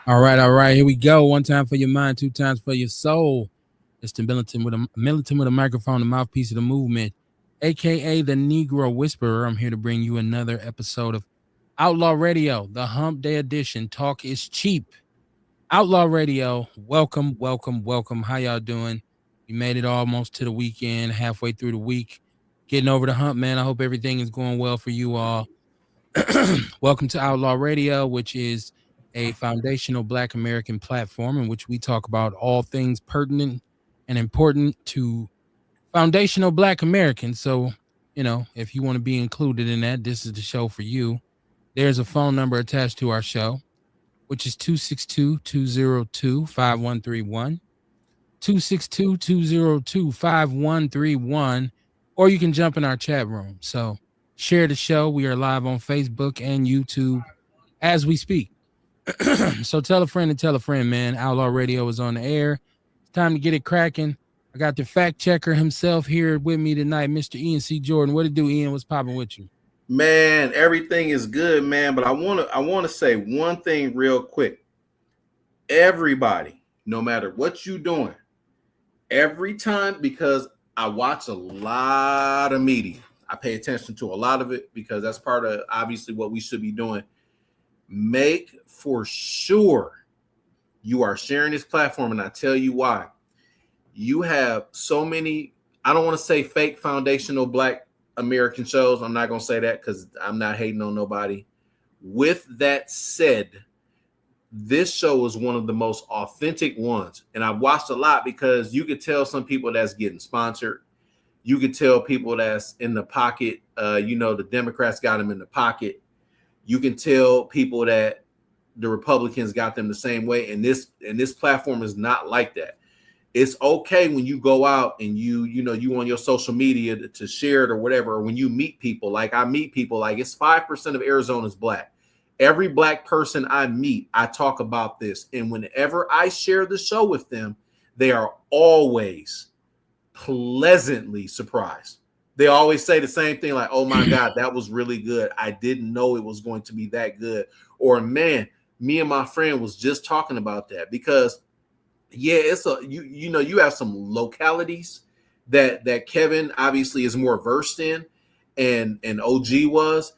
All right. Here we go. One time for your mind, two times for your soul. It's the militant with a microphone, the mouthpiece of the movement, aka the Negro Whisperer. I'm here to bring you another episode of Outlaw Radio, the Hump Day edition. Talk is cheap. Outlaw Radio. Welcome, welcome, welcome. How y'all doing? We made it almost to the weekend, halfway through the week. Getting over the hump, man. I hope everything is going well for you all. Welcome to Outlaw Radio, which is a foundational Black American platform in which we talk about all things pertinent and important to foundational Black Americans. So, if you want to be included in that, this is the show for you. There's a phone number attached to our show, which is 262-202-5131. 262-202-5131. Or you can jump in our chat room. So share the show. We are live on Facebook and YouTube as we speak. So tell a friend and tell a friend, man. Outlaw Radio is on the air. It's time to get it cracking. I got the fact checker himself here with me tonight, Mr. Ian C. Jordan. What it do, Ian? What's popping with you? Man, everything is good, man. But I want to say one thing real quick. Everybody, no matter what you're doing, every time, because I watch a lot of media. I pay attention to a lot of it because that's part of obviously what we should be doing. Make for sure you are sharing this platform, and I tell you why. You have so many, I don't want to say fake foundational Black American shows. I'm not going to say that because I'm not hating on nobody. With that said, this show is one of the most authentic ones. And I've watched a lot because you could tell some people that's getting sponsored. You could tell people that's in the pocket. The Democrats got them in the pocket. You can tell people that the Republicans got them the same way. And this platform is not like that. It's okay when you go out and you on your social media to share it or whatever, or when you meet people, like I meet people, like it's 5% of Arizona's Black. Every Black person I meet, I talk about this. And whenever I share the show with them, they are always pleasantly surprised. They always say the same thing, like, oh my God, that was really good. I didn't know it was going to be that good. Or man, me and my friend was just talking about that because it's you have some localities that Kevin obviously is more versed in and OG was.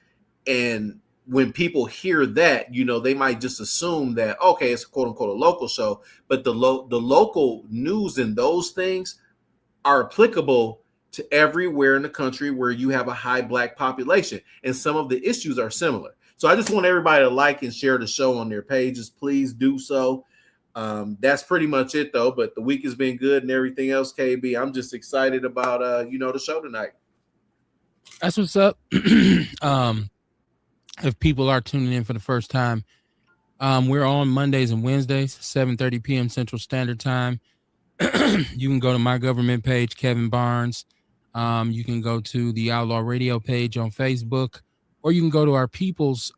And when people hear that, they might just assume that, okay, it's quote unquote a local show, but the local news and those things are applicable to everywhere in the country where you have a high Black population. And some of the issues are similar. So I just want everybody to like and share the show on their pages. Please do so. That's pretty much it though. But the week has been good and everything else, KB. I'm just excited about, the show tonight. That's what's up. If people are tuning in for the first time, we're on Mondays and Wednesdays, 7:30 p.m. Central Standard Time. You can go to my government page, Kevin Barnes. You can go to the Outlaw Radio page on Facebook, or you can go to our People's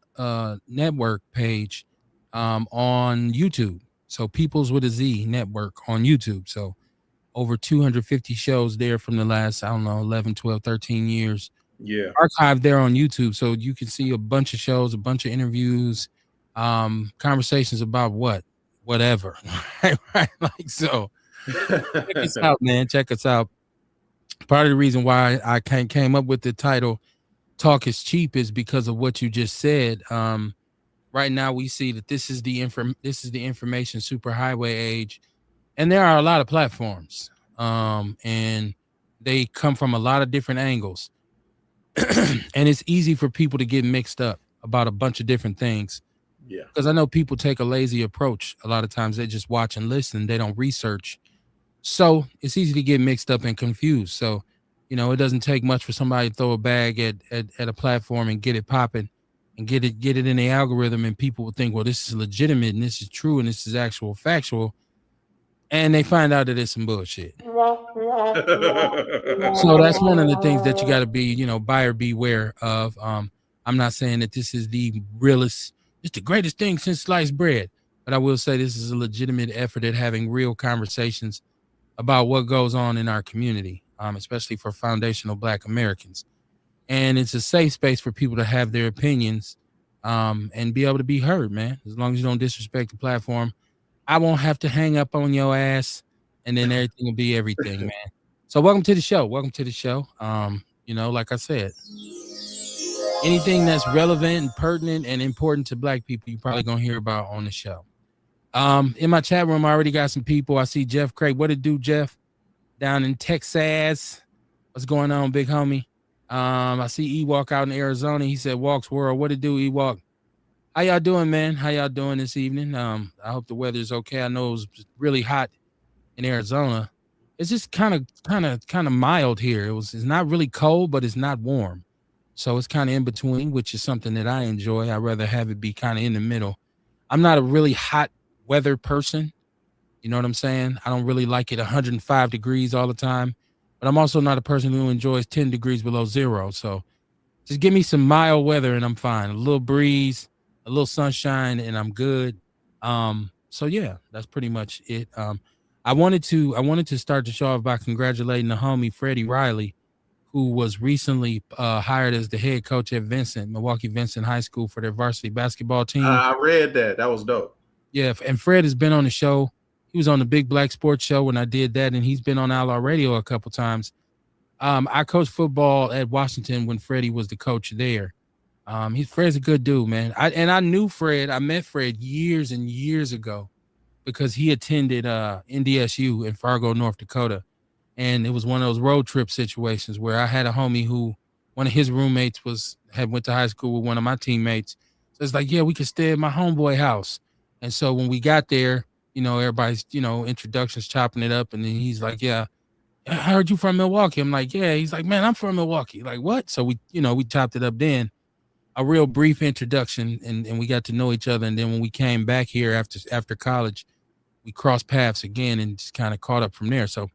Network page on YouTube. So People's with a Z Network on YouTube. So over 250 shows there from the last, 11, 12, 13 years. Yeah. Archived there on YouTube. So you can see a bunch of shows, a bunch of interviews, conversations about whatever. right? Like, so check us out, man. Check us out. Part of the reason why I came up with the title Talk is Cheap is because of what you just said. Right now we see that this is the information superhighway age, and there are a lot of platforms, and they come from a lot of different angles. And it's easy for people to get mixed up about a bunch of different things. Yeah. Because I know people take a lazy approach. A lot of times they just watch and listen. They don't research. So it's easy to get mixed up and confused. So, it doesn't take much for somebody to throw a bag at a platform and get it popping and get it in the algorithm. And people will think, well, this is legitimate and this is true and this is actual factual. And they find out that it's some bullshit. So that's one of the things that you got to be, buyer beware of. I'm not saying that this is the realest, it's the greatest thing since sliced bread, but I will say this is a legitimate effort at having real conversations about what goes on in our community, especially for foundational Black Americans. And it's a safe space for people to have their opinions and be able to be heard, man. As long as you don't disrespect the platform, I won't have to hang up on your ass, and then everything will be everything, man. So welcome to the show. Welcome to the show. Like I said, anything that's relevant and pertinent and important to black people, you're probably gonna hear about on the show. In my chat room, I already got some people. I see Jeff Craig. What it do, Jeff? Down in Texas. What's going on, big homie? I see Ewok out in Arizona. He said, Walk's World. What it do, Ewok? How y'all doing, man? How y'all doing this evening? I hope the weather's okay. I know it was really hot in Arizona. It's just kind of mild here. It's not really cold, but it's not warm. So it's kind of in between, which is something that I enjoy. I'd rather have it be kind of in the middle. I'm not a really hot weather person. You know what I'm saying? I don't really like it 105 degrees all the time, but I'm also not a person who enjoys 10 degrees below zero. So just give me some mild weather and I'm fine. A little breeze, a little sunshine, and I'm good. So yeah, that's pretty much it. I wanted to start the show off by congratulating the homie Freddie Riley, who was recently hired as the head coach at Milwaukee Vincent High School for their varsity basketball team. I read that. That was dope. Yeah, and Fred has been on the show. He was on the Big Black Sports Show when I did that, and he's been on Outlaw Radio a couple times. I coached football at Washington when Freddie was the coach there. Fred's a good dude, man. I knew Fred. I met Fred years and years ago because he attended NDSU in Fargo, North Dakota, and it was one of those road trip situations where I had a homie who one of his roommates had went to high school with one of my teammates. So it's like, yeah, we could stay at my homeboy house. And so when we got there, everybody's introductions chopping it up, and then he's like, yeah. I heard you from Milwaukee. I'm like, yeah. He's like, man, I'm from Milwaukee. Like, what? So we chopped it up then. A real brief introduction, and we got to know each other. And then when we came back here after college, we crossed paths again and just kind of caught up from there. So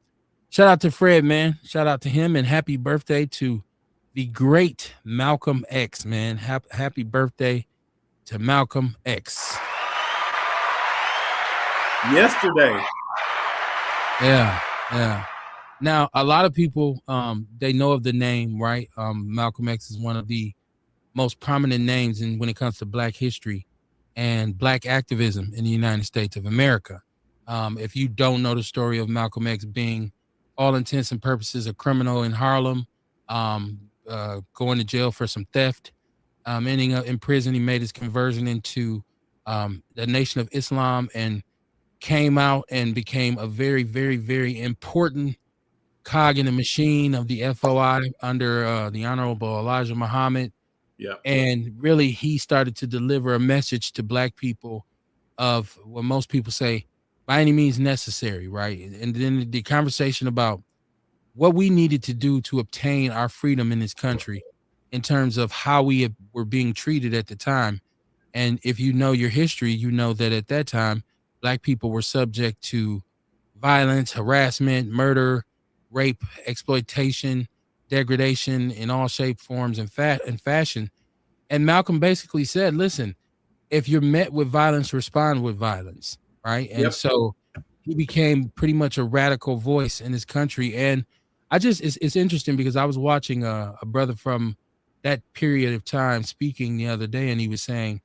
shout out to Fred, man. Shout out to him, and happy birthday to the great Malcolm X, man. Happy birthday to Malcolm X. Yesterday. Yeah. Now, a lot of people, they know of the name, right? Malcolm X is one of the most prominent names when it comes to Black history and Black activism in the United States of America. If you don't know the story of Malcolm X being, all intents and purposes, a criminal in Harlem, going to jail for some theft, ending up in prison, he made his conversion into the Nation of Islam and came out and became a very, very, very important cog in the machine of the FOI under the Honorable Elijah Muhammad. Yeah. And really, he started to deliver a message to Black people of what most people say, by any means necessary, right? And then the conversation about what we needed to do to obtain our freedom in this country in terms of how we were being treated at the time. And if you know your history, you know that at that time, Black people were subject to violence, harassment, murder, rape, exploitation, degradation in all shape, forms, and fashion. And Malcolm basically said, listen, if you're met with violence, respond with violence, right? And so he became pretty much a radical voice in this country. And it's interesting because I was watching a brother from that period of time speaking the other day, and he was saying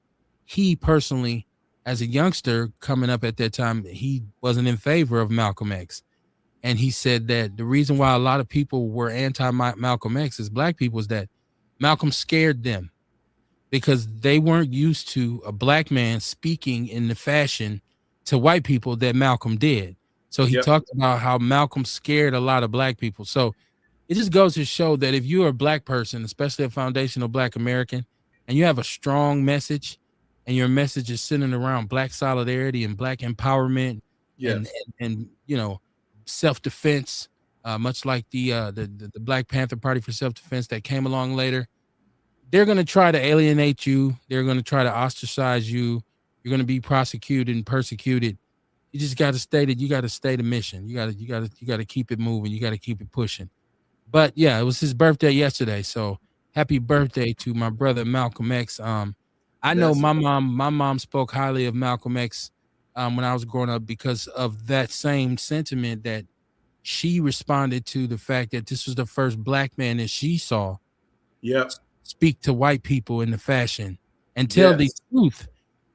he personally, as a youngster coming up at that time, he wasn't in favor of Malcolm X. And he said that the reason why a lot of people were anti-Malcolm X as Black people is that Malcolm scared them because they weren't used to a Black man speaking in the fashion to white people that Malcolm did. So he talked about how Malcolm scared a lot of Black people. So it just goes to show that if you're a Black person, especially a foundational Black American, and you have a strong message, and your message is centered around Black solidarity and Black empowerment, and self-defense, much like the Black Panther Party for self-defense that came along later, they're going to try to alienate you. They're going to try to ostracize you. You're going to be prosecuted and persecuted. You just got to stay the mission. You got to keep it moving. You got to keep it pushing. But yeah, it was his birthday yesterday. So happy birthday to my brother Malcolm X. I know my mom spoke highly of Malcolm X when I was growing up because of that same sentiment that she responded to, the fact that this was the first Black man that she saw speak to white people in the fashion and tell the Yes. truth,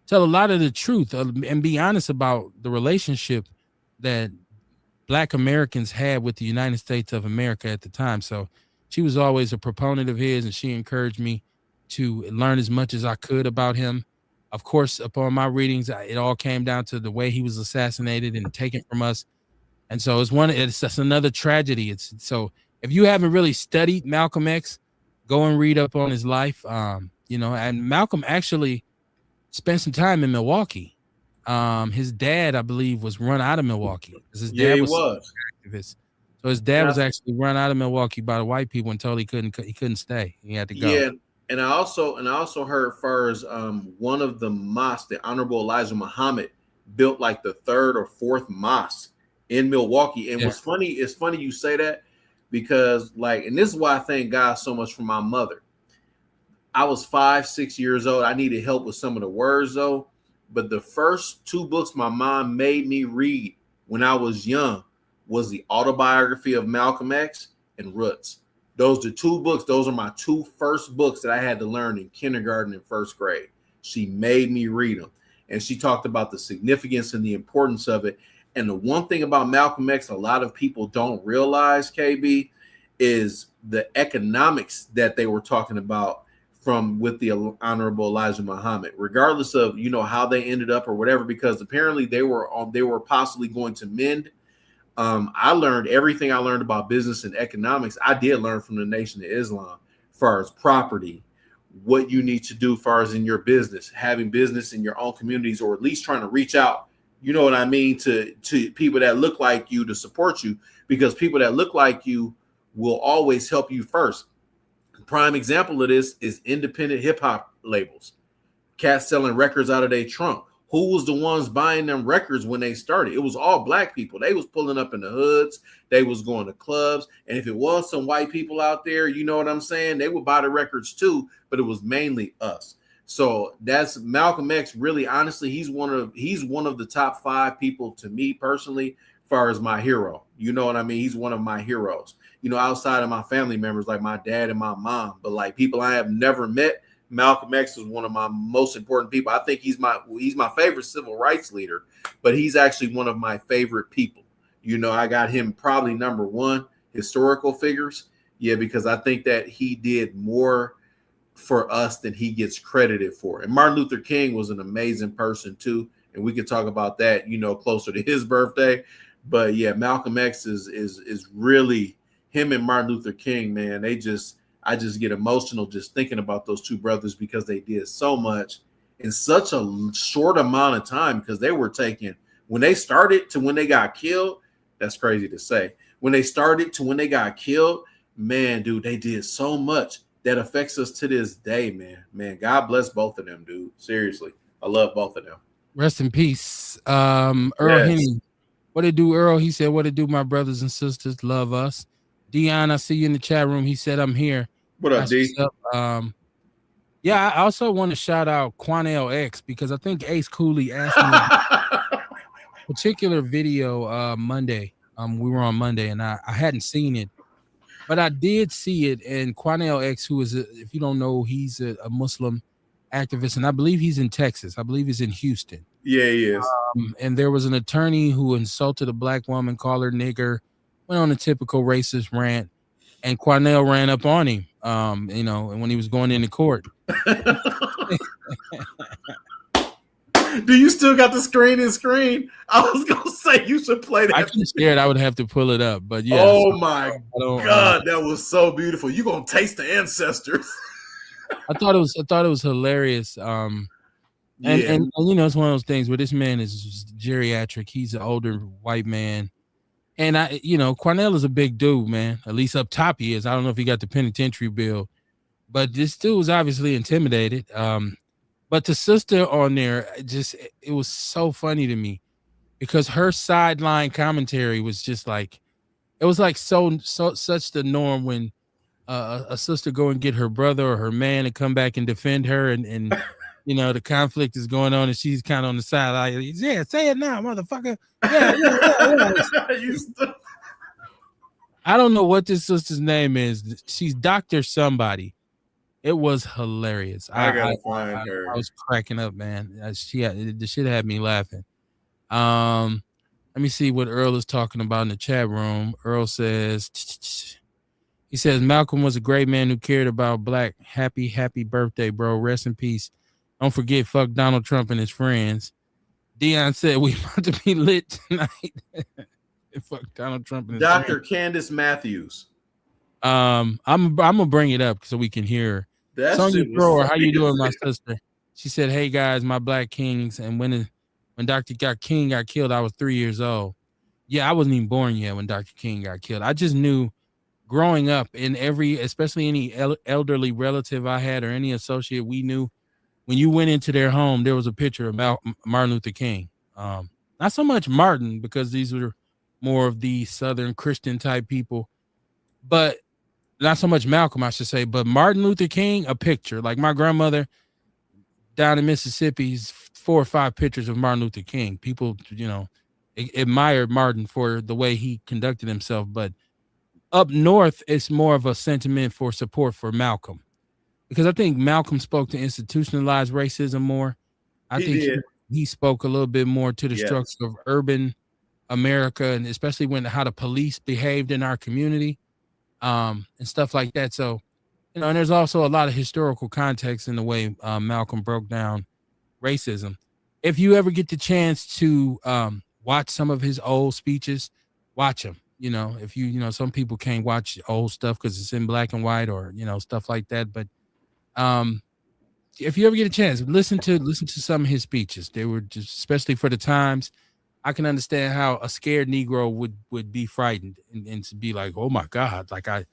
tell a lot of the truth, and be honest about the relationship that Black Americans had with the United States of America at the time. So she was always a proponent of his, and she encouraged me to learn as much as I could about him. Of course, upon my readings, it all came down to the way he was assassinated and taken from us. And so it's just another tragedy. It's so if you haven't really studied Malcolm X, go and read up on his life. And Malcolm actually spent some time in Milwaukee. His dad, I believe, was run out of Milwaukee because his Yeah, dad he was was. an activist. So his dad And I, was actually run out of Milwaukee by the white people and told he couldn't stay. He had to go. yeah, and I also heard first one of the mosques, the Honorable Elijah Muhammad built like the third or fourth mosque in Milwaukee. And Yeah. what's funny, it's funny you say that because like, and this is why I thank God so much for my mother. I was 5, 6 years old. I needed help with some of the words though. But the first two books my mom made me read when I was young was the autobiography of Malcolm X and Roots. Those are two books. Those are my two first books that I had to learn in kindergarten and first grade. She made me read them. And she talked about the significance and the importance of it. And the one thing about Malcolm X, a lot of people don't realize, KB, is the economics that they were talking about from with the Honorable Elijah Muhammad, regardless of how they ended up or whatever, because apparently they were possibly going to mend. I learned everything I learned about business and economics. I did learn from the Nation of Islam, as far as property, what you need to do, as far as in your business, having business in your own communities, or at least trying to reach out. You know what I mean, to people that look like you to support you, because people that look like you will always help you first. Prime example of this is independent hip hop labels, cats selling records out of their trunk. Who was the ones buying them records when they started? It was all Black people. They was pulling up in the hoods. They was going to clubs. And if it was some white people out there, you know what I'm saying? They would buy the records too, but it was mainly us. So that's Malcolm X. Really, honestly, he's one of the top 5 people to me personally, as far as my hero. You know what I mean? He's one of my heroes. Outside of my family members, like my dad and my mom, but like people I have never met, Malcolm X is one of my most important people. I think he's my favorite civil rights leader, but he's actually one of my favorite people. I got him probably number 1 historical figures. Yeah, because I think that he did more for us than he gets credited for. And Martin Luther King was an amazing person too, and we could talk about that, closer to his birthday. But yeah, Malcolm X is really him and Martin Luther King, man. I just get emotional just thinking about those two brothers because they did so much in such a short amount of time, because they were taking, when they started to when they got killed, that's crazy to say. When they started to when they got killed, man, dude, they did so much that affects us to this day, man. Man, God bless both of them, dude. Seriously. I love both of them. Rest in peace. Earl Yes. Henry. What it do, Earl? He said, what it do, my brothers and sisters? Love us. Dion, I see you in the chat room. He said, I'm here. What up, That's D? what's up. Yeah, I also want to shout out Quanell X, because I think Ace Cooley asked me a particular video Monday. We were on Monday, and I hadn't seen it, but I did see it. And Quanell X, who is, if you don't know, he's a Muslim activist, and I believe he's in Texas. I believe he's in Houston. Yeah, he is. And there was an attorney who insulted a Black woman, called her nigger, went on a typical racist rant, and Quanell ran up on him, and when he was going into court. Do you still got the screen? I was gonna say you should play that. I keep scared I would have to pull it up, but yeah. Oh my God, that was so beautiful. You gonna taste the ancestors? I thought it was hilarious. And it's one of those things where this man is geriatric. He's an older white man, and Quanell is a big dude, man. At least up top he is. I don't know if he got the penitentiary bill, but this dude was obviously intimidated. But the sister on there, it was so funny to me, because her sideline commentary was just like, it was like such the norm when a sister go and get her brother or her man and come back and defend her, and the conflict is going on, and she's kind of on the side, like, yeah, say it now, motherfucker. Yeah. I don't know what this sister's name is. She's Dr. somebody. It was hilarious. I I gotta find I her. was cracking up, man. The shit had me laughing. Let me see what Earl is talking about in the chat room. Earl says he says Malcolm was a great man who cared about black. Happy birthday, bro. Rest in peace. Don't forget, fuck Donald Trump and his friends. Dion said we about to be lit tonight. Fuck Donald Trump and his friends. Dr. Candace Matthews. I'm gonna bring it up so we can hear her. That Sonya shit was Thrower, how you funny. doing, my sister? She said, "Hey guys, my black kings." And when Dr. King got killed, I was 3 years old. Yeah, I wasn't even born yet when Dr. King got killed. I just knew growing up in especially any elderly relative I had or any associate we knew, when you went into their home, there was a picture of Martin Luther King. Not so much Martin because these were more of the Southern Christian type people, but not so much Malcolm, I should say, but Martin Luther King, a picture. Like my grandmother down in Mississippi's 4 or 5 pictures of Martin Luther King. People, admired Martin for the way he conducted himself, but up north, it's more of a sentiment for support for Malcolm because I think Malcolm spoke to institutionalized racism more. I He think did. he spoke a little bit more to the Yes. structure of urban America and especially how the police behaved in our community, and stuff like that. So, and there's also a lot of historical context in the way Malcolm broke down racism. If you ever get the chance to watch some of his old speeches, watch them. If some people can't watch old stuff because it's in black and white or stuff like that. But um, if you ever get a chance, listen to some of his speeches. They were just, especially for the times. I can understand how a scared Negro would be frightened and to be like, oh my God, like I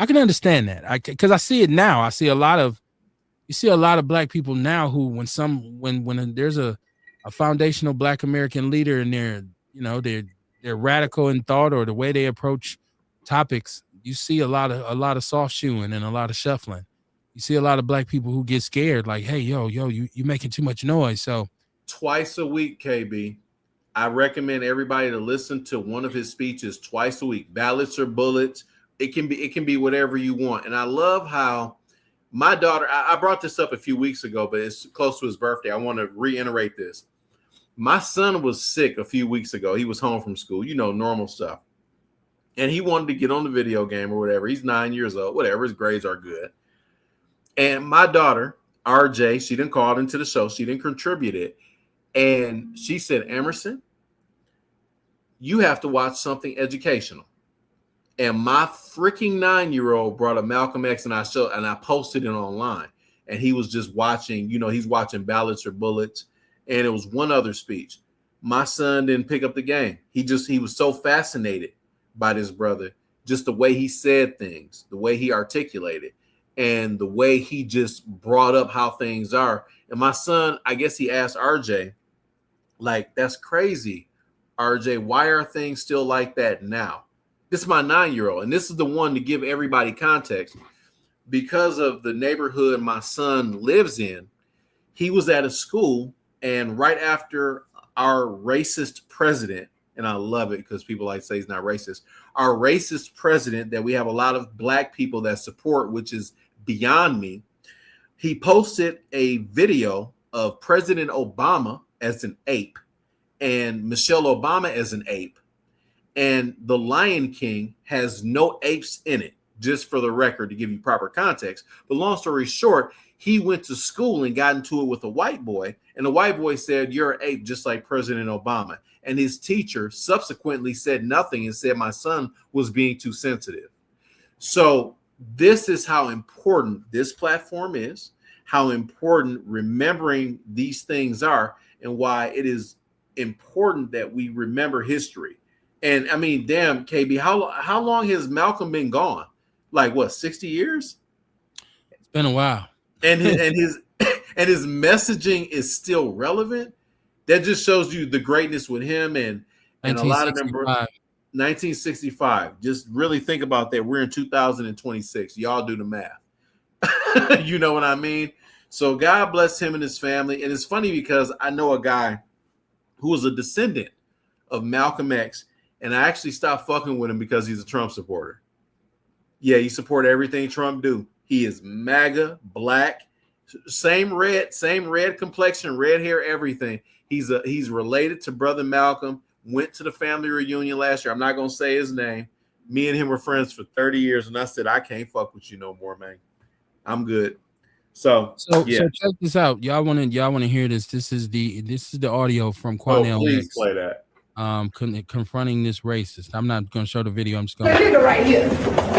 can understand that. Because I see it now. You see a lot of black people now who when there's a foundational black American leader and they're radical in thought or the way they approach topics, you see a lot of soft shoeing and a lot of shuffling. You see a lot of black people who get scared, like, hey, yo, you making too much noise. So Twice a week, KB. I recommend everybody to listen to one of his speeches twice a week. Ballots or bullets. It can be whatever you want. And I love how my daughter, I brought this up a few weeks ago, but it's close to his birthday. I want to reiterate this. My son was sick a few weeks ago. He was home from school, normal stuff. And he wanted to get on the video game or whatever. He's 9 years old, whatever. His grades are good. And my daughter, RJ, she didn't call into the show. She didn't contribute it. And she said, Emerson, you have to watch something educational. And my freaking 9-year-old brought a Malcolm X and I posted it online. And he was just watching, he's watching Ballots or Bullets. And it was one other speech. My son didn't pick up the game. He was so fascinated by this brother, just the way he said things, the way he articulated, and the way he just brought up how things are. And my son, I guess he asked RJ, like, that's crazy, RJ. Why are things still like that now? This is my 9-year-old, and this is the one to give everybody context. Because of the neighborhood my son lives in, he was at a school, and right after our racist president, and I love it because people like to say he's not racist, our racist president that we have a lot of black people that support, which is beyond me, he posted a video of President Obama as an ape and Michelle Obama as an ape. And The Lion King has no apes in it, just for the record, to give you proper context. But long story short, he went to school and got into it with a white boy. And the white boy said, you're an ape, just like President Obama. And his teacher subsequently said nothing and said my son was being too sensitive. So this is how important this platform is, how important remembering these things are, and why it is important that we remember history. And I mean, damn, KB, how long has Malcolm been gone? Like what, 60 years? it's been a while. And his messaging is still relevant. That just shows you the greatness with him and a lot of them. 1965. Just really think about that. We're in 2026. Y'all do the math. You know what I mean? So God bless him and his family. And it's funny because I know a guy who was a descendant of Malcolm X, and I actually stopped fucking with him because he's a Trump supporter. Yeah, he supported everything Trump do. He is MAGA, black, same red complexion, red hair, everything. He's related to Brother Malcolm. Went to the family reunion last year. I'm not gonna say his name. Me and him were friends for 30 years, and I said, I can't fuck with you no more, man. I'm good. So check this out. Y'all want to hear this. This is the audio from Quanell. Please play that. Confronting this racist. I'm not gonna show the video. I'm just The gonna nigga right here.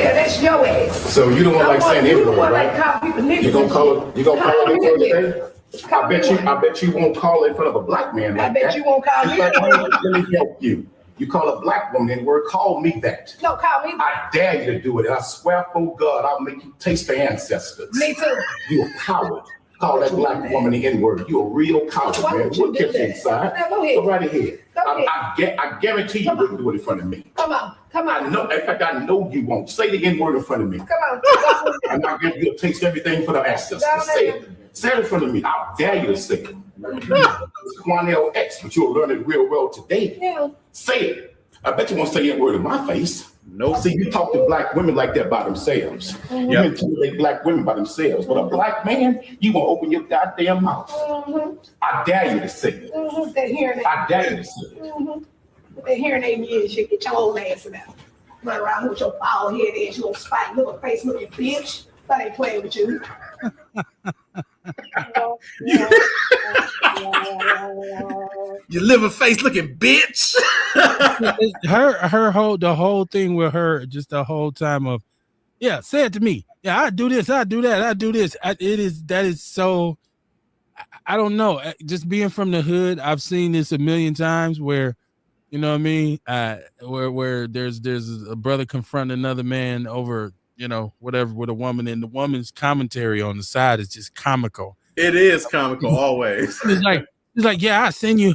Yeah, that's your ass. So you don't want like saying You N-word, want right? like call people niggas. You gonna call it today? Call me what? I bet you won't call it in front of a black man like I bet that. you won't call me. Let me help you. You call a black woman N-word, call me that. No, call me. I dare you to do it. And I swear for God, I'll make you taste the ancestors. Me too. You a coward. Call that black woman the N-word. You a real coward, Why man. would you We'll do get you that? inside. Now, go ahead. Go right ahead. Go ahead. I guarantee you wouldn't do it in front of me. Come on. I know. In fact, I know you won't. Say the N-word in front of me. Come on. And I'll give you a taste everything for the ancestors. Say it. Say it in front of me. I dare you to say it. It's Quanell X, but you'll learn it real well today. Yeah. Say it. I bet you won't say that word in my face. Nope. See, you talk to black women like that by themselves. You intimidate black women by themselves. But a black man, you won't open your goddamn mouth. I dare you to say it. That hearing aid. I dare you to say it. That hearing aid in shit. Get your old ass out. Run around with your bald head ass, you little spike, little face looking bitch. I ain't playing with you. You live a face looking bitch. the whole thing with her, just the whole time of, yeah, say it to me. Yeah, I do this, I do that, I do this. That is so. I don't know. Just being from the hood, I've seen this a million times where, you know what I mean, where there's a brother confronting another man over, you know, whatever, with a woman, and the woman's commentary on the side is just comical. It is comical always. It's like, yeah, I send you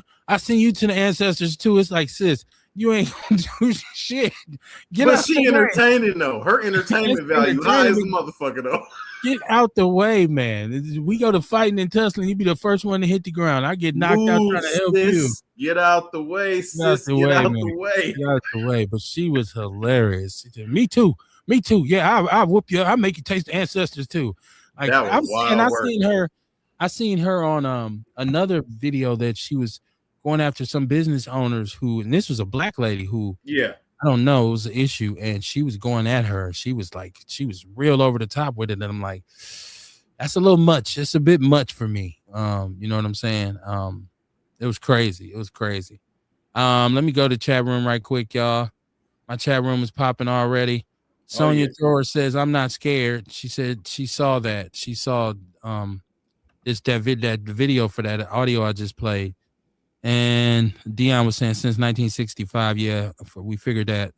to the ancestors too. It's like, sis, you ain't gonna do shit. But she entertaining though. Her entertainment value high as a motherfucker though. Get out the way, man. We go to fighting and tussling, you be the first one to hit the ground. I get knocked out trying to help you. Get out the way, sis. Get out the way. Get out the way. But she was hilarious. She said, me too. Yeah, I whoop you. I make you taste the ancestors too. Like, that was wild. I seen her on another video that she was going after some business owners who, and this was a black lady who, I don't know, it was an issue, and she was going at her. She was real over the top with it, and I'm like, that's a little much. It's a bit much for me. You know what I'm saying? It was crazy. Let me go to chat room right quick, y'all. My chat room is popping already. Sonia Thrower says, I'm not scared. She said she saw that. She saw that video for that audio I just played. And Dion was saying since 1965, we figured that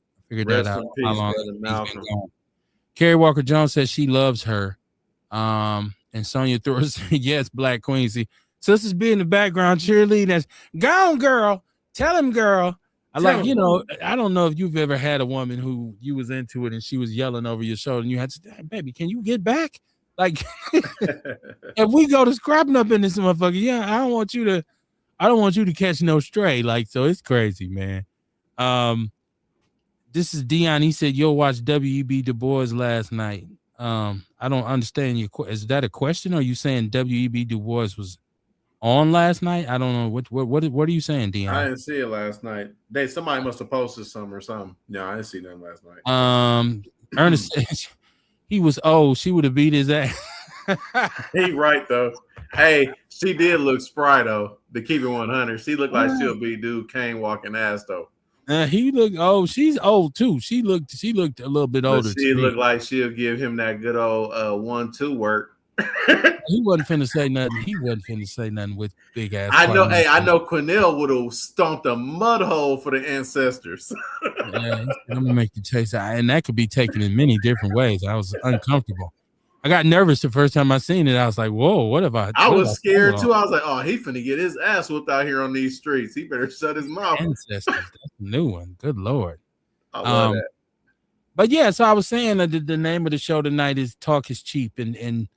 out. How long he's been gone. Carrie Walker Jones says she loves her. And Sonia Thrower said, yes, Black Queen. See, sisters be in the background cheerleading. That's gone, girl. Tell him, girl. I don't know if you've ever had a woman who you was into it and she was yelling over your shoulder and you had to say, hey, baby, can you get back? Like, if we go to scrapping up in this motherfucker, I don't want you to catch no stray. Like, so it's crazy, man. This is Dion. He said, you'll watch W.E.B. Du Bois last night. I don't understand your question. Is that a question? Or are you saying W.E.B. Du Bois was on last night? I don't know. What are you saying, Dion? I didn't see it last night. Somebody must have posted something or something. No, I didn't see nothing last night. Ernest says he was old. She would have beat his ass. He right though. Hey, she did look spry though. To keep it 100, she looked like she'll be dude Kane walking ass though. He looked old. She's old too. She looked a little bit older. She looked like she'll give him that good old 1-2 work. He wasn't finna say nothing. He wasn't finna say nothing with big ass. I know. Hey, I know Cornell would have stomped a mud hole for the ancestors. Yeah, I'm gonna make you chase it, and that could be taken in many different ways. I was uncomfortable. I got nervous the first time I seen it. I was like, "Whoa, what have I?" I was scared too. I was like, "Oh, he finna get his ass whooped out here on these streets. He better shut his mouth." Ancestors, that's a new one. Good Lord. I love that. But yeah, so I was saying that the name of the show tonight is "Talk is Cheap," and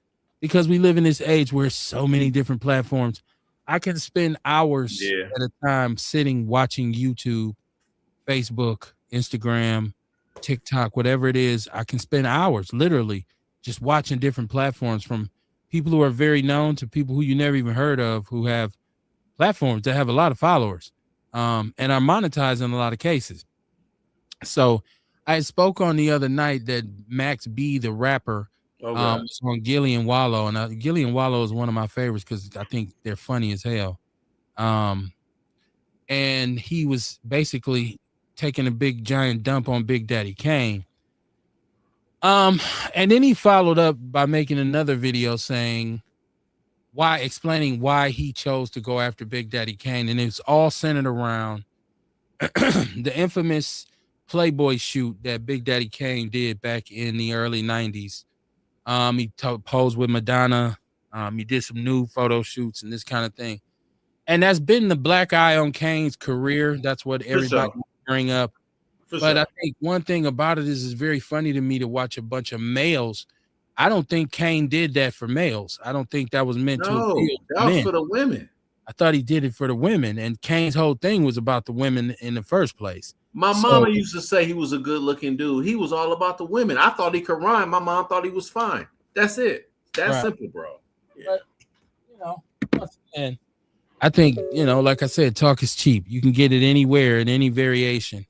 because we live in this age where so many different platforms, I can spend hours at a time sitting watching YouTube, Facebook, Instagram, TikTok, whatever it is. I can spend hours literally just watching different platforms from people who are very known to people who you never even heard of, who have platforms that have a lot of followers, and are monetized in a lot of cases. So I spoke on the other night that Max B, the rapper, Okay. was on Gillian Wallow, and Gillian Wallow is one of my favorites because I think they're funny as hell. Um, and he was basically taking a big giant dump on Big Daddy Kane. And then he followed up by making another video saying explaining why he chose to go after Big Daddy Kane, and it's all centered around the infamous Playboy shoot that Big Daddy Kane did back in the early 90s. He posed with Madonna. He did some nude photo shoots and this kind of thing. And that's been the black eye on Kane's career. That's what everybody bring up. But I think one thing about it is it's very funny to me to watch a bunch of males. I don't think Kane did that for males. I don't think that was meant to appeal to that was men. for the women. I thought he did it for the women, and Kane's whole thing was about the women in the first place. My mama used to say he was a good-looking dude. He was all about the women. I thought he could rhyme. My mom thought he was fine. That's it. That's simple, bro. Yeah. But, and I think, like I said, talk is cheap. You can get it anywhere in any variation.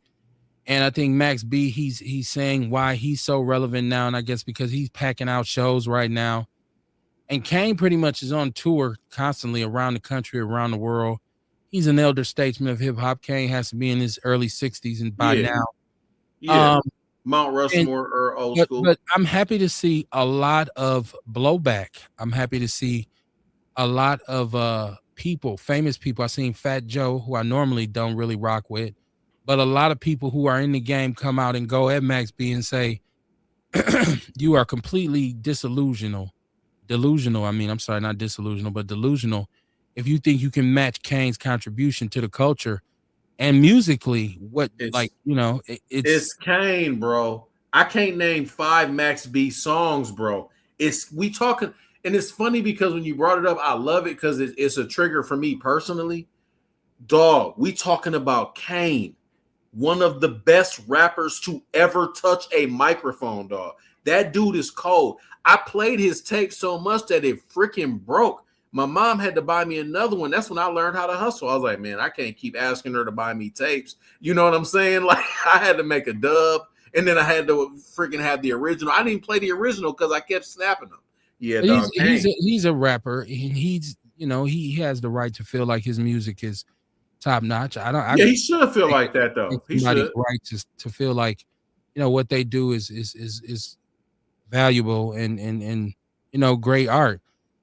And I think Max B, he's saying why he's so relevant now, and I guess because he's packing out shows right now. And Kane pretty much is on tour constantly around the country, around the world. He's an elder statesman of hip hop. Kane has to be in his early 60s and by now. Yeah. Mount Rushmore or old school. But I'm happy to see a lot of blowback. I'm happy to see a lot of people, famous people. I've seen Fat Joe, who I normally don't really rock with, but a lot of people who are in the game come out and go at Max B and say, you are completely delusional. I mean, I'm sorry, not disillusional, but delusional. If you think you can match Kane's contribution to the culture and musically, it's Kane, bro. I can't name 5 Max B songs, bro. We talking, and it's funny because when you brought it up, I love it because it's a trigger for me personally. Dog, we talking about Kane, one of the best rappers to ever touch a microphone, dog. That dude is cold. I played his tape so much that it freaking broke. My mom had to buy me another one. That's when I learned how to hustle. I was like, man, I can't keep asking her to buy me tapes. You know what I'm saying? Like, I had to make a dub, and then I had to freaking have the original. I didn't play the original because I kept snapping them. Yeah, dog. He's a rapper. He has the right to feel like his music is top notch. He should feel like that though. He should right to feel like what they do is valuable and great art.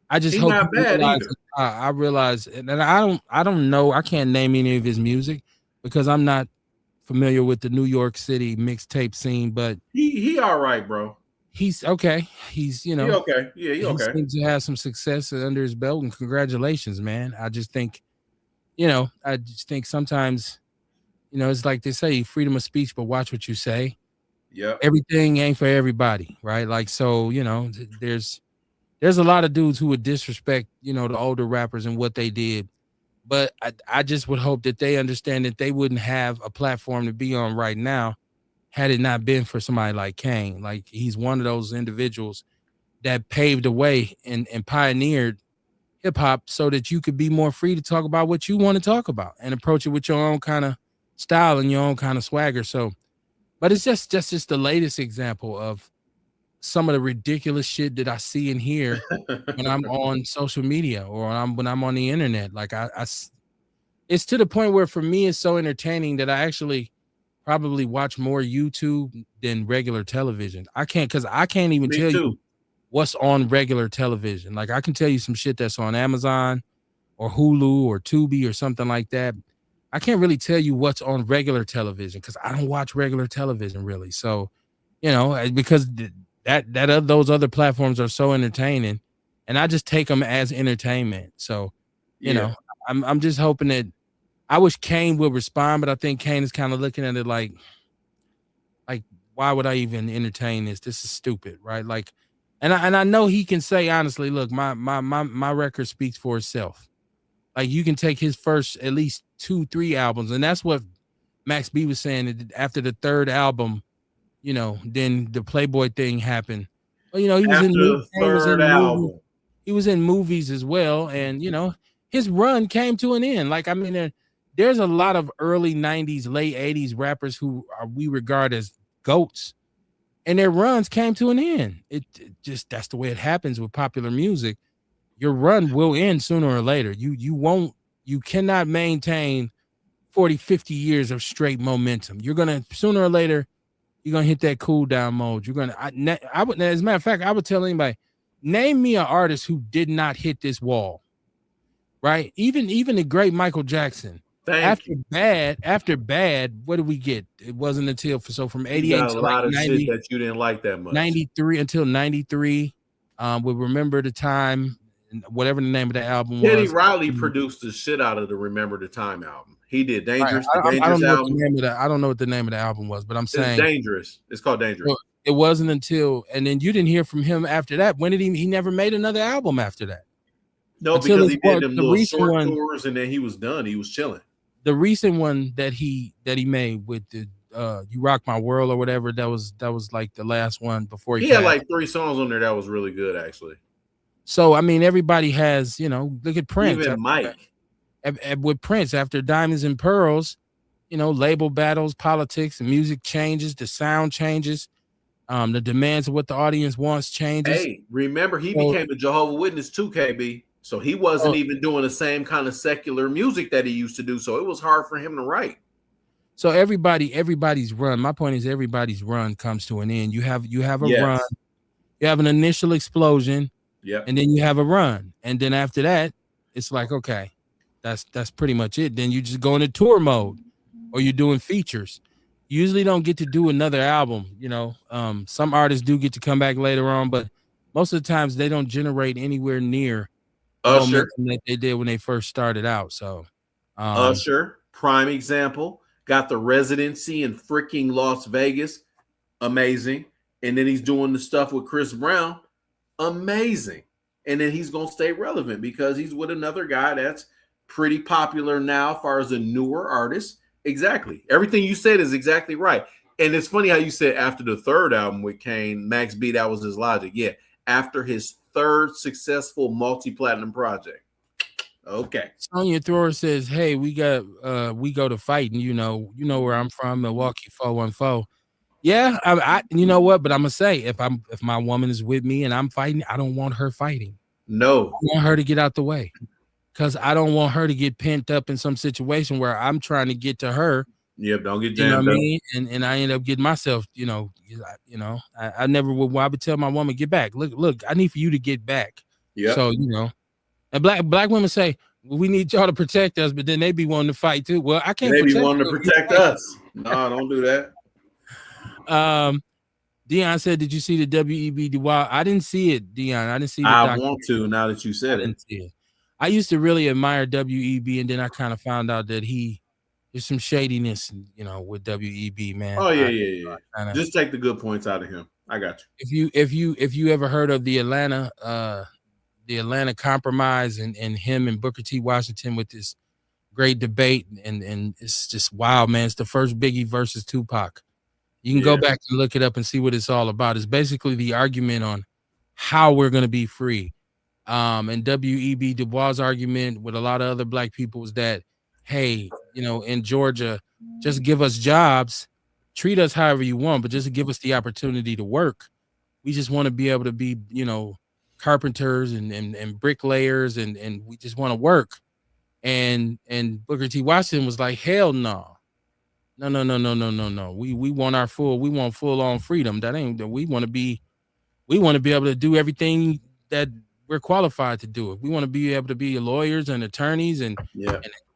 I just hope not bad either. I realize, and I don't know. I can't name any of his music because I'm not familiar with the New York City mixtape scene. But he all right, bro. He's okay. He's he okay. Yeah, he okay. Seems to have some success under his belt, and congratulations, man. I just think, sometimes, it's like they say, freedom of speech, but watch what you say. Yeah. Everything ain't for everybody, right? Like, so, there's a lot of dudes who would disrespect, the older rappers and what they did. But I just would hope that they understand that they wouldn't have a platform to be on right now had it not been for somebody like Kane. Like, he's one of those individuals that paved the way and pioneered hip hop so that you could be more free to talk about what you want to talk about and approach it with your own kind of style and your own kind of swagger. So, but it's just the latest example of some of the ridiculous shit that I see and hear when I'm on social media or when I'm on the internet. Like it's to the point where for me it's so entertaining that I actually probably watch more YouTube than regular television. I can't even tell you what's on regular television. Like, I can tell you some shit that's on Amazon or Hulu or Tubi or something like that. I can't really tell you what's on regular television because I don't watch regular television really. So, because those other platforms are so entertaining, and I just take them as entertainment. So, I'm just hoping that I wish Kane would respond, but I think Kane is kind of looking at it like, why would I even entertain this? This is stupid, right? Like, and I know he can say honestly, look, my record speaks for itself. Like, you can take his first at least 2-3 albums, and that's what Max B was saying. That after the third album, then the Playboy thing happened. Well, you know, he was After in the third movies. album. He was in movies as well, and you know, his run came to an end. Like, I mean, there's a lot of early '90s, late '80s rappers who we regard as goats, and their runs came to an end. It just that's the way it happens with popular music. Your run will end sooner or later. You cannot maintain 40, 50 years of straight momentum. You're gonna sooner or later, you're gonna hit that cool down mode. I would, as a matter of fact, I would tell anybody, name me an artist who did not hit this wall. Right? Even the great Michael Jackson. Thank you. After bad, what did we get? It wasn't until from You 88 got a to like lot of 90, shit that you didn't like that much. 93 until 93. We Remember the Time, whatever the name of the album Teddy was. Riley produced the shit out of the Remember the Time album. He did Right. Dangerous, I the Dangerous don't know what album. the name of that. I don't know what the name of the album was, but I'm It's saying Dangerous. It's called Dangerous. well, it wasn't until, and then you didn't hear from him after that. When did he never made another album after that? No, Until because he did them the little recent short one, tours and then he was done. He was chilling. the recent one that he made with the You Rock My World or whatever, that was like the last one before He passed. had like 3 songs on there that was really good, actually. So I mean, everybody has, you know, look at Prince. Even Mike. With Prince, after Diamonds and Pearls, you know, label battles, politics, and music changes, the sound changes, the demands of what the audience wants changes. Hey, remember he So- became a Jehovah's Witness too, KB. So he wasn't even doing the same kind of secular music that he used to do. So it was hard for him to write. So everybody's run. My point is everybody's run comes to an end. You have a Yes. run, you have an initial explosion, Yep. and then you have a run, and then after that, it's like, okay, that's pretty much it. Then you just go into tour mode, or you're doing features. You usually don't get to do another album. You know, some artists do get to come back later on, but most of the times they don't generate anywhere near the Usher. momentum that they did when they first started out. So, Usher, prime example, got the residency in freaking Las Vegas. Amazing. And then he's doing the stuff with Chris Brown. Amazing. And then he's going to stay relevant because he's with another guy that's pretty popular now as far as a newer artist. Exactly. Everything you said is exactly right. And it's funny how you said after the third album with Kane, Max B, that was his logic. Yeah. After his third successful multi-platinum project. Okay. Sonya Thrower says, "Hey, we go to fighting. You know where I'm from, Milwaukee 414. Yeah, I you know what? But I'm gonna say, if my woman is with me and I'm fighting, I don't want her fighting. No, I want her to get out the way, because I don't want her to get pent up in some situation where I'm trying to get to her. Yep, don't get You know jammed what I up. mean? And I end up getting myself. I never would. I would tell my woman, get back. Look, I need for you to get back. Yeah. So and black women say, well, we need y'all to protect us, but then they be wanting to fight too. Well, I can't. They be protect wanting you to if you protect fight. us. No, don't do that. Dion said, "Did you see the W.E.B. Du Bois?" I didn't see it, Dion. I didn't see the I documentary. want to now that you I said it. didn't see it. I used to really admire W.E.B. and then I kind of found out that there's some shadiness, with W.E.B. man. Oh yeah. Kinda, Just take the good points out of him. I got you. if you ever heard of the Atlanta compromise and him and Booker T. Washington with this great debate, and it's just wild, man. It's the first Biggie versus Tupac. You can go back and look it up and see what it's all about. It's basically the argument on how we're going to be free. And W.E.B. Du Bois' argument with a lot of other black people was that, hey, in Georgia, just give us jobs, treat us however you want, but just give us the opportunity to work. We just want to be able to be, carpenters and bricklayers, and we just want to work. And Booker T. Washington was like, hell no. No. We want full on freedom. That ain't that we want to be able to do everything that we're qualified to do it. We want to be able to be lawyers and attorneys and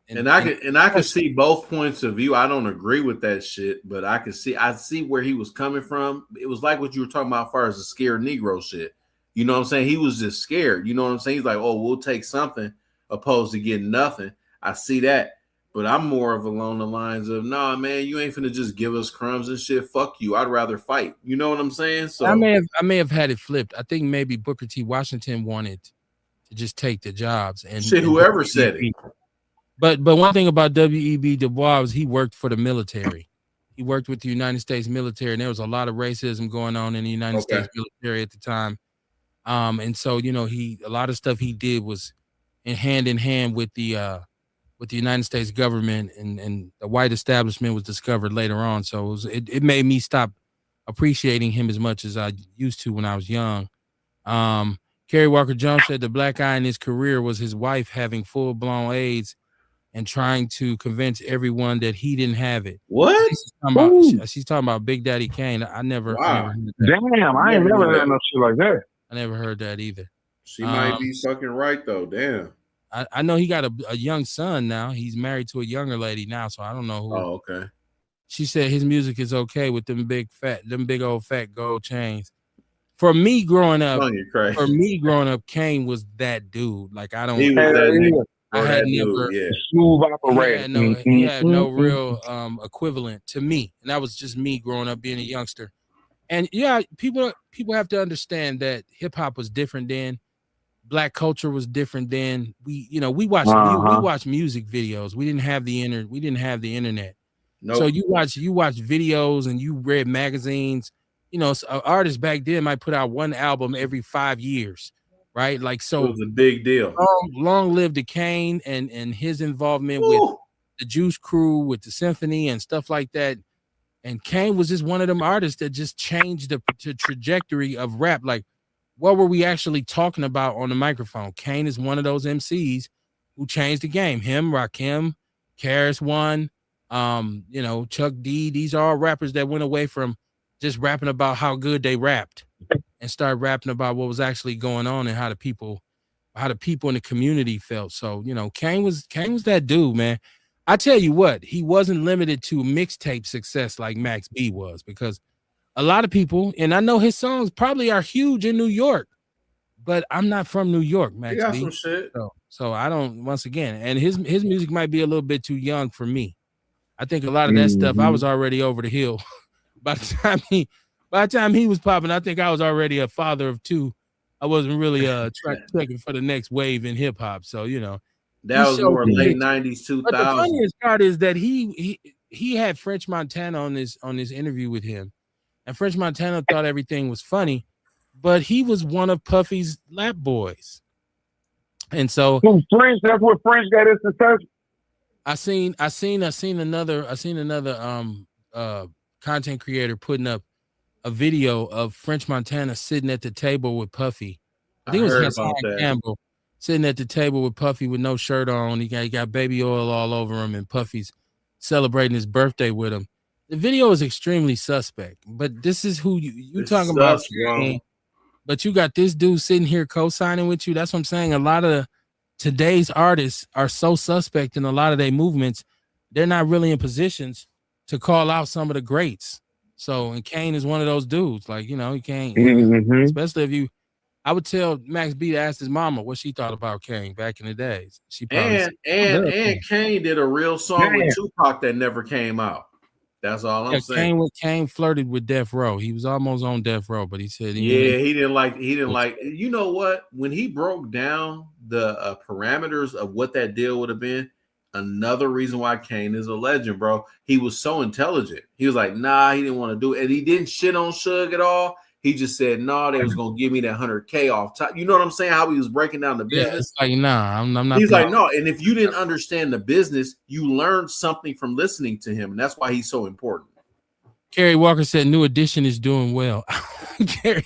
I could see both points of view. I don't agree with that shit, but I see where he was coming from. It was like what you were talking about as far as the scared Negro shit. You know what I'm saying? He was just scared. You know what I'm saying? He's like, oh, we'll take something opposed to getting nothing. I see that. But I'm more of along the lines of, nah, man, you ain't finna just give us crumbs and shit. Fuck you. I'd rather fight. You know what I'm saying? So I may have had it flipped. I think maybe Booker T. Washington wanted to just take the jobs and whoever said it. But one thing about W.E.B. Du Bois was he worked for the military. He worked with the United States military, and there was a lot of racism going on in the United Okay. States military at the time. And so a lot of stuff he did was in hand with the United States government, and the white establishment was discovered later on. So it made me stop appreciating him as much as I used to when I was young. Kerry Walker Jones said the black eye in his career was his wife having full blown AIDS and trying to convince everyone that he didn't have it. What? She's talking about Big Daddy Kane. I never Wow. heard that. Damn, I ain't never heard no shit like that. I never heard that either. She might be fucking right though. Damn. I know he got a young son now. He's married to a younger lady now, so I don't know who. Oh, okay. She said his music is okay with them big old fat gold chains. For me growing up, Kane was that dude. Like I don't. He was that nigga. I had never smooth operator. He had no real equivalent to me, and that was just me growing up being a youngster. And yeah, people have to understand that hip hop was different then. Black culture was different then. We watched music videos. We didn't have the internet. Nope. So you watch videos and you read magazines. Artists back then might put out one album every 5 years, right? Like so, it was a big deal. Long live the Kane and his involvement with the Juice Crew, with the symphony and stuff like that. And Kane was just one of them artists that just changed the trajectory of rap. Like, what were we actually talking about on the microphone? Kane is one of those MCs who changed the game. Him, Rakim, KRS-One, Chuck D. These are all rappers that went away from just rapping about how good they rapped and started rapping about what was actually going on and how the people in the community felt. So, Kane was that dude, man. I tell you what, he wasn't limited to mixtape success like Max B was, because a lot of people, and I know his songs probably are huge in New York, but I'm not from New York, Max got B. some shit. So I don't, once again, and his music might be a little bit too young for me. I think a lot of that stuff, I was already over the hill. By the time he was popping, I think I was already a father of two. I wasn't really checking for the next wave in hip hop. So, that was more late 90s, 2000s. But the funniest part is that he had French Montana on this interview with him, and French Montana thought everything was funny, but he was one of Puffy's lap boys. And so French, that's what French got his success. I seen another content creator putting up a video of French Montana sitting at the table with Puffy. I think it was Hassan Campbell sitting at the table with Puffy with no shirt on. He got baby oil all over him, and Puffy's celebrating his birthday with him. The video is extremely suspect, but this is who you talking about. But you got this dude sitting here co-signing with you. That's what I'm saying. A lot of today's artists are so suspect in a lot of their movements. They're not really in positions to call out some of the greats. So, and Kane is one of those dudes. Like, he can't, especially if I would tell Max B to ask his mama what she thought about Kane back in the days. She probably and Kane did a real song with Tupac that never came out. That's all I'm saying. Kane flirted with Death Row. He was almost on Death Row, but he said he didn't like. You know what? When he broke down the parameters of what that deal would have been, another reason why Kane is a legend, bro. He was so intelligent. He was like, nah, he didn't want to do it, and he didn't shit on Suge at all. He just said, no, they was gonna give me that $100K off top. You know what I'm saying? How he was breaking down the business. Like, nah, I'm not. He's like, no. And if you didn't understand the business, you learned something from listening to him, and that's why he's so important. Kerry Walker said, "New Edition is doing well." Kerry,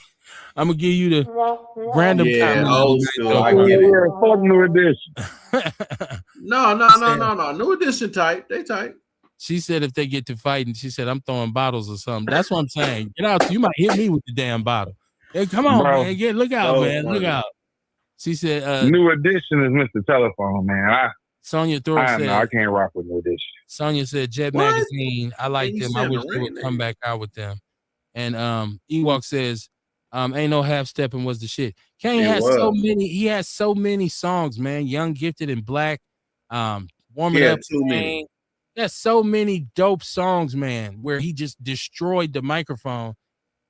I'm gonna give you the random comment. Old school. I get it. Fuck New Edition. No. New Edition tight. They tight. She said if they get to fighting, she said, I'm throwing bottles or something. That's what I'm saying. Get out. You might hit me with the damn bottle. Hey, come on, bro. Man. Look out, man. Funny. Look out. She said New Edition is Mr. Telephone, man. Sonya Thorpe said I can't rock with New Edition. Sonya said Jet Magazine. I like them. I wish they would come back out with them. And Ewok says, ain't no half stepping was the shit. Kane has so many, he has so many songs, man. Young, Gifted, and Black. Warming Up. Too many. There's so many dope songs, man, where he just destroyed the microphone.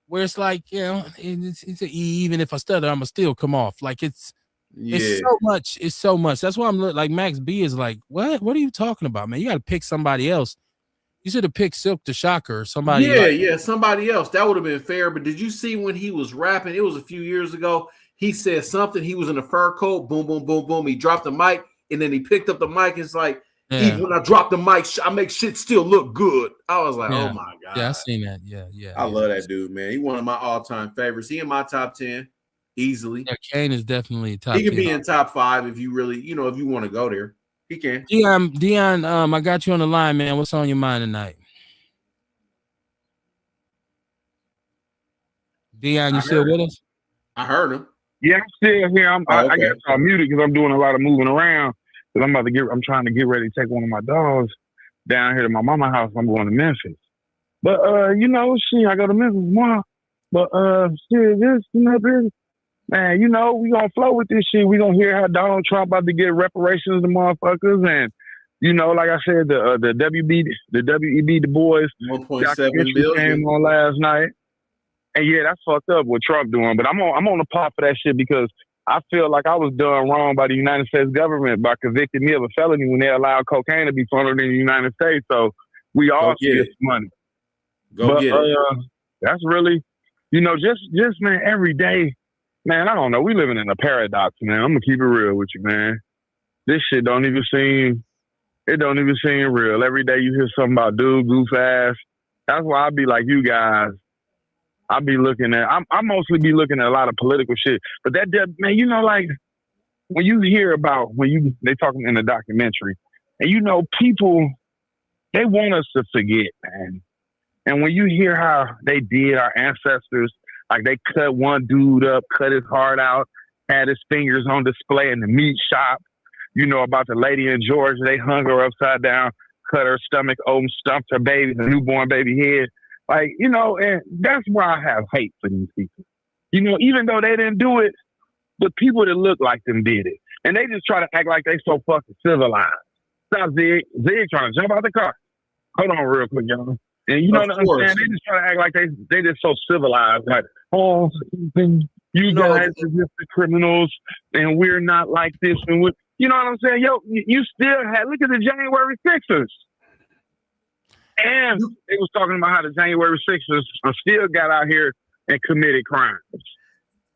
Where it's like, even if I stutter, I'm gonna still come off. Like it's so much. It's so much. That's why I'm like Max B is like, what? What are you talking about, man? You got to pick somebody else. You should have picked Silk the Shocker or somebody. Yeah, somebody else. That would have been fair. But did you see when he was rapping? It was a few years ago. He said something. He was in a fur coat. Boom, boom, boom, boom. He dropped the mic, and then he picked up the mic. It's like, even when I drop the mic, I make shit still look good. I was like, oh my God. Yeah, I seen that. Yeah. I love that dude, man. He one of my all-time favorites. He in my top 10 easily. Yeah, Kane is definitely top 10. He can be in top 5 if you really, if you want to go there. He can. Dion, I got you on the line, man. What's on your mind tonight? Dion, you still with us? I heard him. Yeah, I'm still here. I guess I'm muted because I'm doing a lot of moving around. Because I'm trying to get ready to take one of my dogs down here to my mama's house. I'm going to Memphis. But I go to Memphis tomorrow. But this, man, we gonna flow with this shit. We gonna hear how Donald Trump about to get reparations to motherfuckers, and like I said, the WEB Du Bois 1.7 billion came on last night. And yeah, that's fucked up what Trump doing. But I'm on the pot for that shit because I feel like I was done wrong by the United States government by convicting me of a felony when they allowed cocaine to be funneled in the United States. So we all get this money. Get it. That's really, just man, every day, man, I don't know. We living in a paradox, man. I'm gonna keep it real with you, man. This shit don't even seem real. Every day you hear something about dude, goof ass. That's why I be like you guys. I mostly be looking at a lot of political shit. But that, man, like when you hear about they talking in the documentary, and people, they want us to forget, man. And when you hear how they did our ancestors, like they cut one dude up, cut his heart out, had his fingers on display in the meat shop, about the lady in Georgia, they hung her upside down, cut her stomach open, stumped her baby, the newborn baby head. Like, and that's why I have hate for these people. Even though they didn't do it, but people that look like them did it. And they just try to act like they so fucking civilized. Stop, Zig. Zig trying to jump out the car. Hold on real quick, y'all. And you know what I'm saying? They just try to act like they just so civilized. Like, you guys are just the criminals, and we're not like this. And you know what I'm saying? Yo, you still had, look at the January 6ers. And they was talking about how the January 6ers still got out here and committed crimes.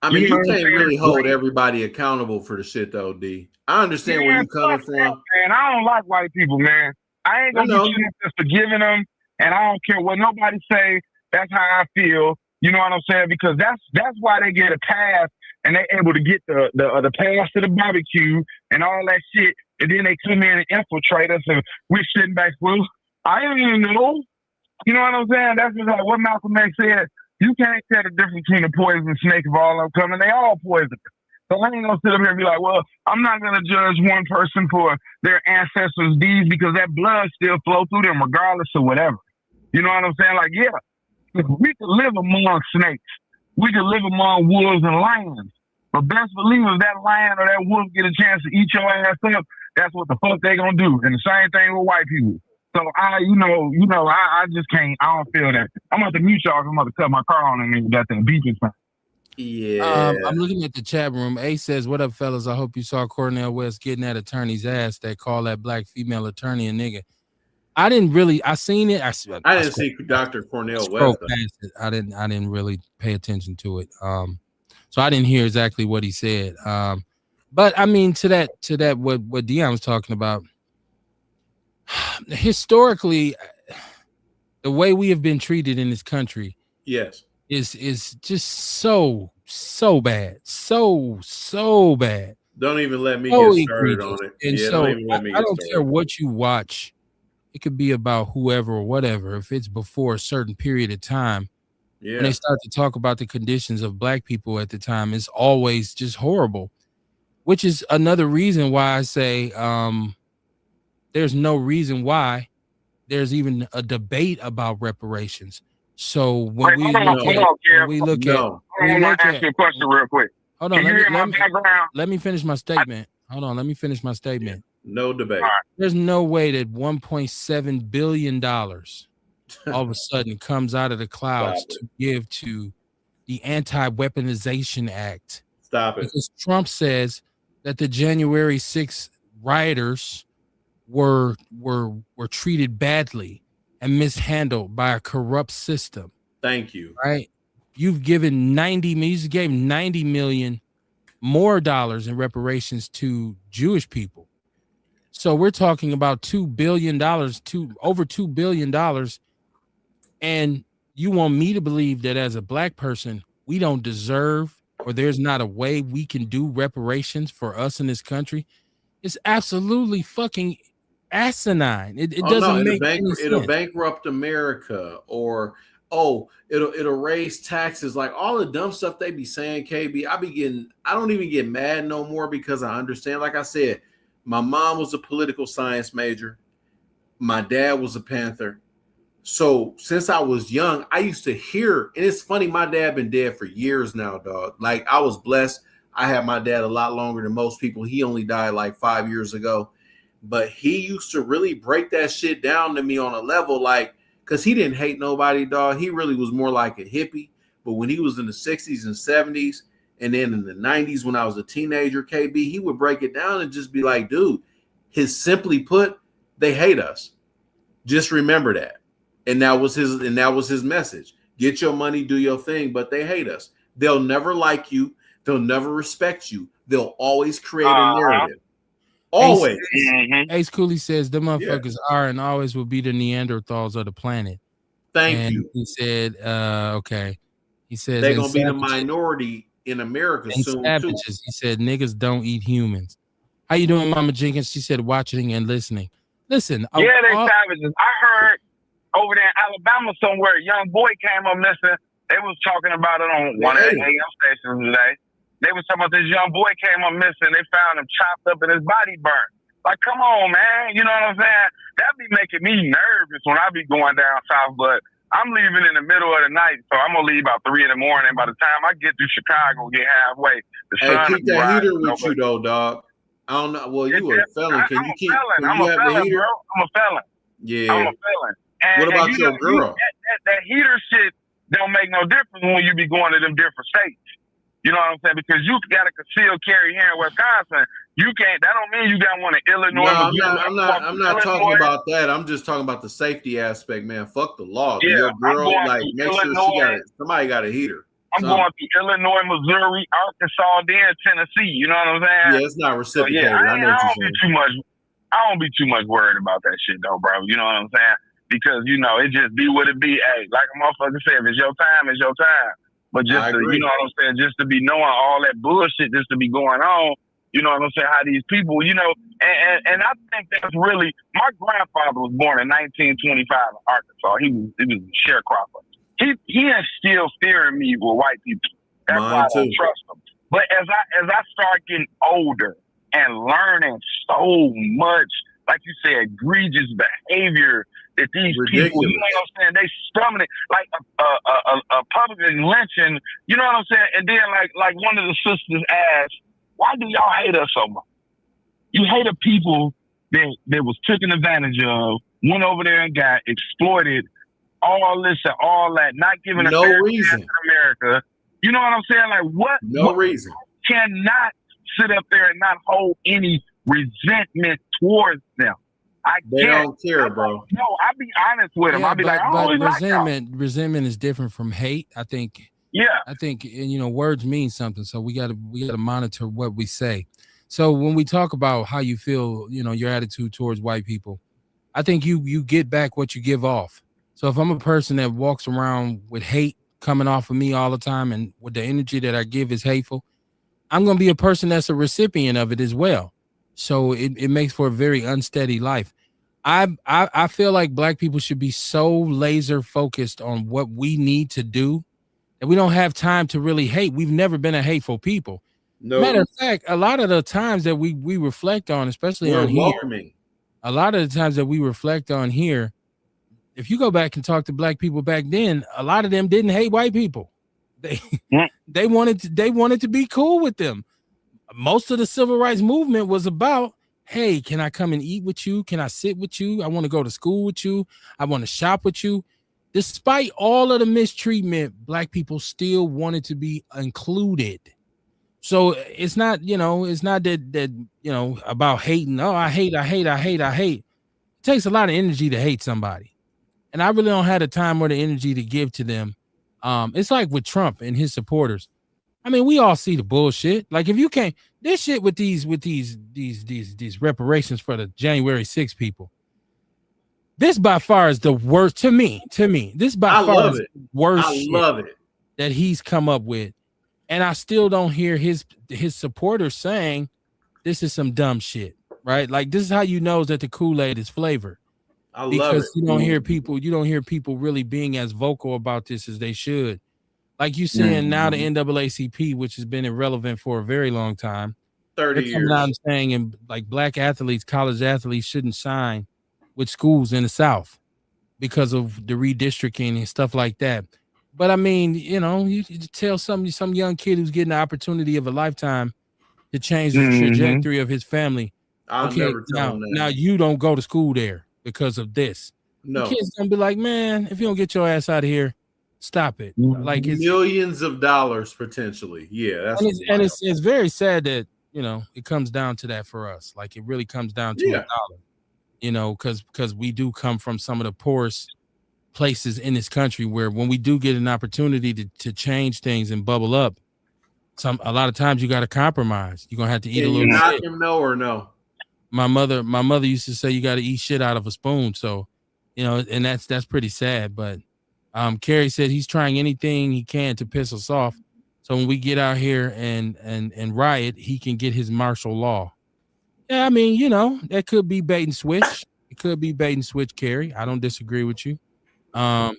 I mean, you can't really hold everybody accountable for the shit, though, D. I understand where you're coming from. Man, I don't like white people, man. I ain't gonna be just forgiving them, and I don't care what nobody say. That's how I feel. You know what I'm saying? Because that's why they get a pass, and they able to get the pass to the barbecue and all that shit, and then they come in and infiltrate us, and we're sitting back, well, I don't even know. You know what I'm saying? That's just like what Malcolm X said. You can't tell the difference between a poison snake of all of them coming. They all poison. So I ain't gonna sit up here and be like, well, I'm not gonna judge one person for their ancestors' deeds because that blood still flow through them regardless of whatever. You know what I'm saying? Like, yeah, we could live among snakes. We could live among wolves and lions. But best believe if that lion or that wolf get a chance to eat your ass up, that's what the fuck they gonna do. And the same thing with white people. So I just can't. I don't feel that. I'm about to mute y'all. I'm about to cut my car on and got that beeping sound. Yeah. I'm looking at the chat room. A says, "What up, fellas? I hope you saw Cornel West getting that attorney's ass that called that black female attorney a nigga." I didn't really. I seen it. I didn't see Dr. Cornel West. I didn't really pay attention to it. So I didn't hear exactly what he said. But I mean, to that, what Dion was talking about. Historically, the way we have been treated in this country, yes, is just so bad, so bad. Don't even let me get started on it. And so I don't care what you watch. It could be about whoever or whatever. If it's before a certain period of time, when they start to talk about the conditions of black people at the time, it's always just horrible. Which is another reason why I say there's no reason why there's even a debate about reparations. So when we look at, I want to ask you a question real quick. Hold on, let me finish my statement. Hold on, let me finish my statement. No debate. There's no way that $1.7 billion all of a sudden comes out of the clouds to give to the Anti-Weaponization Act. Stop it. Because Trump says that the January 6th rioters were treated badly, and mishandled by a corrupt system. Thank you. Right? You've given 90 million, you just gave 90 million more dollars in reparations to Jewish people. So we're talking about $2 billion, over $2 billion. And you want me to believe that as a black person, we don't deserve, or there's not a way we can do reparations for us in this country? It's absolutely fucking asinine. It doesn't make any sense. It'll bankrupt America, or it'll raise taxes, like all the dumb stuff they be saying. KB, I don't even get mad no more because I understand. Like I said, my mom was a political science major. My dad was a Panther. So since I was young, I used to hear, and it's funny, my dad been dead for years now, dog. Like, I was blessed. I had my dad a lot longer than most people. He only died like 5 years ago. But he used to really break that shit down to me on a level, like, because he didn't hate nobody, dog. He really was more like a hippie. But when he was in the 60s and 70s, and then in the 90s when I was a teenager, KB, he would break it down and just be like, dude, simply put, they hate us. Just remember that. And that was his message. Get your money, do your thing, but they hate us. They'll never like you. They'll never respect you. They'll always create a narrative. Always. Ace Cooley says the motherfuckers are and always will be the Neanderthals of the planet. Thank you. He said, okay. He says they're gonna be the minority in America soon savages. Too. He said niggas don't eat humans. How you doing, Mama Jenkins? She said watching and listening. Listen, they savages. I heard over there in Alabama somewhere, a young boy came up missing. They was talking about it on one of the AM stations today. They was talking about this young boy came up missing. They found him chopped up and his body burnt. Like, come on, man. You know what I'm saying? That be making me nervous when I be going down south. But I'm leaving in the middle of the night, so I'm going to leave about 3 in the morning. By the time I get to Chicago, get halfway, the sun keep that heater with you, though, dog. I don't know. Well, you a felon. Can you keep I'm a felon, bro. I'm a felon. Yeah. I'm a felon. And, what about your girl? That heater shit don't make no difference when you be going to them different states. You know what I'm saying? Because you got a concealed carry here in Wisconsin. You can't. That don't mean you got one in Illinois. No, I'm not talking about that. I'm just talking about the safety aspect, man. Fuck the law. Yeah, your girl, like, make sure somebody got a heater. I'm going to Illinois, Missouri, Arkansas, then Tennessee. You know what I'm saying? Yeah, it's not reciprocated. So, I don't be too much worried about that shit, though, bro. You know what I'm saying? Because, you know, it just be what it be. Hey, like a motherfucker said, if it's your time, it's your time. But just to, you know what I'm saying, just to be knowing all that bullshit just to be going on, you know what I'm saying, how these people, you know, and I think that's really, my grandfather was born in 1925 in Arkansas. He was a sharecropper. He instilled fear in me with white people. That's why I don't trust them. But as I start getting older and learning so much, like you said, egregious behavior that these people, you know what I'm saying, they stomach it like a public lynching, you know what I'm saying? And then like one of the sisters asked, why do y'all hate us so much? You hate the people that was taken advantage of, went over there and got exploited, all this and all that, not giving a fair chance in America. You know what I'm saying? Like what? No reason. Cannot sit up there and not hold any resentment towards them. They don't care, bro. No, I'll be honest with them. I'll be like, resentment is different from hate. I think, you know, words mean something. So we gotta monitor what we say. So when we talk about how you feel, you know, your attitude towards white people, I think you get back what you give off. So if I'm a person that walks around with hate coming off of me all the time, and with the energy that I give is hateful, I'm going to be a person that's a recipient of it as well. So it makes for a very unsteady life. I feel like black people should be so laser focused on what we need to do that we don't have time to really hate. We've never been a hateful people. No. Matter of fact, a lot of the times that we reflect on, especially on here, a lot of the times that we reflect on here, if you go back and talk to black people back then, a lot of them didn't hate white people. They wanted to be cool with them. Most of the civil rights movement was about, hey, can I come and eat with you? Can I sit with you? I want to go to school with you. I want to shop with you. Despite all of the mistreatment, black people still wanted to be included. So it's not, that about hating. Oh, I hate. It takes a lot of energy to hate somebody. and I really don't have the time or the energy to give to them. It's like with Trump and his supporters. I mean, we all see the bullshit. Like if you can't this shit with these reparations for the January 6th people. This by far is the worst to me. This by far is the worst shit that he's come up with. And I still don't hear his supporters saying this is some dumb shit, right? Like this is how you know that the Kool-Aid is flavored. Because you don't hear people really being as vocal about this as they should. Like you seeing now the NAACP, which has been irrelevant for a very long time. 30 years. Coming out and saying and like black athletes, college athletes shouldn't sign with schools in the South because of the redistricting and stuff like that. But I mean, you know, you tell some young kid who's getting the opportunity of a lifetime to change the trajectory of his family. Now you don't go to school there because of this. No. The kid's gonna be like, man, if you don't get your ass out of here, stop it. Like it's millions of dollars potentially. Yeah, that's and it's very sad that, you know, it comes down to that for us. Like it really comes down to a dollar. You know, because we do come from some of the poorest places in this country where when we do get an opportunity to change things and bubble up, a lot of times you got to compromise. You're gonna have to eat a little shit. Him no or no? My mother used to say you got to eat shit out of a spoon. So, you know, and that's pretty sad. But Kerry said he's trying anything he can to piss us off. So when we get out here and riot, he can get his martial law. Yeah, I mean, you know, that could be bait and switch. It could be bait and switch, Kerry. I don't disagree with you. A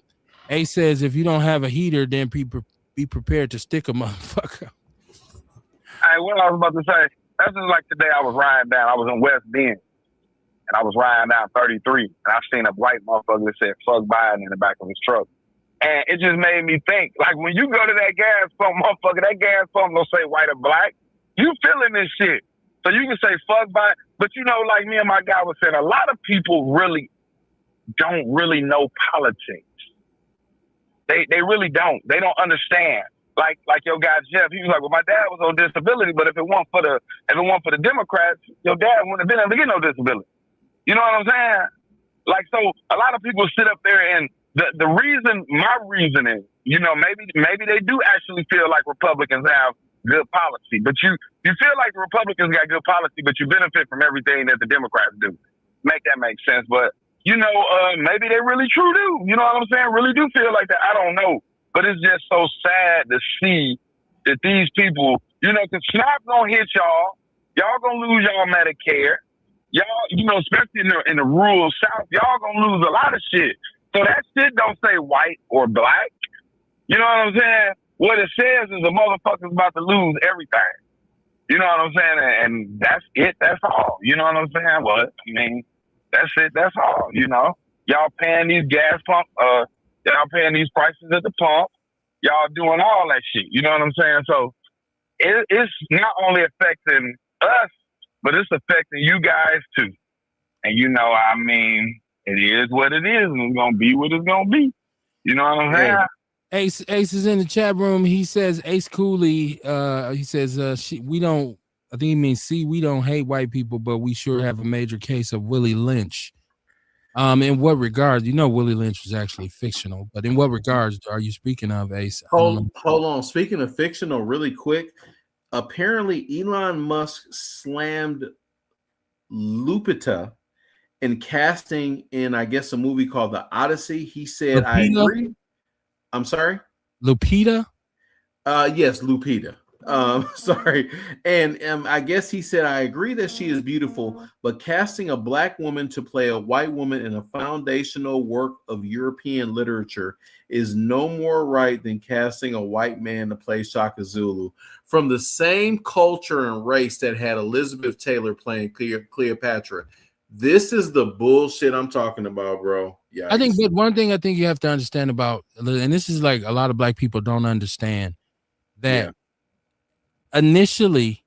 says if you don't have a heater, then be prepared to stick a motherfucker. Hey, what I was about to say, that's just like today I was riding down. I was in West Bend, and I was riding down 33, and I seen a white motherfucker that said "fuck Biden" in the back of his truck. And it just made me think, like, when you go to that gas pump, motherfucker, that gas pump don't say white or black. You feeling this shit. So you can say fuck Biden, but you know, like me and my guy was saying, a lot of people really don't really know politics. They really don't. They don't understand. Like your guy Jeff, he was like, well, my dad was on disability, but if it weren't for the Democrats, your dad wouldn't have been able to get no disability. You know what I'm saying? Like, so a lot of people sit up there and the reason, my reason is, you know, maybe they do actually feel like Republicans have good policy, but you feel like the Republicans got good policy, but you benefit from everything that the Democrats do. Make that make sense. But, you know, maybe they really true do. You know what I'm saying? Really do feel like that. I don't know. But it's just so sad to see that these people, you know, because SNAP gonna hit y'all. Y'all gonna lose y'all Medicare. Y'all, you know, especially in the rural South, y'all gonna lose a lot of shit. So that shit don't say white or black. You know what I'm saying? What it says is the motherfucker's about to lose everything. You know what I'm saying? And that's it. That's all. You know what I'm saying? Well, I mean, that's it. That's all. You know, y'all paying these gas pump, y'all paying these prices at the pump. Y'all doing all that shit. You know what I'm saying? So it's not only affecting us, but it's affecting you guys too. And you know, I mean, it is what it is, and it's gonna be what it's gonna be. You know what I'm saying? Ace is in the chat room. He says Ace Cooley. He says we don't. I think he means we don't hate white people, but we sure have a major case of Willie Lynch. In what regards? You know, Willie Lynch was actually fictional, but in what regards are you speaking of, Ace? Hold on. Speaking of fictional, really quick. Apparently, Elon Musk slammed Lupita in casting in, I guess, a movie called The Odyssey. He said, Lupita? I agree. I'm sorry? Lupita? Yes, Lupita. Sorry. And I guess he said, I agree that she is beautiful, but casting a black woman to play a white woman in a foundational work of European literature is no more right than casting a white man to play Shaka Zulu from the same culture and race that had Elizabeth Taylor playing Cleopatra. This is the bullshit I'm talking about, bro. Yeah, I think that one thing I think you have to understand about, and this is like a lot of black people don't understand, that initially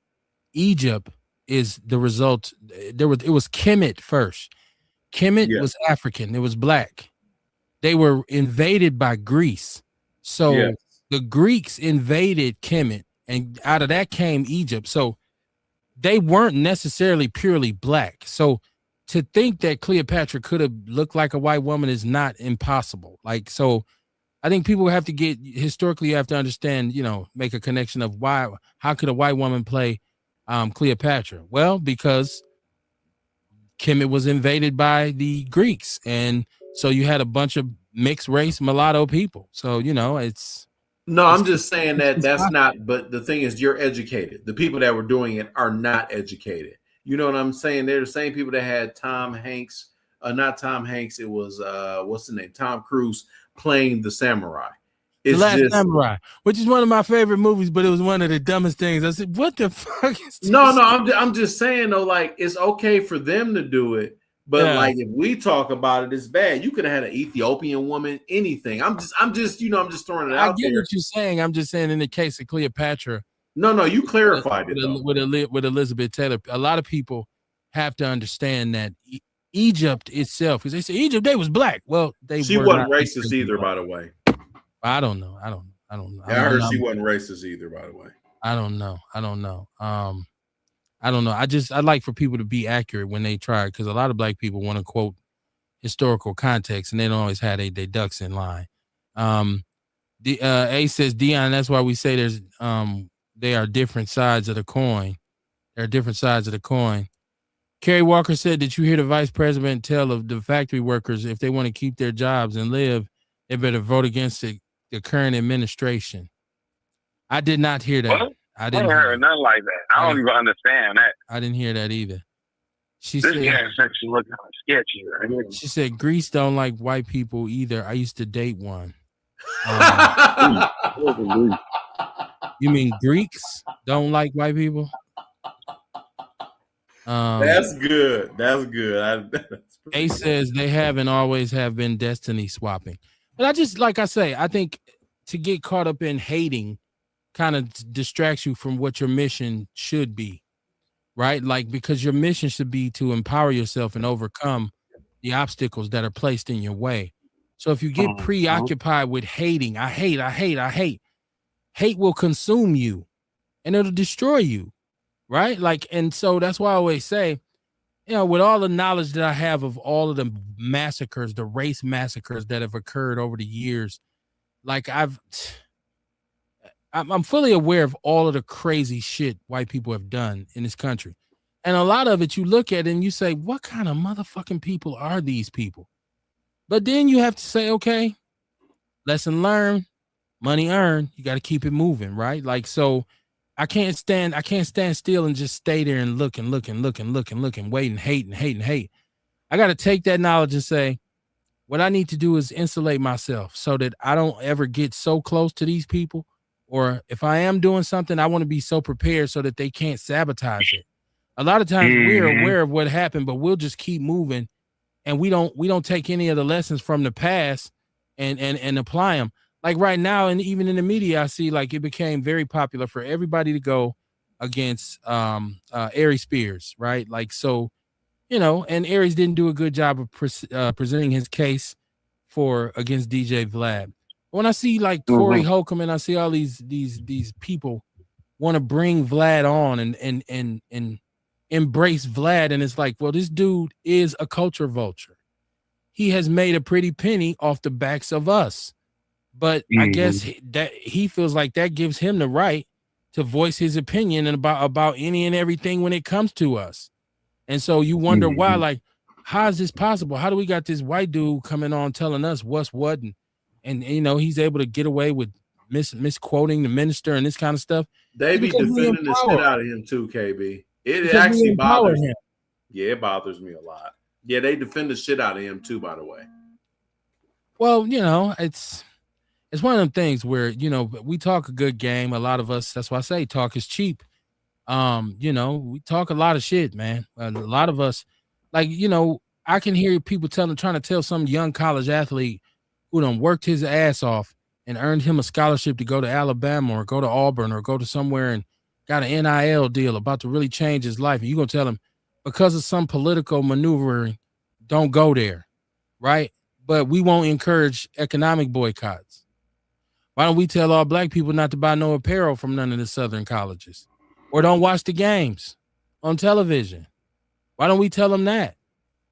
Egypt is the result. It was Kemet first. Kemet was African. It was black. They were invaded by Greece. So the Greeks invaded Kemet, and out of that came Egypt. So they weren't necessarily purely black. So to think that Cleopatra could have looked like a white woman is not impossible. Like, so I think people have to get historically, you have to understand, make a connection of how could a white woman play Cleopatra? Well, because Kemet was invaded by the Greeks. And so you had a bunch of mixed race mulatto people. So, it's. No, I'm just saying that's not, but the thing is, you're educated. The people that were doing it are not educated. You know what I'm saying? They're the same people that had Tom Hanks, not Tom Hanks. It was, what's the name? Tom Cruise playing the samurai. It's The Last Samurai, which is one of my favorite movies, but it was one of the dumbest things. I said, what the fuck is this? No, I'm just saying, though, like, it's okay for them to do it. But like, if we talk about it, it's bad. You could have had an Ethiopian woman, anything. I'm just, I'm just throwing it out there. I get what you're saying. I'm just saying in the case of Cleopatra. No, you clarified it though. With Elizabeth Taylor. A lot of people have to understand that Egypt itself, because they say Egypt, they was black. Well, she wasn't racist either, by the way. I don't know. Yeah, I heard she wasn't racist either, by the way. I don't know. I don't know. I like for people to be accurate when they try, because a lot of black people want to quote historical context and they don't always have their ducks in line. A says, Dion, that's why we say they are different sides of the coin. There are different sides of the coin. Kerry Walker said, did you hear the vice president tell of the factory workers, if they want to keep their jobs and live, they better vote against the current administration? I did not hear that. What? I didn't hear nothing like that. I don't even understand that. I didn't hear that either. This gas section look kind of sketchy, right? She said, Greece don't like white people either. I used to date one. You mean Greeks don't like white people? That's good. That's good. A says they have and always have been destiny swapping. But I just, like I say, I think to get caught up in hating kind of distracts you from what your mission should be, right? Like, because your mission should be to empower yourself and overcome the obstacles that are placed in your way. So if you get preoccupied with hating, I hate, hate will consume you and it'll destroy you, right? Like, and so that's why I always say, with all the knowledge that I have of all of the massacres, the race massacres that have occurred over the years, like I'm fully aware of all of the crazy shit white people have done in this country. And a lot of it, you look at it and you say, what kind of motherfucking people are these people? But then you have to say, okay, lesson learned, money earned. You got to keep it moving, right? Like, so I can't stand still and just stay there and look and wait and hate. I got to take that knowledge and say, what I need to do is insulate myself so that I don't ever get so close to these people. Or if I am doing something, I want to be so prepared so that they can't sabotage it. A lot of times we're aware of what happened, but we'll just keep moving. And we don't take any of the lessons from the past and apply them. Like right now, and even in the media, I see like it became very popular for everybody to go against Ari Spears, right? Like, so, and Aries didn't do a good job of presenting his case against DJ Vlad. When I see like Corey Holcomb and I see all these people want to bring Vlad on and embrace Vlad, and it's like, well, this dude is a culture vulture. He has made a pretty penny off the backs of us. But I guess that he feels like that gives him the right to voice his opinion about any and everything when it comes to us. And so you wonder why, like, how is this possible? How do we got this white dude coming on telling us what's what? And he's able to get away with misquoting the minister and this kind of stuff. They be defending the shit out of him too, KB. It actually bothers him. Yeah, it bothers me a lot. Yeah, they defend the shit out of him too, by the way. Well, it's one of them things where, we talk a good game. A lot of us, that's why I say talk is cheap. We talk a lot of shit, man. A lot of us, like, I can hear people trying to tell some young college athlete who done worked his ass off and earned him a scholarship to go to Alabama or go to Auburn or go to somewhere and got an NIL deal about to really change his life. And you're going to tell him because of some political maneuvering, don't go there, right? But we won't encourage economic boycotts. Why don't we tell all black people not to buy no apparel from none of the Southern colleges, or don't watch the games on television? Why don't we tell them that?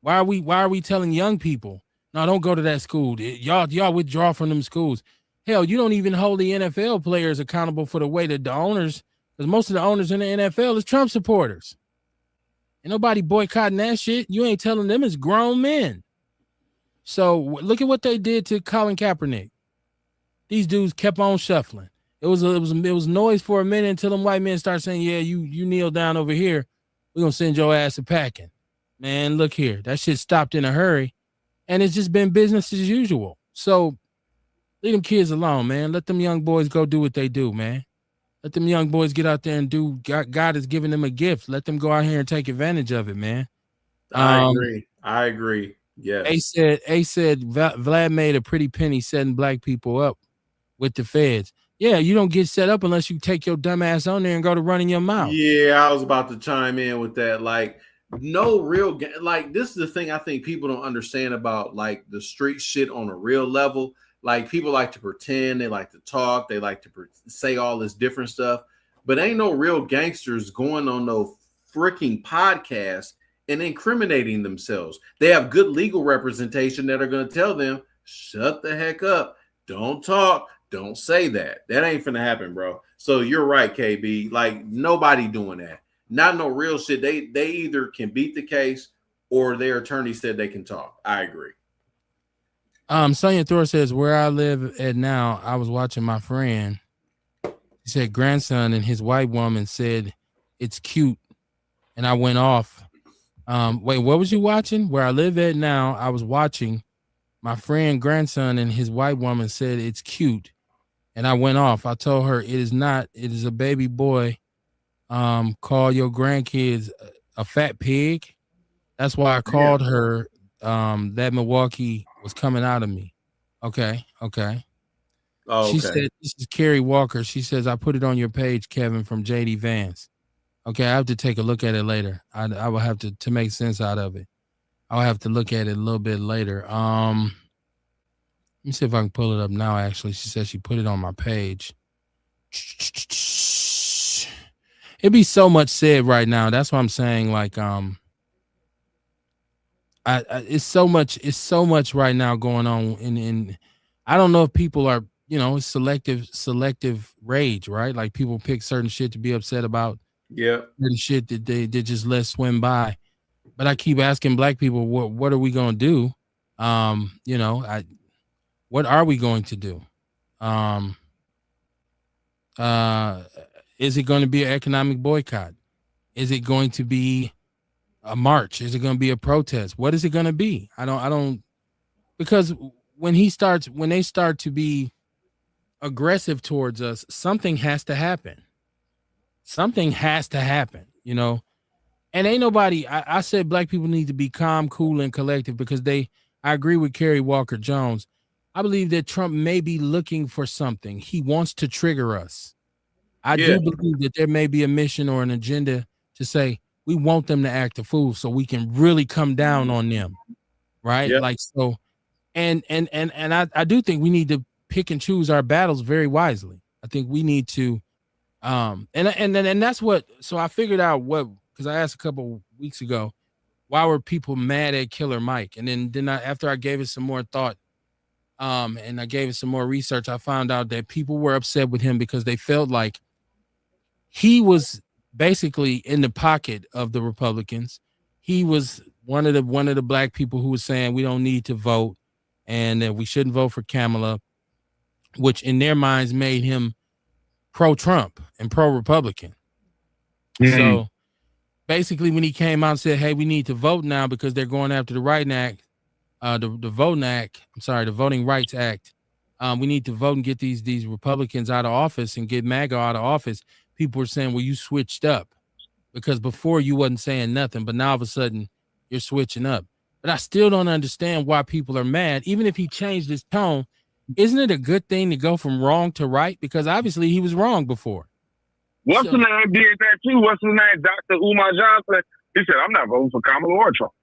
Why are we telling young people, no, don't go to that school. Y'all withdraw from them schools. Hell, you don't even hold the NFL players accountable for the way that the owners, because most of the owners in the NFL is Trump supporters. Ain't nobody boycotting that shit. You ain't telling them it's grown men. So look at what they did to Colin Kaepernick. These dudes kept on shuffling. It was noise for a minute until them white men start saying, yeah, you kneel down over here. We're going to send your ass a packing. Man, look here. That shit stopped in a hurry. And it's just been business as usual. So leave them kids alone, man. Let them young boys go do what they do, man. Let them young boys get out there and do. God has given them a gift. Let them go out here and take advantage of it, man. I agree. Yes. A said Vlad made a pretty penny setting black people up with the feds. Yeah, you don't get set up unless you take your dumb ass on there and go to running your mouth. Yeah, I was about to chime in with that. Like, no real, like, this is the thing I think people don't understand about, like, the street shit on a real level. Like, people like to pretend, they like to talk, they like to say all this different stuff, but ain't no real gangsters going on no freaking podcast and incriminating themselves. They have good legal representation that are going to tell them, shut the heck up, don't talk, don't say that. That ain't finna happen, bro. So you're right, KB. Like, nobody doing that. Not no real shit. They either can beat the case or their attorney said they can talk. I agree. Sonia Thor says, where I live at now, I was watching my friend. He said grandson and his white woman said it's cute. And I went off. Wait, what was you watching? Where I live at now, I was watching my friend grandson and his white woman said it's cute. And I went off. I told her it is not. It is a baby boy. Call your grandkids a fat pig. That's why I called her. That Milwaukee was coming out of me. Okay. Oh, okay. She said, this is Carrie Walker. She says, I put it on your page, Kevin, from JD Vance. Okay, I have to take a look at it later. I will have to make sense out of it. I'll have to look at it a little bit later. Let me see if I can pull it up now, actually. She said she put it on my page. It'd be so much said right now. That's what I'm saying. Like, it's so much right now going on. In I don't know if people are, selective rage, right? Like people pick certain shit to be upset about. Yeah. Certain shit that they just let swim by. But I keep asking black people, what are we going to do? What are we going to do? Is it going to be an economic boycott? Is it going to be a march? Is it going to be a protest? What is it going to be? I don't, because when they start to be aggressive towards us, something has to happen. Something has to happen, and ain't nobody, I said black people need to be calm, cool, and collective because I agree with Kerry Walker Jones. I believe that Trump may be looking for something. He wants to trigger us. I do believe that there may be a mission or an agenda to say, we want them to act a fool so we can really come down on them. Right. Yep. Like, so, and I do think we need to pick and choose our battles very wisely. I think we need to, and that's what, so I figured out because I asked a couple weeks ago, why were people mad at Killer Mike? And then after I gave it some more thought, and I gave it some more research, I found out that people were upset with him because they felt like he was basically in the pocket of the Republicans. He was one of the black people who was saying we don't need to vote and that we shouldn't vote for Kamala, which in their minds made him pro-Trump and pro-Republican. Mm-hmm. So basically when he came out and said, hey, we need to vote now because they're going after the Voting Rights Act. We need to vote and get these Republicans out of office and get MAGA out of office. People were saying, well, you switched up because before you wasn't saying nothing, but now all of a sudden you're switching up. But I still don't understand why people are mad. Even if he changed his tone, isn't it a good thing to go from wrong to right? Because obviously he was wrong before. What's the name did that too? What's his name? Dr. Umar Johnson. He said, I'm not voting for Kamala or Trump.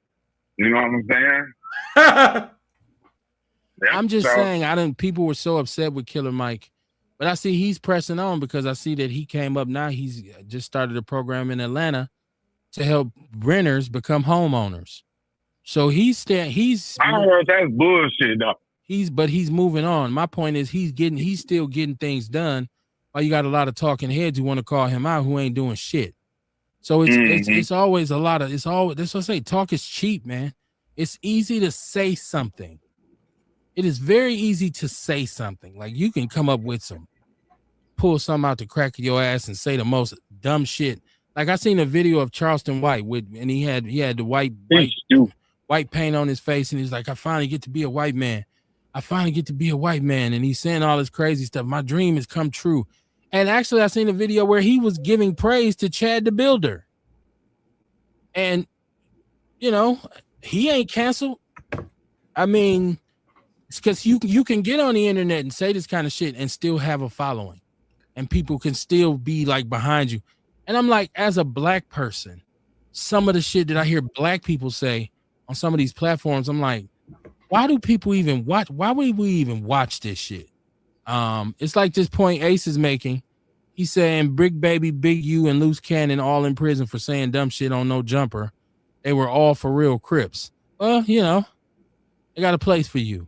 You know what I'm saying? I'm just saying, people were so upset with Killer Mike, but I see he's pressing on because I see that he came up now. He's just started a program in Atlanta to help renters become homeowners. So he's I heard that's bullshit though. he's moving on. My point is he's still getting things done. While you got a lot of talking heads who want to call him out who ain't doing shit. So it's always a lot of, it's always, that's what I say, talk is cheap, man. It's easy to say something. It is very easy to say something. Like you can come up with pull something out the crack of your ass and say the most dumb shit. Like I seen a video of Charleston White and he had the white paint on his face, and he's like, I finally get to be a white man. I finally get to be a white man. And he's saying all this crazy stuff. My dream has come true. And actually, I seen a video where he was giving praise to Chad the Builder. And, you know, he ain't canceled. I mean, it's because you can get on the internet and say this kind of shit and still have a following. And people can still be like behind you. And I'm like, as a black person, some of the shit that I hear black people say on some of these platforms, I'm like, why do people even watch? Why would we even watch this shit? It's like this point Ace is making. He's saying Brick Baby, Big U, and Loose Cannon all in prison for saying dumb shit on No Jumper. They were all for real Crips. Well, you know, they got a place for you.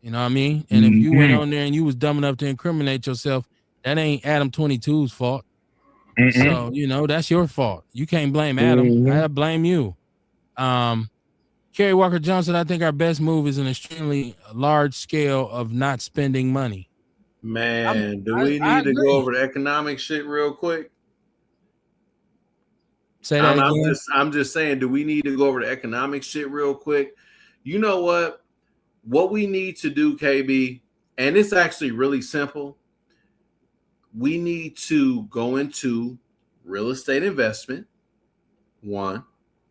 You know what I mean? And if you went on there and you was dumb enough to incriminate yourself, that ain't Adam 22's fault. So, you know, that's your fault. You can't blame Adam. I blame you. Kerry Walker Johnson, I think our best move is an extremely large scale of not spending money. Man, do we need to go over the economic shit real quick? Say that again. I'm just saying, do we need to go over the economic shit real quick? You know what? What we need to do, KB, and it's actually really simple. We need to go into real estate investment. One,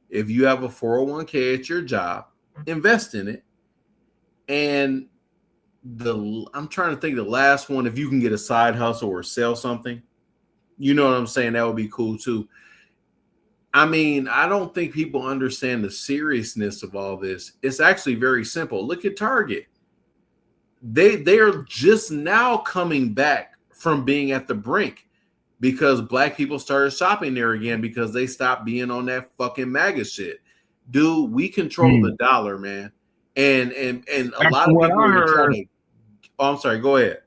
if you have a 401k at your job, invest in it. And I'm trying to think the last one, if you can get a side hustle or sell something, you know what I'm saying? That would be cool too. I mean, I don't think people understand the seriousness of all this. It's actually very simple. Look at Target. They are just now coming back from being at the brink because black people started shopping there again because they stopped being on that fucking MAGA shit. Dude, we control the dollar, man. And a lot of people are trying to. Oh, I'm sorry. Go ahead.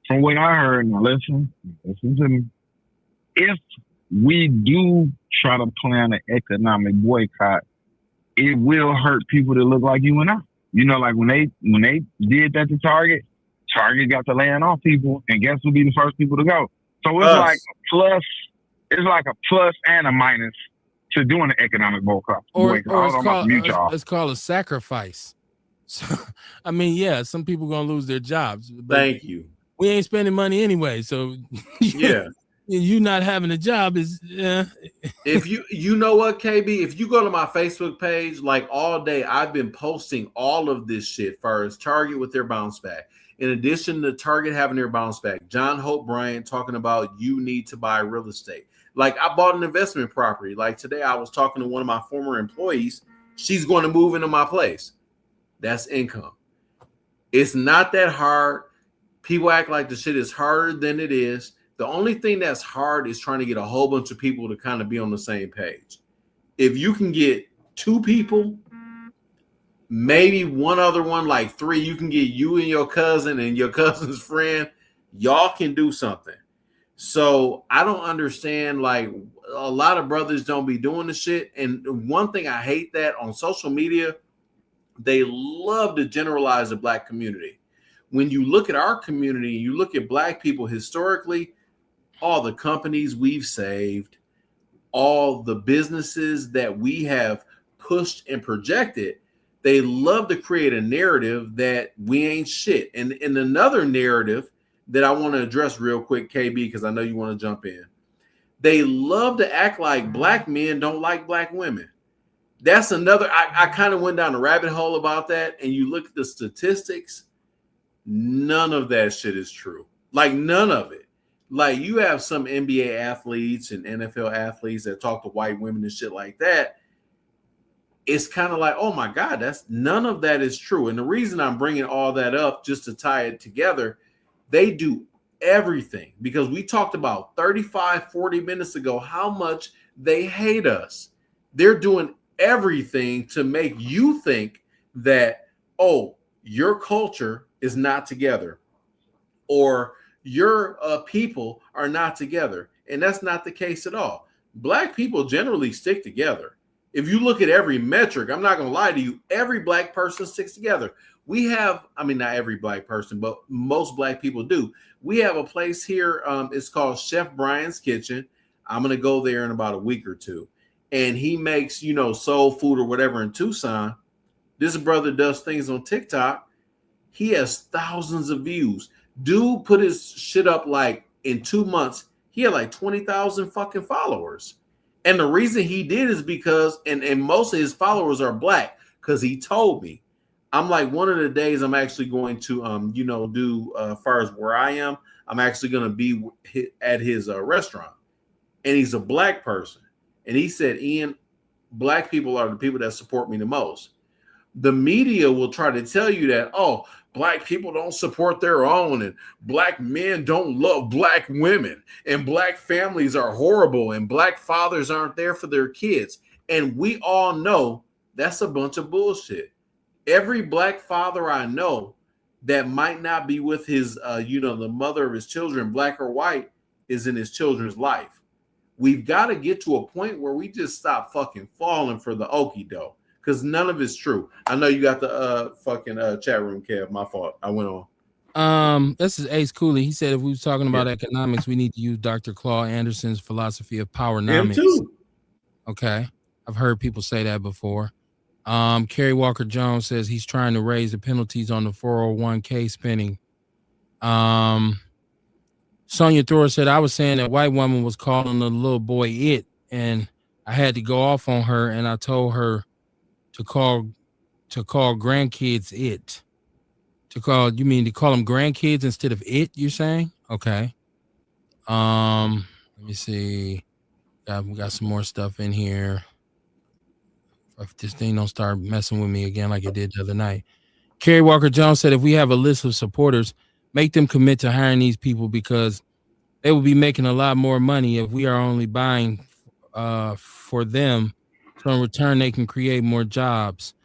From what I heard, now listen to me. If we do try to plan an economic boycott, it will hurt people that look like you and I. You know, like when they did that to Target got to laying off people, and guess who'll be the first people to go? So it's like a plus. It's like a plus and a minus to doing an economic boycott. Or it's called a sacrifice. So, I mean, yeah, some people gonna lose their jobs. But thank you. We ain't spending money anyway, so yeah. You not having a job is if you know what, KB, if you go to my Facebook page, like all day I've been posting all of this shit first. Target with their bounce back. In addition to Target having their bounce back, John Hope Bryant talking about you need to buy real estate. Like I bought an investment property. Like today I was talking to one of my former employees. She's going to move into my place. That's income. It's not that hard. People act like the shit is harder than it is. The only thing that's hard is trying to get a whole bunch of people to kind of be on the same page. If you can get 2 people, maybe one other one, like 3, you can get you and your cousin and your cousin's friend. Y'all can do something. So I don't understand, like a lot of brothers don't be doing the shit. And one thing I hate that on social media, they love to generalize the black community. When you look at our community, you look at black people historically, all the companies we've saved, all the businesses that we have pushed and projected, they love to create a narrative that we ain't shit. And another narrative that I want to address real quick, KB, because I know you want to jump in. They love to act like black men don't like black women. That's another, I kind of went down a rabbit hole about that. And you look at the statistics, none of that shit is true. Like none of it. Like you have some NBA athletes and NFL athletes that talk to white women and shit like that. It's kind of like, oh my God, none of that is true. And the reason I'm bringing all that up just to tie it together, they do everything because we talked about 35, 40 minutes ago, how much they hate us. They're doing everything to make you think that, oh, your culture is not together, or your people are not together. And that's not the case at all. Black people generally stick together. If you look at every metric, I'm not going to lie to you, every black person sticks together. We have, I mean, not every black person, but most black people do. We have a place here. It's called Chef Brian's Kitchen. I'm going to go there in about a week or two. And he makes, you know, soul food or whatever in Tucson. This brother does things on TikTok. He has thousands of views. Dude put his shit up like in 2 months. He had like 20,000 fucking followers. And the reason he did is because, and most of his followers are black, because he told me, I'm like, one of the days I'm actually going to, you know, do as far as where I am, I'm actually going to be at his restaurant. And he's a black person. And he said, Ian, black people are the people that support me the most. The media will try to tell you that, oh, black people don't support their own, and black men don't love black women, and black families are horrible, and black fathers aren't there for their kids. And we all know that's a bunch of bullshit. Every black father I know that might not be with his, you know, the mother of his children, black or white, is in his children's life. We've got to get to a point where we just stop fucking falling for the okie doke, because none of it's true. I know you got the fucking chat room, Kev. My fault. I went on. This is Ace Cooley. He said if we was talking about economics, we need to use Dr. Claude Anderson's philosophy of powernomics. Him too. Okay. I've heard people say that before. Kerry Walker Jones says he's trying to raise the penalties on the 401k spending. Sonia Thor said, I was saying that white woman was calling the little boy it, and I had to go off on her, and I told her to call grandkids it. You mean to call them grandkids instead of it, you're saying? Okay. Let me see. We got some more stuff in here. If this thing don't start messing with me again like it did the other night. Kerry Walker Jones said, if we have a list of supporters, make them commit to hiring these people, because they will be making a lot more money if we are only buying for them. So in return, they can create more jobs.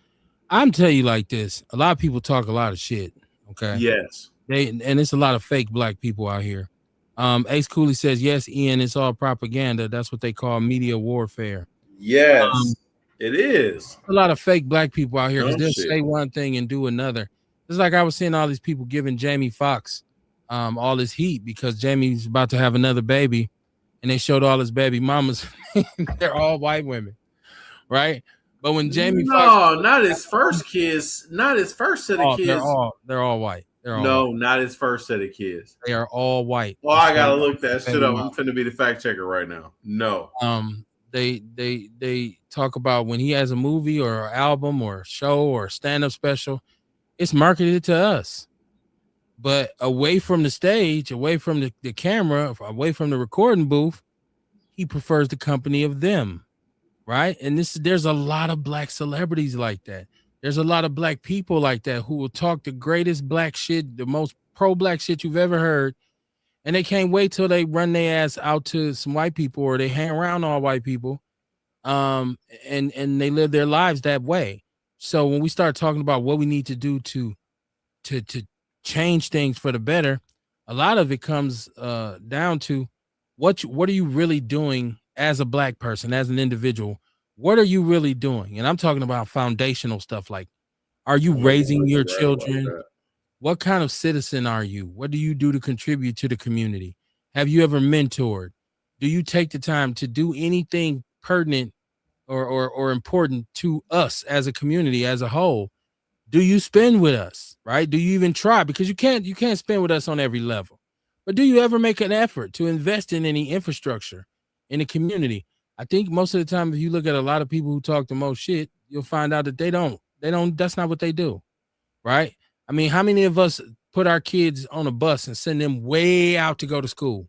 I'm telling you like this. A lot of people talk a lot of shit. Okay. Yes. And it's a lot of fake black people out here. Ace Cooley says, yes, Ian, it's all propaganda. That's what they call media warfare. Yes, it is. A lot of fake black people out here, because they'll shit. say one thing and do another. It's like I was seeing all these people giving Jamie Foxx all this heat because Jamie's about to have another baby, and they showed all his baby mamas. They're all white women, right? But when Jamie Foxx, not his first kids, not his first set of kids. They're all white. Not his first set of kids. They are all white. Well, I gotta look that shit up. I'm finna be the fact checker right now. No. They talk about when he has a movie or an album or a show or a stand-up special, it's marketed to us. But away from the stage, away from the camera, away from the recording booth, he prefers the company of them, right? And there's a lot of black celebrities like that. There's a lot of black people like that who will talk the greatest black shit, the most pro-black shit you've ever heard, and they can't wait till they run their ass out to some white people, or they hang around all white people, and they live their lives that way. So when we start talking about what we need to do to change things for the better, a lot of it comes down to what are you really doing as a black person, as an individual? What are you really doing? And I'm talking about foundational stuff like, are you raising your children? What kind of citizen are you? What do you do to contribute to the community? Have you ever mentored? Do you take the time to do anything pertinent or important to us as a community as a whole? Do you spend with us, right? Do you even try? Because you can't spend with us on every level. But do you ever make an effort to invest in any infrastructure in the community? I think most of the time, if you look at a lot of people who talk the most shit, you'll find out that they don't, that's not what they do, right? I mean, how many of us put our kids on a bus and send them way out to go to school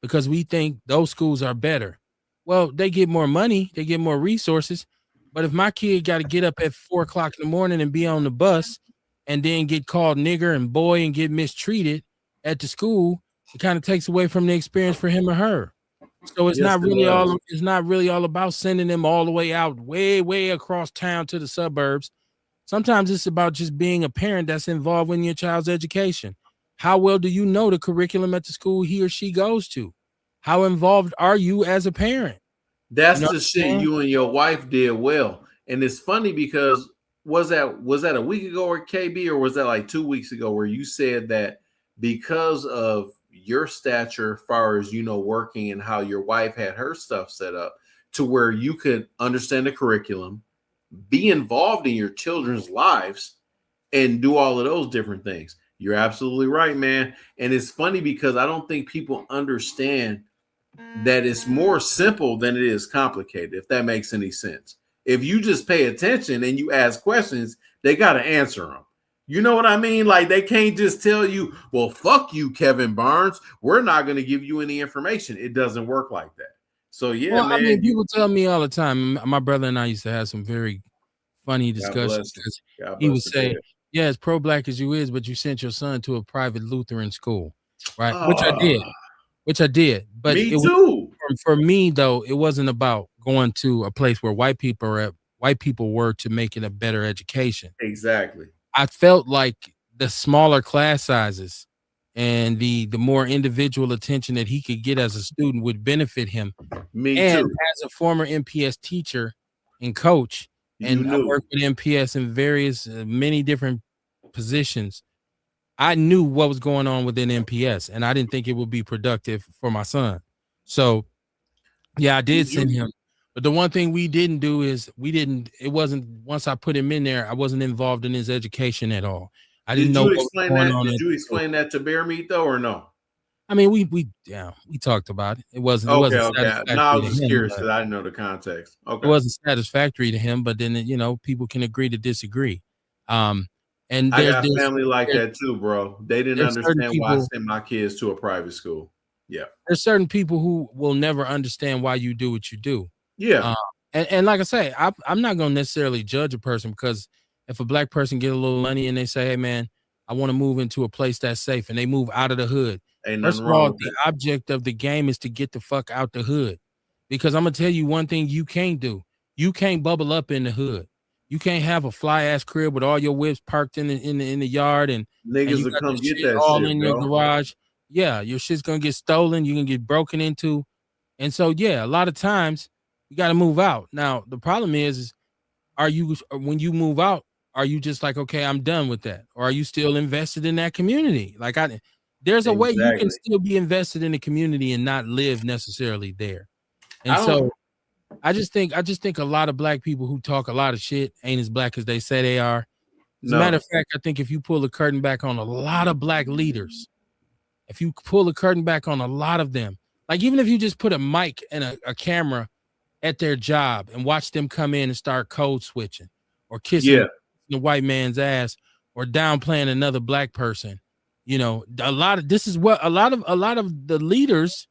because we think those schools are better? Well, they get more money, they get more resources. But if my kid got to get up at 4:00 in the morning and be on the bus and then get called nigger and boy and get mistreated at the school, it kind of takes away from the experience for him or her. So it's Yes, not it really was. all about sending them all the way out, way across town to the suburbs. Sometimes it's about just being a parent that's involved in your child's education. How well do you know the curriculum at the school he or she goes to? How involved are you as a parent? You That's know the what shit I'm saying? you and your wife did well. And it's funny because was that a week ago or KB, or was that like 2 weeks ago where you said that because of your stature, far as working, and how your wife had her stuff set up to where you could understand the curriculum, be involved in your children's lives, and do all of those different things. You're absolutely right, man. And it's funny because I don't think people understand that it's more simple than it is complicated, if that makes any sense. If you just pay attention and you ask questions, they got to answer them. You know what I mean? Like, they can't just tell you, well, fuck you, Kevin Barnes. We're not going to give you any information. It doesn't work like that. So, yeah, Well, I mean, man, people tell me all the time. My brother and I used to have some very funny God discussions bless him. because God he would bless the say, dead. "Yeah, as pro-black as you is, but you sent your son to a private Lutheran school, right?" Which I Ah, did. But me it was too. for me though. It wasn't about going to a place where white people are at. White people were to make it a better education. Exactly. I felt like the smaller class sizes and the more individual attention that he could get as a student would benefit him. Me And too. as a former MPS teacher and coach, You and I knew. worked with MPS in various many different positions, I knew what was going on within MPS, and I didn't think it would be productive for my son. So, yeah, I did Did send you him. But the one thing we didn't do is it wasn't once I put him in there, I wasn't involved in his education at all. I didn't did know you what was explain going that? on Did at you the school. explain that to Bear Meat though, or no? I mean, we talked about it. It Okay, wasn't okay. No, I satisfactory was to just him, curious but because I didn't know the context. it Okay. wasn't satisfactory to him, but then, people can agree to disagree. Um, and I got family like there's that too, bro. They didn't there's certain understand why I people sent my kids to a private school. Yeah. there's certain people who will never understand why you do what you do. Yeah. Uh, and like I say, I'm not gonna necessarily judge a person because if a black person get a little money and they say, "Hey, man, I want to move into a place that's safe," and they move out of the hood. Ain't First nothing of wrong all, with the that. object of the game is to get the fuck out the hood. Because I'm gonna tell you one thing you can't do. You can't bubble up in the hood. You can't have a fly ass crib with all your whips parked in the yard and Niggas you will got the come get shit that all shit, in your bro. garage. Yeah, your shit's gonna get stolen. You can get broken into. And so, yeah, a lot of times you got to move out. Now, the problem is are you when you move out, are you just like, okay, I'm done with that? Or are you still invested in that community? Like there's a way you can Exactly. still be invested in the community and not live necessarily there. And I don't so I just think a lot of black people who talk a lot of shit ain't as black as they say they are. As a matter know. of fact, I think if you pull the curtain back on a lot of black leaders, if you pull the curtain back on a lot of them, like even if you just put a mic and a camera at their job and watch them come in and start code switching or kissing Yeah. the white man's ass or downplaying another black person, a lot of this is what a lot of the leaders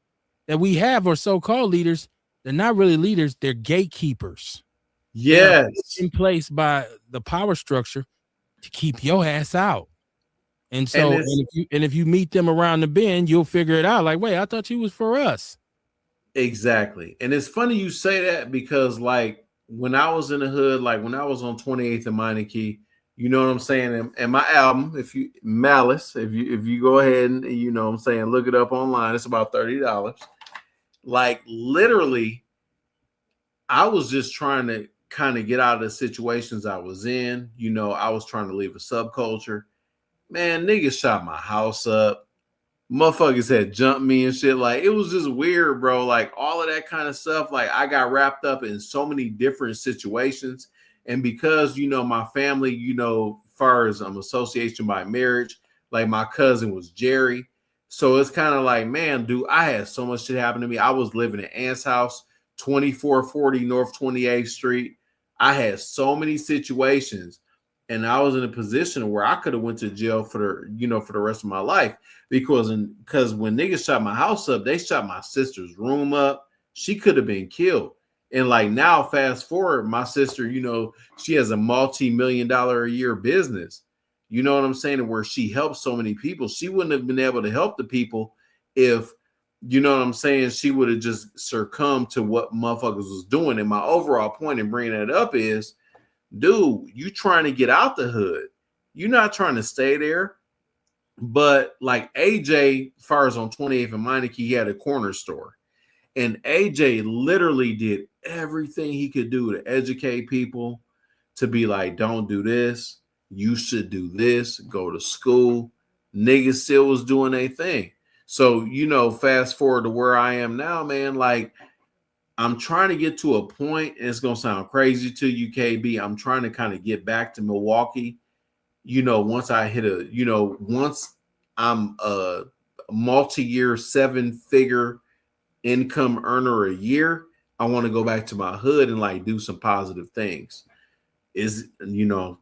that we have or so-called leaders, they're not really leaders, they're gatekeepers. They are put Yes. in place by the power structure to keep your ass out. And And so, it's and if you meet them around the bend, you'll figure it out. Like, wait, I thought you was for us. exactly. And it's funny you say that because, like, when I was in the hood, like when I was on 28th and Meineke, you know what I'm saying? And my album, if you Malice, if you go ahead and what I'm saying, look it up online, it's about $30. Like, literally, I was just trying to kind of get out of the situations I was in. I was trying to leave a subculture. Man, niggas shot my house up. Motherfuckers had jumped me and shit. Like, it was just weird, bro. Like, all of that kind of stuff. Like, I got wrapped up in so many different situations. And because, my family, far as association by marriage, like my cousin was Jerry. So it's kind of like, man, dude, I had so much shit happen to me. I was living in Aunt's house, 2440 North 28th Street. I had so many situations. And I was in a position where I could have went to jail for the rest of my life because when niggas shot my house up, they shot my sister's room up. She could have been killed. And like now, fast forward, my sister, she has a multi-million-dollar a year business. You know what I'm saying? Where she helps so many people. She wouldn't have been able to help the people if you know what I'm saying, she would have just succumbed to what motherfuckers was doing. And my overall point in bringing that up is, dude, you trying to get out the hood. You're not trying to stay there. But like AJ, fires on 28th and Meineke, he had a corner store. And AJ literally did everything he could do to educate people, to be like, don't do this. You should do this. Go to school. Niggas still was doing their thing. So, you know, fast forward to where I am now, man, like I'm trying to get to a point, and it's going to sound crazy to you, KB. I'm trying to kind of get back to Milwaukee. You know, once I'm a multi-year 7-figure income earner a year, I want to go back to my hood and like do some positive things. Is, you know,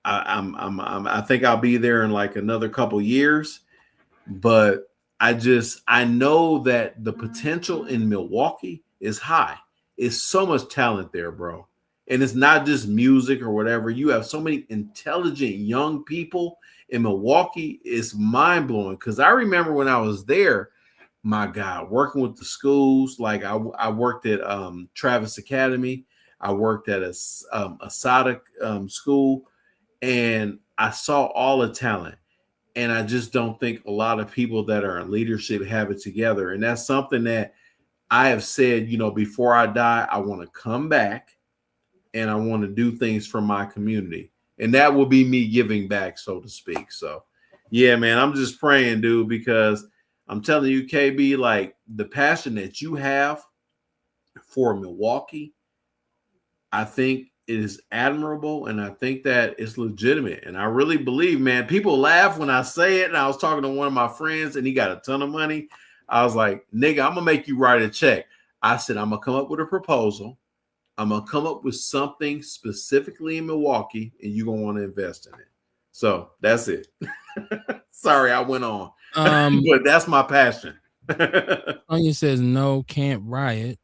I think I'll be there in like another couple years, but I know that the potential in Milwaukee is high. It's so much talent there, bro. And it's not just music or whatever. You have so many intelligent young people in Milwaukee. It's mind blowing. Cause I remember when I was there, my God, working with the schools, like I worked at Travis Academy. I worked at a SADA school, and I saw all the talent. And I just don't think a lot of people that are in leadership have it together. And that's something that I have said, you know, before I die, I want to come back and I want to do things for my community. And that will be me giving back, so to speak. So, yeah, man, I'm just praying, dude, because I'm telling you, KB, like the passion that you have for Milwaukee, I think it is admirable, and I think that it's legitimate. And I really believe, man, people laugh when I say it. And I was talking to one of my friends, and he got a ton of money. I was like, nigga, I'm going to make you write a check. I said, I'm going to come up with a proposal. I'm going to come up with something specifically in Milwaukee, and you're going to want to invest in it. So that's it. Sorry, I went on. But that's my passion. Onion says, no, can't riot.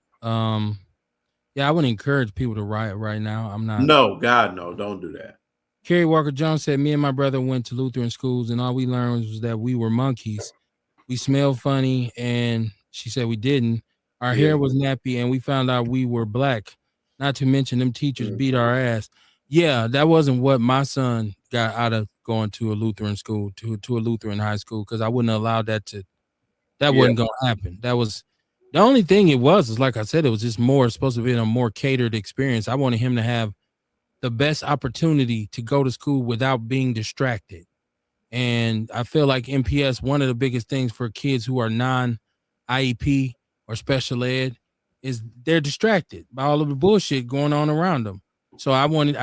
Yeah, I wouldn't encourage people to riot right now. I'm not. No, God, no, don't do that. Kerry Walker Jones said, me and my brother went to Lutheran schools, and all we learned was that we were monkeys. We smelled funny, and she said we didn't. Our hair was nappy, and we found out we were black. Not to mention them teachers beat our ass. Yeah, that wasn't what my son got out of going to a Lutheran school, to a Lutheran high school, because I wouldn't allow that wasn't going to happen. That was the only thing it was like I said, it was just supposed to be a more catered experience. I wanted him to have the best opportunity to go to school without being distracted. And I feel like MPS, one of the biggest things for kids who are non-IEP or special ed is they're distracted by all of the bullshit going on around them. So I wanted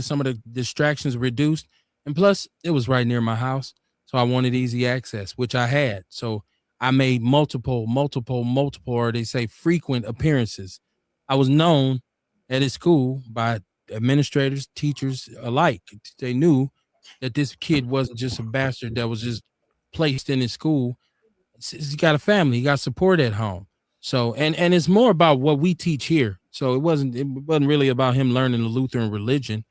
some of the distractions reduced. And plus, it was right near my house. So I wanted easy access, which I had. So I made multiple, or they say frequent appearances. I was known at his school by administrators, teachers alike. They knew that this kid wasn't just a bastard that was just placed in his school. He's got a family, he got support at home. So, and it's more about what we teach here. So it wasn't really about him learning the Lutheran religion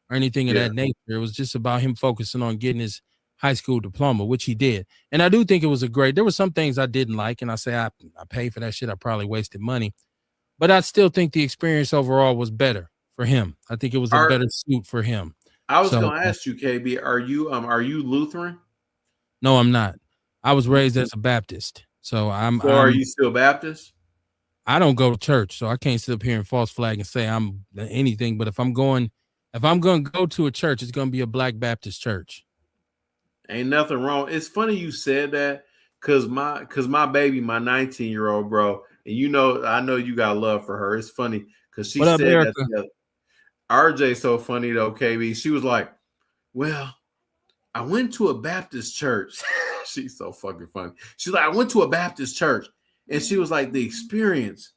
or anything of that nature. It was just about him focusing on getting his high school diploma, which he did. And I do think it was there were some things I didn't like, and I say I paid for that shit. I probably wasted money, but I still think the experience overall was better for him. I think it was a better suit for him. I was going to ask you, KB, are you Lutheran? No, I'm not. I was raised as a Baptist. So are you still Baptist? I don't go to church, so I can't sit up here and false flag and say I'm anything. But if I'm going to go to a church, it's going to be a Black Baptist church. Ain't nothing wrong. It's funny you said that because my baby, my 19-year-old, bro, and you know, I know you got love for her. It's funny because she said that. RJ's so funny though, KB. She was like, well, I went to a Baptist church. She's so fucking funny. She's like, I went to a Baptist church. And she was like, the experience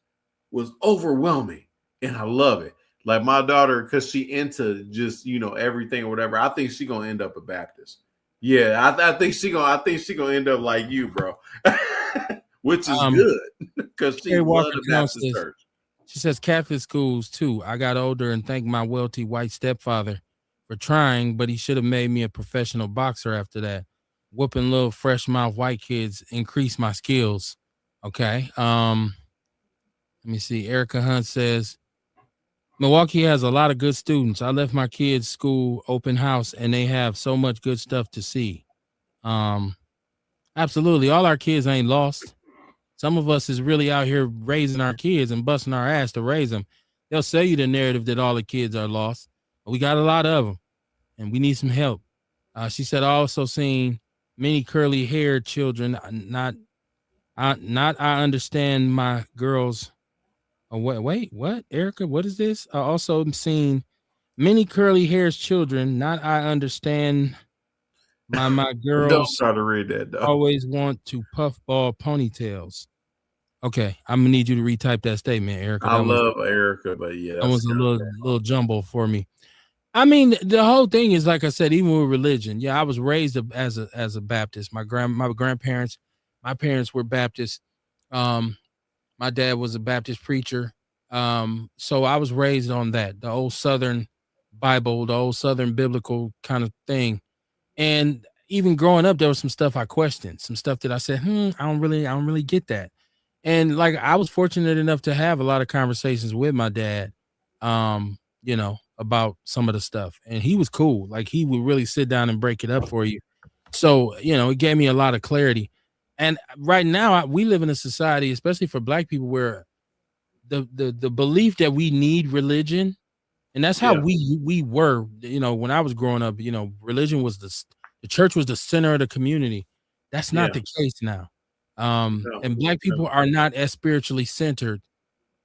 was overwhelming. And I love it. Like my daughter, because she into just, you know, everything or whatever. I think she's gonna end up a Baptist. Yeah, I think she's gonna end up like you, bro. Which is good. Because she loves the Baptist church. She says Catholic schools too. I got older and thanked my wealthy white stepfather for trying, but he should have made me a professional boxer after that. Whooping little fresh mouth white kids increased my skills. Okay. Let me see. Erica Hunt says Milwaukee has a lot of good students. I left my kids' school open house and they have so much good stuff to see. Um, absolutely. All our kids ain't lost. Some of us is really out here raising our kids and busting our ass to raise them. They'll sell you the narrative that all the kids are lost. But we got a lot of them and we need some help. She said, I also seen many curly haired children. I understand my girls. Oh, wait, what? Erica, what is this? I also am seeing many curly haired children. Not I understand my Don't girls try to read that though. always want to puffball ponytails. Okay, I'm gonna need you to retype that statement, Erica. I love Erica, but yeah, That that's was a kind little jumble for me. I mean, the whole thing is like I said, even with religion. Yeah, I was raised as a Baptist. My grandparents, my parents were Baptist. My dad was a Baptist preacher. So I was raised on that, the old Southern Bible, the old Southern biblical kind of thing. And even growing up, there was some stuff I questioned, some stuff that I said, I don't really get that. And like I was fortunate enough to have a lot of conversations with my dad, about some of the stuff. And he was cool. Like he would really sit down and break it up for you. So, it gave me a lot of clarity. And right now, we live in a society, especially for Black people, where the belief that we need religion, and that's how Yeah. we were. When I was growing up, religion was the church was the center of the community. That's not Yeah. the case now. No, And Black no. people are not as spiritually centered,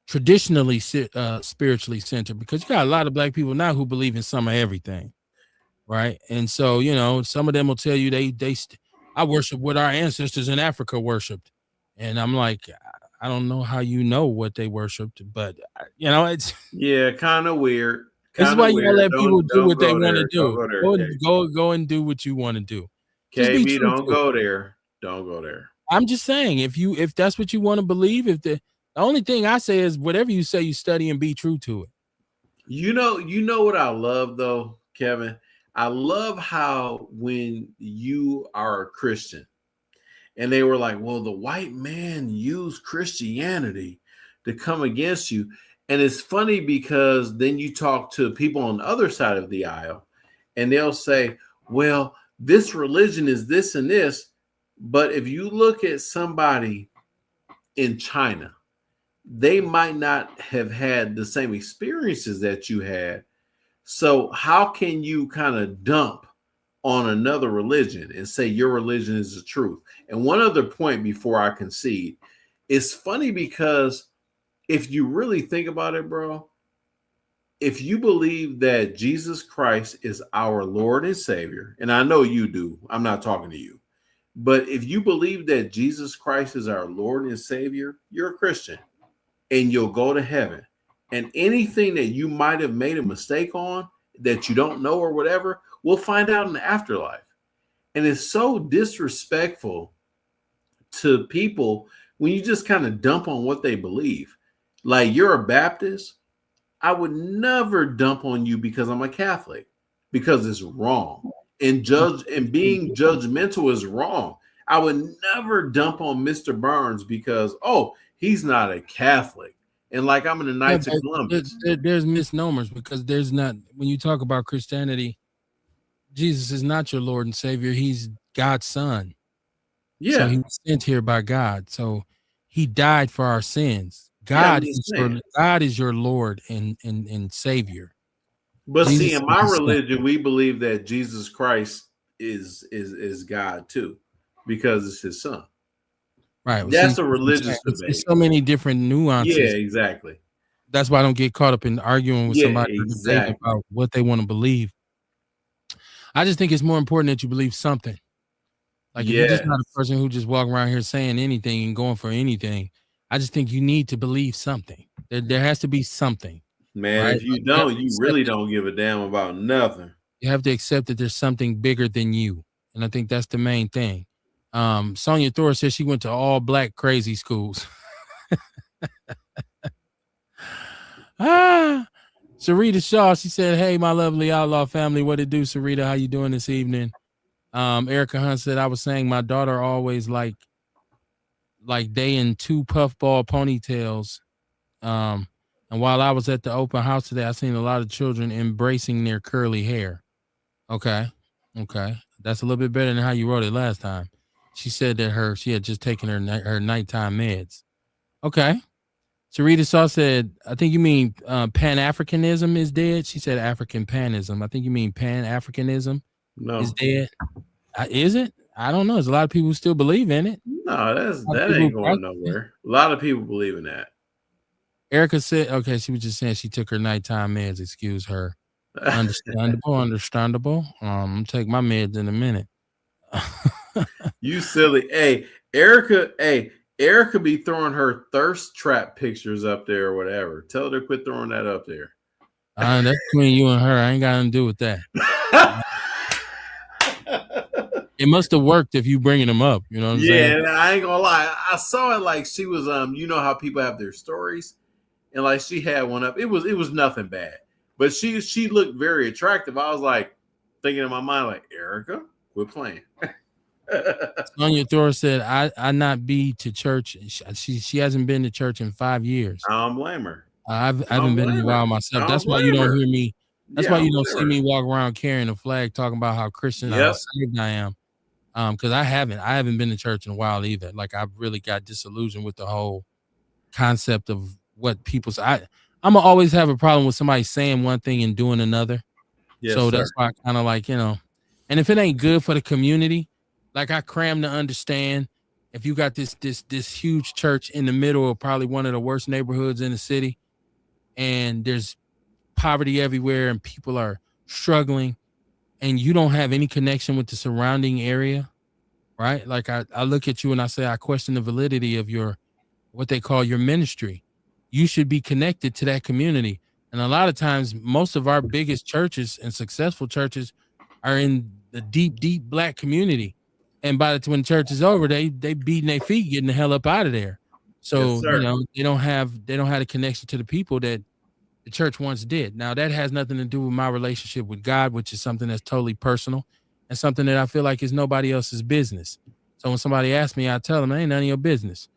traditionally spiritually centered, because you got a lot of Black people now who believe in some of everything. Right. And so, some of them will tell you I worship what our ancestors in Africa worshiped. And I'm like, I don't know how you know what they worshiped, but it's Yeah, kind of weird. this is Kind why of you gotta weird. let people do Don't what they go want to there. Don't do. go there, Go KB. go and do what you want to do. Just be KB, true don't to it. go there. Don't go there. I'm just saying, if that's what you want to believe, if the only thing I say is whatever you say, you study and be true to it. You know what I love though, Kevin? I love how when you are a Christian and they were like, well, the white man used Christianity to come against you. And it's funny because then you talk to people on the other side of the aisle and they'll say, well, this religion is this and this. But if you look at somebody in China, they might not have had the same experiences that you had. So how can you kind of dump on another religion and say your religion is the truth? And one other point before I concede, it's funny because if you really think about it, bro, if you believe that Jesus Christ is our Lord and Savior, and I know you do, I'm not talking to you, but if you believe that Jesus Christ is our Lord and Savior, you're a Christian and you'll go to heaven. And anything that you might have made a mistake on that you don't know or whatever, we'll find out in the afterlife. And it's so disrespectful to people when you just kind of dump on what they believe. Like you're a Baptist, I would never dump on you because I'm a Catholic, because it's wrong. And being judgmental is wrong. I would never dump on Mr. Burns because he's not a Catholic. And like I'm in the Knights of Columbus. There's misnomers because there's not, when you talk about Christianity, Jesus is not your Lord and Savior. He's God's son. Yeah. So he was sent here by God. So he died for our sins. Yeah, God is your Lord and Savior. But Jesus see, in my religion, we believe that Jesus Christ is God too, because it's his son. Right. That's a religious debate. There's so many different nuances. Yeah, exactly. That's why I don't get caught up in arguing with somebody exactly. about what they want to believe. I just think it's more important that you believe something. Like if you're just not a person who just walk around here saying anything and going for anything, I just think you need to believe something. There has to be something. Man, right? if you don't, you really don't give a damn about nothing. You have to accept that there's something bigger than you. And I think that's the main thing. Sonia Thor says she went to all Black crazy schools. Sarita Shaw, she said, hey, my lovely Outlaw family, what it do, Sarita? How you doing this evening? Erica Hunt said, I was saying my daughter always like like they in 2 puffball ponytails. And while I was at the open house today, I seen a lot of children embracing their curly hair. Okay. Okay. That's a little bit better than how you wrote it last time. She said that she had just taken her nighttime meds. Okay. Sarita Saw said, I think you mean Pan-Africanism is dead. She said African panism. I think you mean Pan-Africanism No, is dead. Is it? I don't know. There's a lot of people who still believe in it. no, A lot of that people ain't who going practice it. nowhere. A lot of people believe in that. Erica said, okay, she was just saying she took her nighttime meds. Excuse her. Understandable. I'm gonna take my meds in a minute. You silly. Erica be throwing her thirst trap pictures up there or whatever. Tell her to quit throwing that up there. That's between you and her. I ain't got nothing to do with that. It must have worked if you bringing them up. You know what I'm saying? Yeah, I ain't gonna lie. I saw it like she was you know how people have their stories, and like she had one up. It was nothing bad, but she looked very attractive. I was like thinking in my mind like, Erica, quit playing. Sonia Thor said, I not be to church. She hasn't been to church in 5 years. I don't blame her. I haven't been in a while myself. That's why you don't hear me. That's why you don't see me walk around carrying a flag talking about how Christian how saved I am. Because I haven't been to church in a while either. Like I've really got disillusioned with the whole concept of what people's I'm gonna always have a problem with somebody saying one thing and doing another. Yes, so sir. that's why I kind of like, and if it ain't good for the community, like I cram to understand if you got this huge church in the middle of probably one of the worst neighborhoods in the city, and there's poverty everywhere and people are struggling, and you don't have any connection with the surrounding area, right? Like I look at you and I say, I question the validity of your, what they call your ministry. You should be connected to that community. And a lot of times, most of our biggest churches and successful churches are in the deep black community. And by the time when church is over, they beating their feet, getting the hell up out of there. So, they don't have the connection to the people that the church once did. Now that has nothing to do with my relationship with God, which is something that's totally personal and something that I feel like is nobody else's business. So when somebody asks me, I tell them, it ain't none of your business.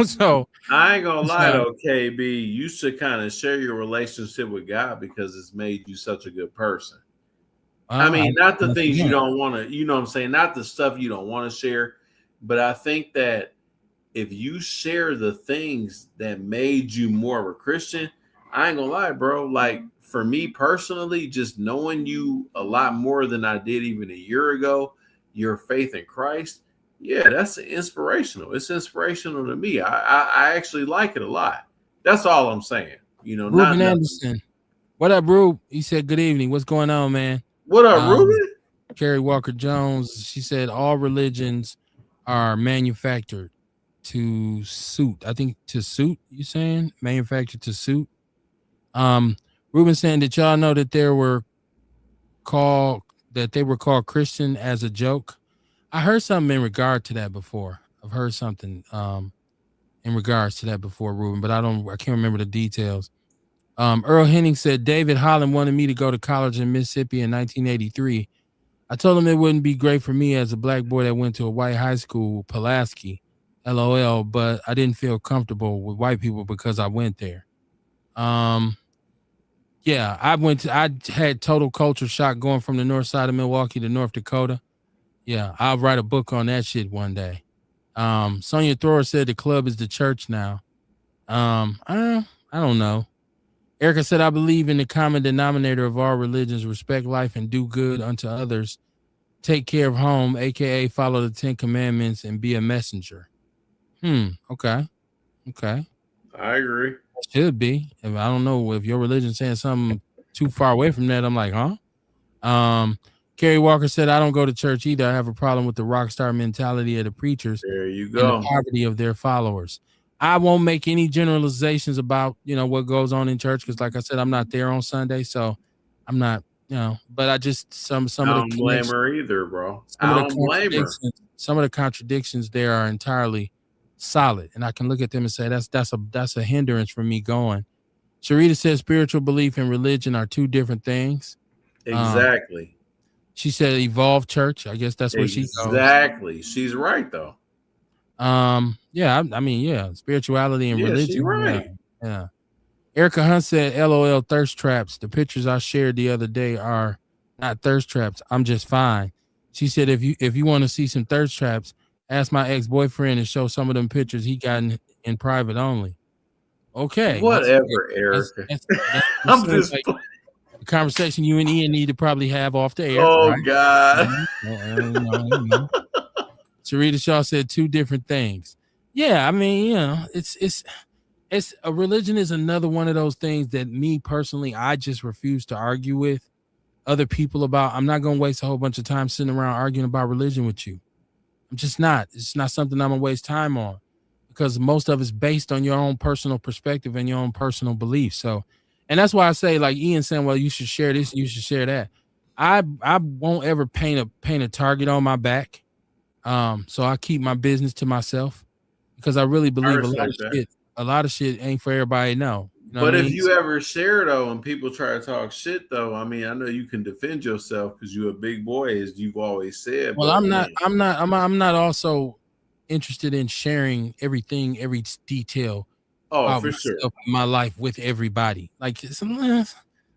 So I ain't gonna lie though, KB, you should kind of share your relationship with God because it's made you such a good person. I mean, not the things you don't want to, you know what I'm saying? Not the stuff you don't want to share, but I think that if you share the things that made you more of a Christian, I ain't gonna lie, bro. Like for me personally, just knowing you a lot more than I did even a year ago, your faith in Christ, yeah, that's inspirational. It's inspirational to me. I actually like it a lot. That's all I'm saying. Ruben Anderson. What up, Rube? He said, good evening. What's going on, man? What up, Ruben? Carrie Walker Jones. She said all religions are manufactured to suit. I think to suit, you saying? Manufactured to suit. Ruben saying, did y'all know that they were called Christian as a joke? I heard something in regard to that before. I've heard something in regards to that before, Ruben, but I can't remember the details. Earl Henning said David Holland wanted me to go to college in Mississippi in 1983. I told him it wouldn't be great for me as a black boy that went to a white high school, Pulaski, LOL, but I didn't feel comfortable with white people because I went there. Yeah, I had total culture shock going from the north side of Milwaukee to North Dakota. Yeah, I'll write a book on that shit one day. Sonia Thrower said the club is the church now. I don't know. Erica said, I believe in the common denominator of all religions, respect life and do good unto others. Take care of home, aka follow the 10 commandments and be a messenger. Okay. I agree. Should be. If I don't know if your religion saying something too far away from that, I'm like, huh? Carrie Walker said, I don't go to church either. I have a problem with the rock star mentality of the preachers. There you go. And the poverty of their followers. I won't make any generalizations about, what goes on in church. Cause like I said, I'm not there on Sunday. So I'm not, but I just, some I of don't the blame her either, bro. Some of the contradictions there are entirely solid. And I can look at them and say, that's a hindrance for me going. Sharita says spiritual belief and religion are two different things. Exactly. She said evolved church. I guess that's where she goes. Exactly. She's right though. Yeah, I mean, yeah, spirituality and Yeah, she religion. Yeah, right. yeah. Erica Hunt said, "LOL, thirst traps. The pictures I shared the other day are not thirst traps. I'm just fine." She said, "If you want to see some thirst traps, ask my ex boyfriend and show some of them pictures he got in private only." Okay, Whatever, that's Erica. that's that I'm seems just like a conversation you and Ian need to probably have off the air, oh right? God. Sarita Shaw said two different things. Yeah, I mean, it's a religion is another one of those things that me personally I just refuse to argue with other people about. I'm not gonna waste a whole bunch of time sitting around arguing about religion with you. I'm just not. It's not something I'm gonna waste time on because most of it's based on your own personal perspective and your own personal beliefs. So, and that's why I say, like Ian saying, well, you should share this, you should share that. I won't ever paint a target on my back. So I keep my business to myself because I really I believe respect that. a lot of shit ain't for everybody to know. You know what I But if mean? you ever share though, and people try to talk shit though, I mean, I know you can defend yourself because you're a big boy, as you've always said. Well, But man, I'm not also interested in sharing everything, every detail oh, about for sure. myself and my life with everybody. Like a lot of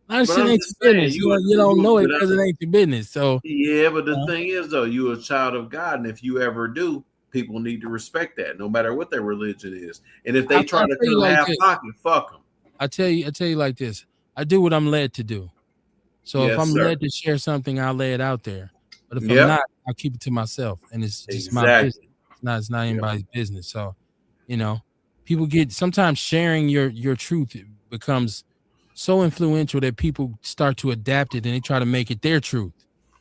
But shit I'm ain't just your saying, business. You don't know it but because it ain't your business. So yeah, but the uh, thing is though, you a child of God, and if you ever do, people need to respect that, no matter what their religion is. And if they I try tell to you come like half this. pocket, fuck them. I tell you like this. I do what I'm led to do. So if Yes, I'm sir. led to share something, I'll lay it out there. But if I'm Yep, not, I'll keep it to myself. And it's just my business. exactly. It's not Yep. anybody's business. So, you know, people get sometimes sharing your truth becomes so influential that people start to adapt it and they try to make it their truth.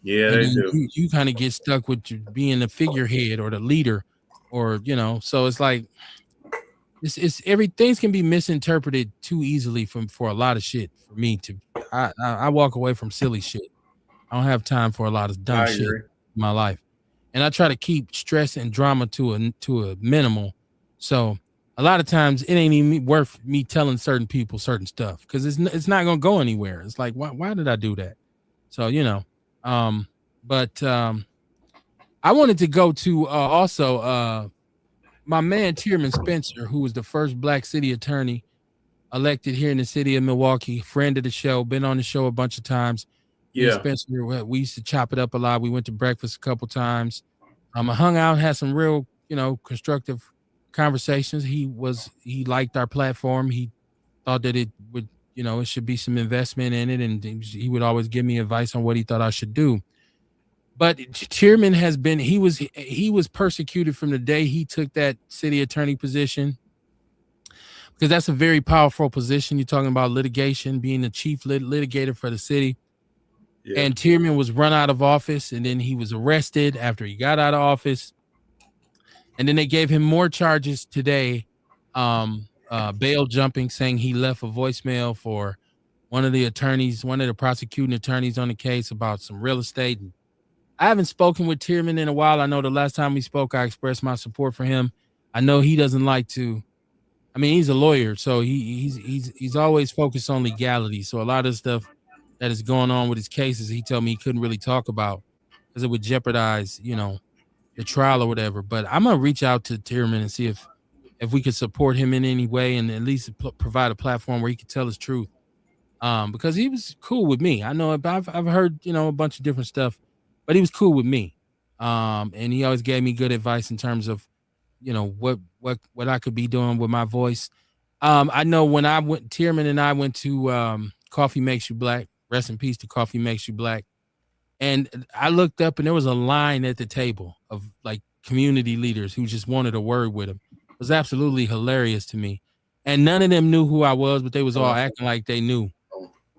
Yeah, And they then do. you kind of get stuck with being the figurehead or the leader, or so it's like it's every things can be misinterpreted too easily for a lot of shit for me to I walk away from silly shit. I don't have time for a lot of dumb I shit agree. in my life. And I try to keep stress and drama to a minimal. So a lot of times it ain't even worth me telling certain people certain stuff because it's not gonna go anywhere. It's like why did I do that? So um, but I wanted to go to also my man Tierman Spencer, who was the first black city attorney elected here in the city of Milwaukee, friend of the show, been on the show a bunch of times. Me and Yeah, Spencer, we used to chop it up a lot. We went to breakfast a couple times. I hung out, had some real, constructive conversations. He liked our platform. He thought that it would, it should be some investment in it, and he would always give me advice on what he thought I should do. But Tierman has been he was persecuted from the day he took that city attorney position because that's a very powerful position. You're talking about litigation, being the chief litigator for the city. yeah, And Tierman was run out of office, and then he was arrested after he got out of office. And then they gave him more charges today, bail jumping, saying he left a voicemail for one of the prosecuting attorneys on the case about some real estate. And I haven't spoken with Tierman in a while. I know the last time we spoke, I expressed my support for him. I know he doesn't like to. I mean, he's a lawyer, so he's always focused on legality. So a lot of stuff that is going on with his cases, he told me he couldn't really talk about because it would jeopardize, the trial or whatever. But I'm gonna reach out to Tierman and see if we could support him in any way and at least provide a platform where he could tell his truth. Because he was cool with me. I know I've heard a bunch of different stuff, but he was cool with me. And he always gave me good advice in terms of what I could be doing with my voice. I know when Tierman and I went to Coffee Makes You Black. Rest in peace to Coffee Makes You Black. And I looked up and there was a line at the table of like community leaders who just wanted a word with him. It was absolutely hilarious to me. And none of them knew who I was, but they was all acting like they knew.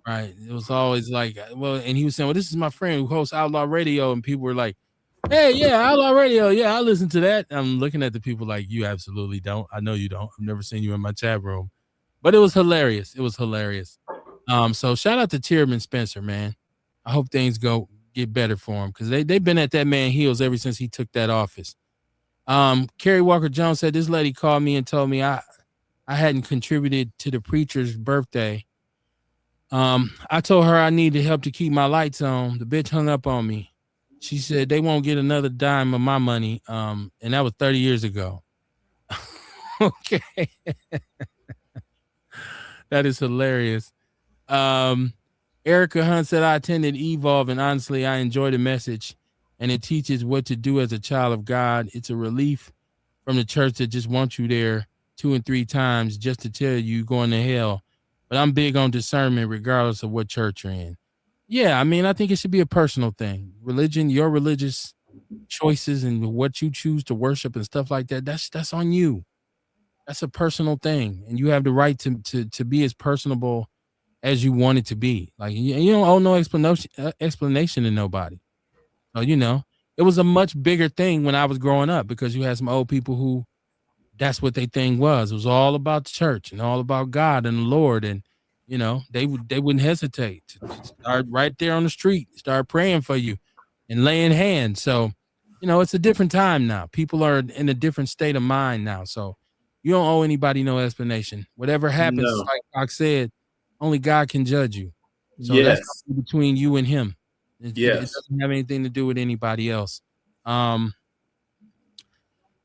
Right. It was always like, well, and he was saying, well, this is my friend who hosts Outlaw Radio. And people were like, hey, yeah, Outlaw Radio. Yeah, I listen to that. I'm looking at the people like, you absolutely don't. I know you don't. I've never seen you in my chat room. But it was hilarious. It was hilarious. So shout out to Tierman Spencer, man. I hope things get better for him because they've been at that man heels ever since he took that office. Kerry Walker Jones said this lady called me and told me I hadn't contributed to the preacher's birthday. I told her I needed help to keep my lights on. The bitch hung up on me. She said they won't get another dime of my money. And that was 30 years ago. Okay. That is hilarious. Um, Erica Hunt said, I attended Evolve, and honestly, I enjoy the message, and it teaches what to do as a child of God. It's a relief from the church that just wants you there 2 and 3 times just to tell you you're going to hell. But I'm big on discernment regardless of what church you're in. Yeah, I mean, I think it should be a personal thing. Religion, your religious choices and what you choose to worship and stuff like that, that's on you. That's a personal thing. And you have the right to be as personable as you want it to be. Like you don't owe no explanation to nobody. So, it was a much bigger thing when I was growing up because you had some old people who that's what their thing was. It was all about the church and all about God and the Lord. And, they wouldn't hesitate to start right there on the street, start praying for you and laying hands. So, it's a different time now. People are in a different state of mind now. So you don't owe anybody no explanation. Whatever happens, No. like Doc said, only God can judge you. So Yes. that's between you and him. It Yes. doesn't have anything to do with anybody else.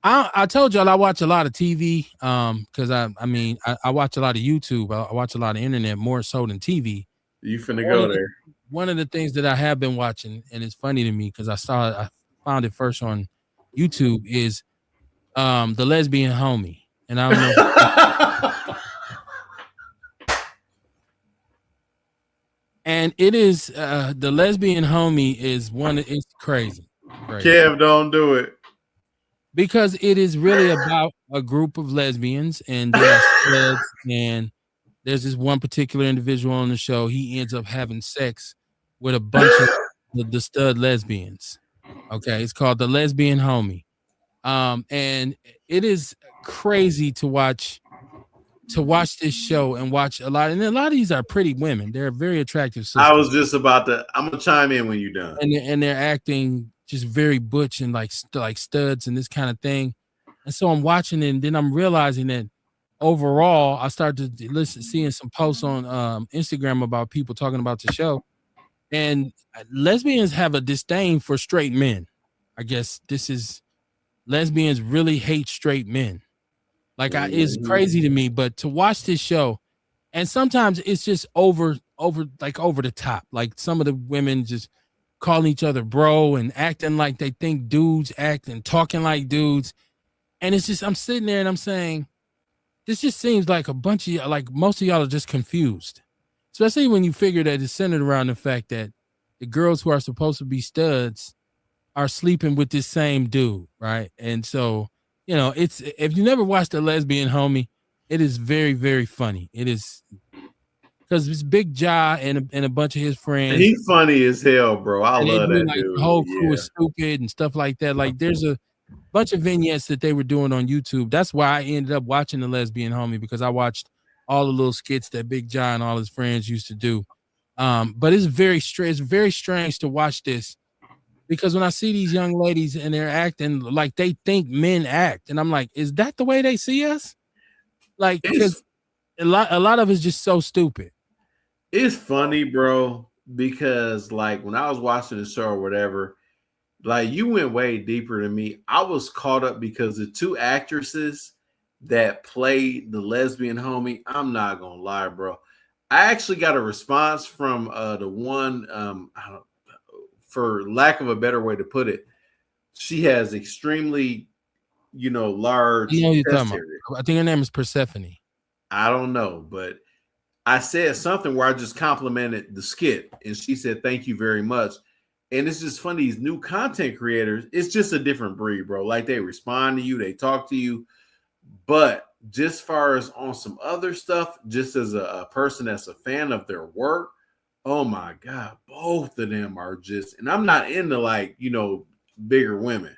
I told y'all I watch a lot of TV because I watch a lot of YouTube. I watch a lot of internet more so than TV. You finna go there. One of the things that I have been watching, and it's funny to me because I found it first on YouTube, is The Lesbian Homie. And I don't know. And it is The Lesbian Homie is it's crazy. Kev, don't do it. Because it is really about a group of lesbians and and there's this one particular individual on the show. He ends up having sex with a bunch of the stud lesbians. Okay. It's called The Lesbian Homie. And it is crazy to watch this show and watch a lot. And a lot of these are pretty women. They're very attractive sisters. I was just about to, I'm going to chime in when you're done. And they're acting just very butch and like studs and this kind of thing. And so I'm watching it, and then I'm realizing that overall, I started to seeing some posts on Instagram about people talking about the show, and lesbians have a disdain for straight men. I guess lesbians really hate straight men. Like it's crazy to me, but to watch this show, and sometimes it's just over the top. Like some of the women just calling each other bro and acting like they think dudes act and talking like dudes. And it's just, I'm sitting there and I'm saying, this just seems like a bunch of y'all, like most of y'all are just confused. Especially when you figure that it's centered around the fact that the girls who are supposed to be studs are sleeping with this same dude, right? And so, it's, if you never watched The Lesbian Homie, it is very, very funny. It is, because it's Big Ja and a bunch of his friends. He's funny as hell, bro. I love that dude. The whole crew is stupid and stuff like that. Like there's a bunch of vignettes that they were doing on YouTube. That's why I ended up watching The Lesbian Homie, because I watched all the little skits that Big Ja and all his friends used to do. But it's very strange to watch this, because when I see these young ladies and they're acting like they think men act, and I'm like, is that the way they see us? Like, because a lot of it's just so stupid. It's funny, bro, because like when I was watching the show or whatever, like you went way deeper than me. I was caught up because the two actresses that played The Lesbian Homie, I'm not gonna lie, bro. I actually got a response from the one, for lack of a better way to put it, she has extremely, large. I know you're talking about. I think her name is Persephone. I don't know, but I said something where I just complimented the skit, and she said, "Thank you very much." And it's just funny, these new content creators, it's just a different breed, bro. Like they respond to you, they talk to you. But just far as on some other stuff, just as a person that's a fan of their work, oh my God, both of them are just, and I'm not into like, bigger women.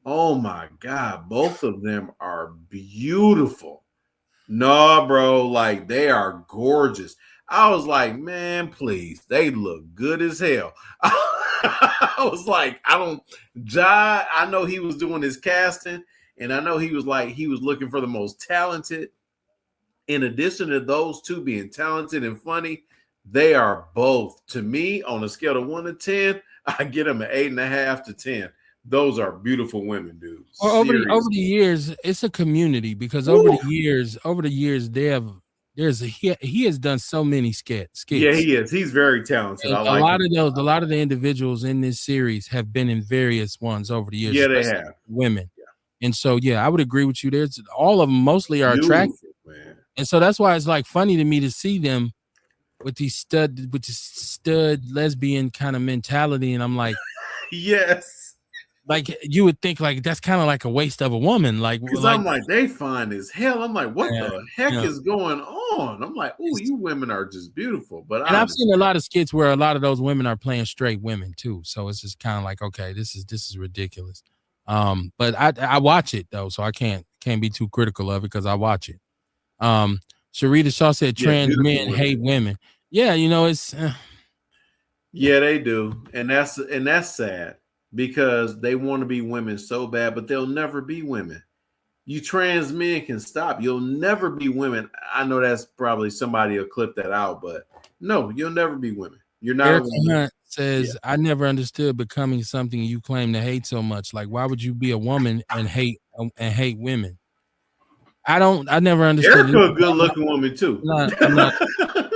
Oh my God, both of them are beautiful. No, bro, like they are gorgeous. I was like, man, please, they look good as hell. I was like, I know he was doing his casting, and I know he was looking for the most talented. In addition to those two being talented and funny, they are both, to me, on a scale of 1 to 10, I get them an 8.5 to 10. Those are beautiful women, dude. Or over the Seriously. years, it's a community because Woo. over the years, he has done so many skits. Yeah, he is. He's very talented. And I a like lot him. of those, a lot of the individuals in this series have been in various ones over the years, Yeah, they especially have. women. And so, yeah, I would agree with you. There's all of them mostly are attractive, Beautiful, man. and so that's why it's like funny to me to see them with this stud lesbian kind of mentality, and I'm Yes. like you would think like that's kind of like a waste of a woman, Because I'm like, they fine as hell. I'm like, what yeah, the heck yeah. is going on? I'm like, oh, you women are just beautiful. But And I've seen a lot of skits where a lot of those women are playing straight women too. So it's just kind of like, okay, this is ridiculous. But I watch it though, so I can't be too critical of it because I watch it. Sharita Shaw said trans men hate women. Yeah, it's yeah, they do, and that's sad because they want to be women so bad, but they'll never be women. You trans men can stop. You'll never be women. I know that's probably somebody will clip that out, but no, you'll never be women. You're not Erica a woman. Hunt says, I never understood becoming something you claim to hate so much. Like, why would you be a woman and hate women? I never understood. Erica, a good looking woman too. I'm not.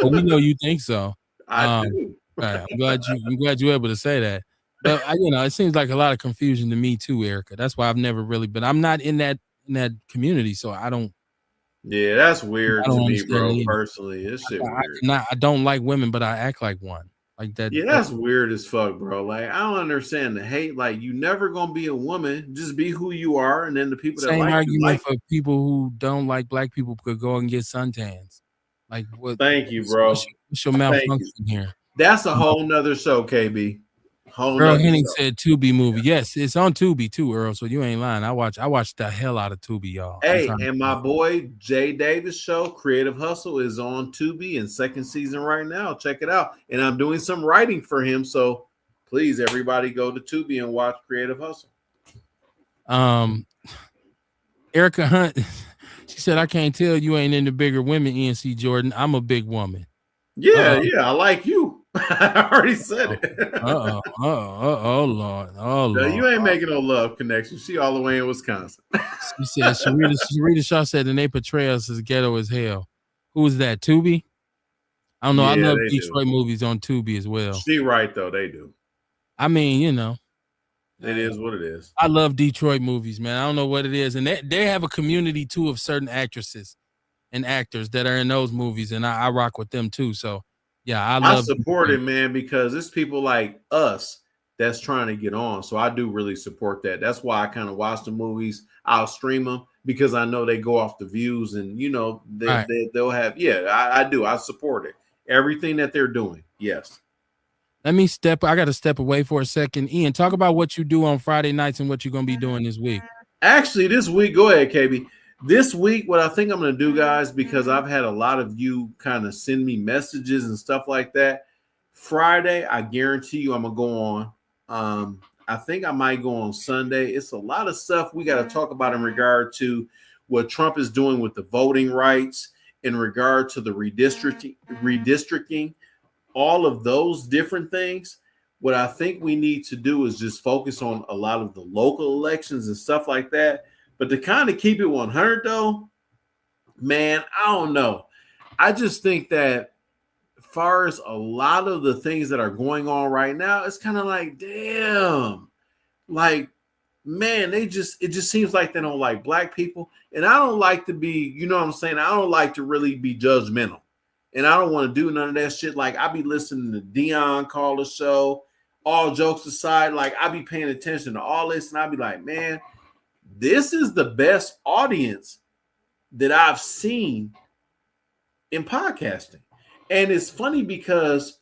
Well, we know you think so. I do. Right, I'm glad you're able to say that. But it seems like a lot of confusion to me too, Erica. That's why I've never really been. I'm not in that community, so I don't. Yeah, that's weird to me, bro. Either. Personally, this shit weird. I don't like women, but I act like one. Like that. Yeah, that's weird as fuck, bro. Like, I don't understand the hate. Like, you never gonna be a woman. Just be who you are, and then the people that like you like. For people who don't like black people could go and get suntans. Like, what? Thank you, bro. What's your malfunction here? That's a whole nother show, KB. Earl Henning said Tubi movie. Yes, it's on Tubi too, Earl. So you ain't lying. I watched the hell out of Tubi, y'all. Hey, and my boy Jay Davis show, Creative Hustle, is on Tubi in second season right now. Check it out. And I'm doing some writing for him. So please, everybody go to Tubi and watch Creative Hustle. Erica Hunt, she said, I can't tell you ain't into bigger women, ENC Jordan. I'm a big woman. Yeah, I like you. I already said it. Oh Lord. No, you ain't making no love connection. She all the way in Wisconsin. She said, Sharita Shaw said, and they portray us as ghetto as hell. Who is that? Tubi? I don't know. I love Detroit movies on Tubi as well. She right though, they do. I mean, it is what it is. I love Detroit movies, man. I don't know what it is. And they have a community too of certain actresses and actors that are in those movies, and I rock with them too. So yeah, I support it, man, because it's people like us that's trying to get on. So I do really support that. That's why I kind of watch the movies. I'll stream them because I know they go off the views, and they'll have. Yeah, I do. I support it. Everything that they're doing. Yes. I got to step away for a second. Ian, talk about what you do on Friday nights and what you're going to be doing this week. Actually, this week, go ahead, KB. This week, what I think I'm going to do, guys, because I've had a lot of you kind of send me messages and stuff like that. Friday, I guarantee you I'm going to go on. I think I might go on Sunday. It's a lot of stuff we got to talk about in regard to what Trump is doing with the voting rights, in regard to the redistricting, all of those different things. What I think we need to do is just focus on a lot of the local elections and stuff like that. But to kind of keep it 100, though, man, I don't know. I just think that as far as a lot of the things that are going on right now, it's kind of like, damn, like, man, it just seems like they don't like black people. And I don't like to be, you know what I'm saying? I don't like to really be judgmental. And I don't want to do none of that shit. Like, I be listening to Dion call the show, all jokes aside, like, I be paying attention to all this. And I be like, man, this is the best audience that I've seen in podcasting. And it's funny because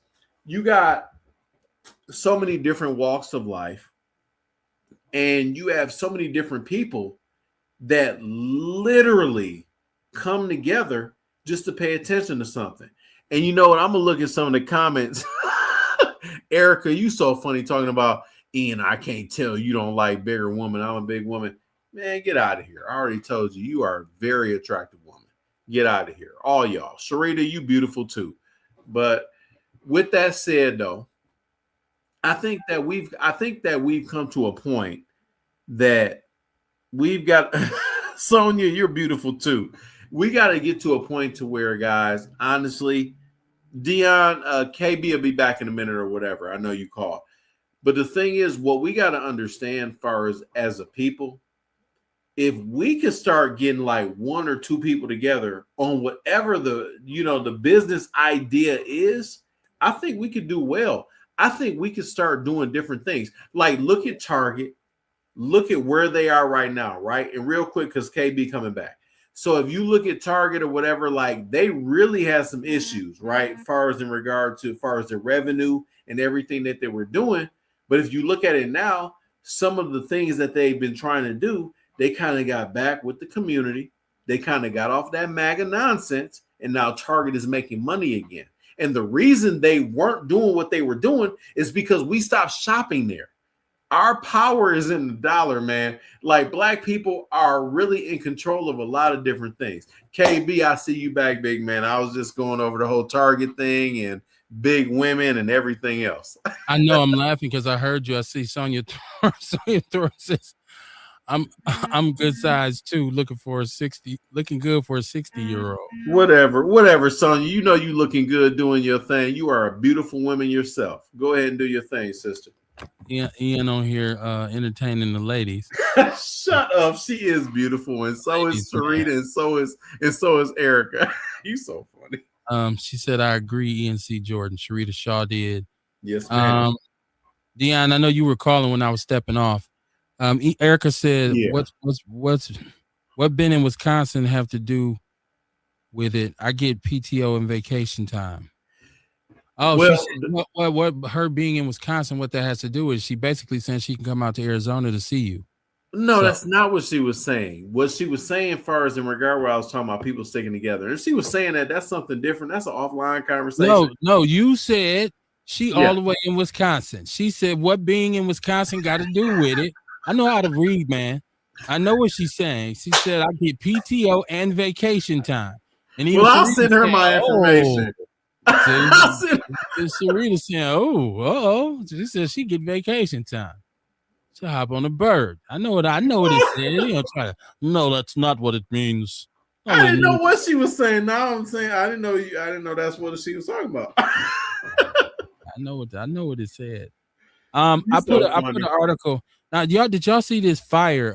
you got so many different walks of life, and you have so many different people that literally come together just to pay attention to something. And you know what? I'm going to look at some of the comments. Erica, you so funny talking about, Ian, I can't tell you don't like bigger woman. I'm a big woman. Man, get out of here. I already told you, you are a very attractive woman. Get out of here. All y'all. Sharita, you beautiful too. But with that said, though, I think that we've come to a point that we've got Sonia, you're beautiful too. We got to get to a point to where, guys, honestly, Dion, KB will be back in a minute or whatever. I know you call. But the thing is, what we got to understand as a people, if we could start getting like one or two people together on whatever the business idea is, I think we could do well. I think we could start doing different things. Like look at Target, look at where they are right now, right? And real quick, because KB coming back. So if you look at Target or whatever, like they really had some issues, right? Far as their revenue and everything that they were doing. But if you look at it now, some of the things that they've been trying to do, they kind of got back with the community. They kind of got off that MAGA nonsense. And now Target is making money again. And the reason they weren't doing what they were doing is because we stopped shopping there. Our power is in the dollar, man. Like black people are really in control of a lot of different things. KB, I see you back, big man. I was just going over the whole Target thing and big women and everything else. I know I'm laughing because I heard you. I see Sonia Thor says, I'm good size too, looking good for a 60-year-old. Whatever, Sonia. You know you looking good doing your thing. You are a beautiful woman yourself. Go ahead and do your thing, sister. Ian on here entertaining the ladies. Shut up. She is beautiful, and so is Sarita, and so is Erica. You so funny. She said, I agree, Ian C. Jordan. Sharita Shaw did. Yes, ma'am. Dion, I know you were calling when I was stepping off. Erica said, Yeah. what being in Wisconsin have to do with it? I get PTO and vacation time. Oh, well, she said, what her being in Wisconsin, what that has to do is she basically saying she can come out to Arizona to see you. No, that's not what she was saying. What she was saying, as far as in regard where I was talking about people sticking together, and she was saying that's something different. That's an offline conversation. No, you said all the way in Wisconsin. She said, what being in Wisconsin got to do with it? I know how to read, man. I know what she's saying. She said, I get PTO and vacation time. And I'll send her my information. Sarita saying, she said she get vacation time. So hop on a bird. I know what it said. You know, try to. No, that's not what it means. I didn't know what she was saying. Now I'm saying I didn't know that's what she was talking about. I know what it said. I put an article. Now, did y'all see this fire?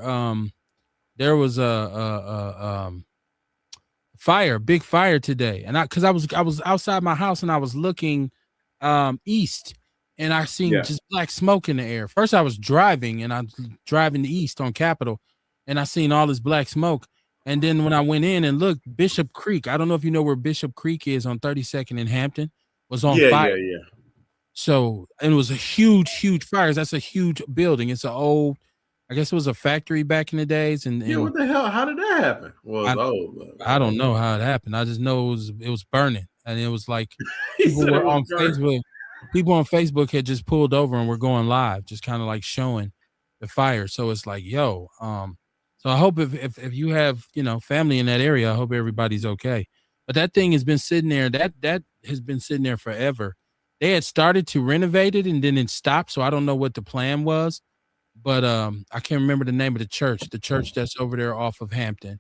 There was a big fire today, and because I was outside my house and I was looking east, and I seen just black smoke in the air. First, I was driving, and I was driving east on Capitol, and I seen all this black smoke. And then when I went in and looked, Bishop Creek, I don't know if you know where Bishop Creek is on 32nd in Hampton, was on fire. Yeah. So, and it was a huge fire. That's a huge building. It's an old, I guess it was a factory back in the days. And what the hell? How did that happen? Well, I don't know how it happened. I just know it was burning. And it was like people were on Facebook. People on Facebook had just pulled over and were going live, just kind of like showing the fire. So it's like, so I hope if you have, family in that area, I hope everybody's okay. But that thing has been sitting there. That has been sitting there forever. They had started to renovate it and then it stopped. So I don't know what the plan was, but I can't remember the name of the church that's over there off of Hampton.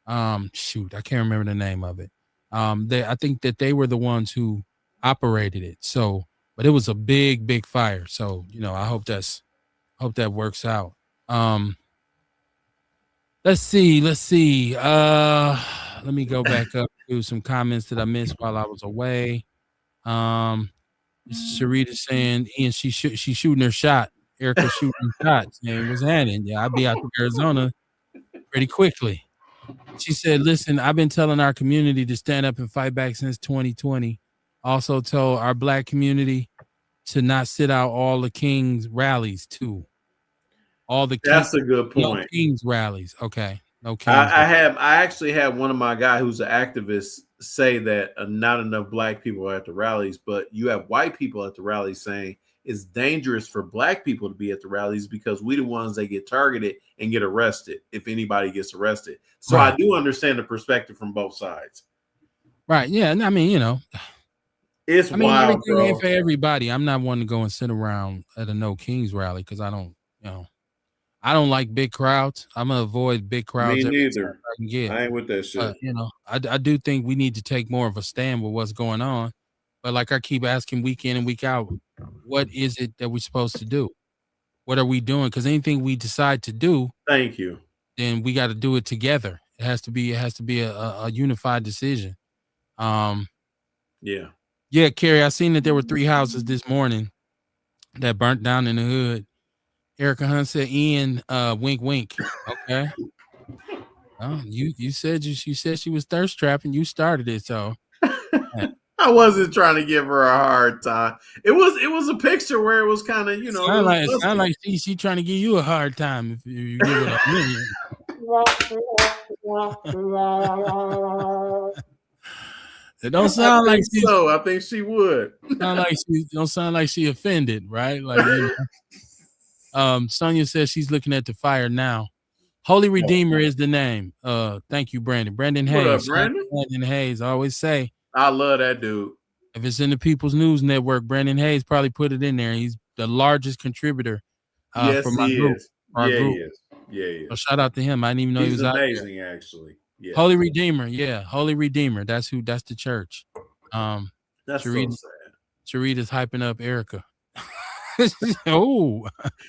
I can't remember the name of it. I think that they were the ones who operated it. So, but it was a big fire. So, I hope that works out. Let's see. Let me go back up to some comments that I missed while I was away. Sharita saying, Ian, she's shooting her shot. Erica shooting shots. And was handing. Yeah, I'll be out to Arizona pretty quickly. She said, listen, I've been telling our community to stand up and fight back since 2020. Also told our black community to not sit out all the King's rallies too. That's a good point. No King's rallies. Okay. No King's I actually had one of my guys who's an activist say that not enough black people are at the rallies, but you have white people at the rallies saying it's dangerous for black people to be at the rallies because we the ones that get targeted and get arrested if anybody gets arrested. So right. I do understand the perspective from both sides. Right. Yeah. And I mean, it's wild, everything bro. Ain't for everybody. I'm not one to go and sit around at a No Kings rally because I don't, I don't like big crowds. I'm gonna avoid big crowds Me every chance neither. I can get. I ain't with that shit. I do think we need to take more of a stand with what's going on. But like I keep asking week in and week out, what is it that we're supposed to do? What are we doing? Because anything we decide to do, Thank you. then we got to do it together. It has to be a unified decision. Um, Yeah. yeah, Carrie, I seen that there were 3 houses this morning that burnt down in the hood. Erica Hunt said, "Ian, wink, wink." Okay. Oh, you said you said she was thirst trapping. You started it, so I wasn't trying to give her a hard time. It was a picture where it was kind of, you know, it sound like she trying to give you a hard time if you give it a million. It don't sound like she. So I think she would. Don't sound like she offended, right? Like Sonia says she's looking at the fire now. Holy Redeemer is the name. Thank you, Brandon. Brandon Hayes. What up, Brandon? Brandon Hayes. I always say, I love that dude. if it's in the People's News Network, Brandon Hayes probably put it in there. He's the largest contributor yes, for my he group. is. Our yeah, group. he is. Yeah, he is. So shout out to him. I didn't even know he was amazing, out there. actually. Yeah. Holy Redeemer, yeah, Holy Redeemer. That's the church. That's Sharita, so sad. Sharita's hyping up Erica. Oh,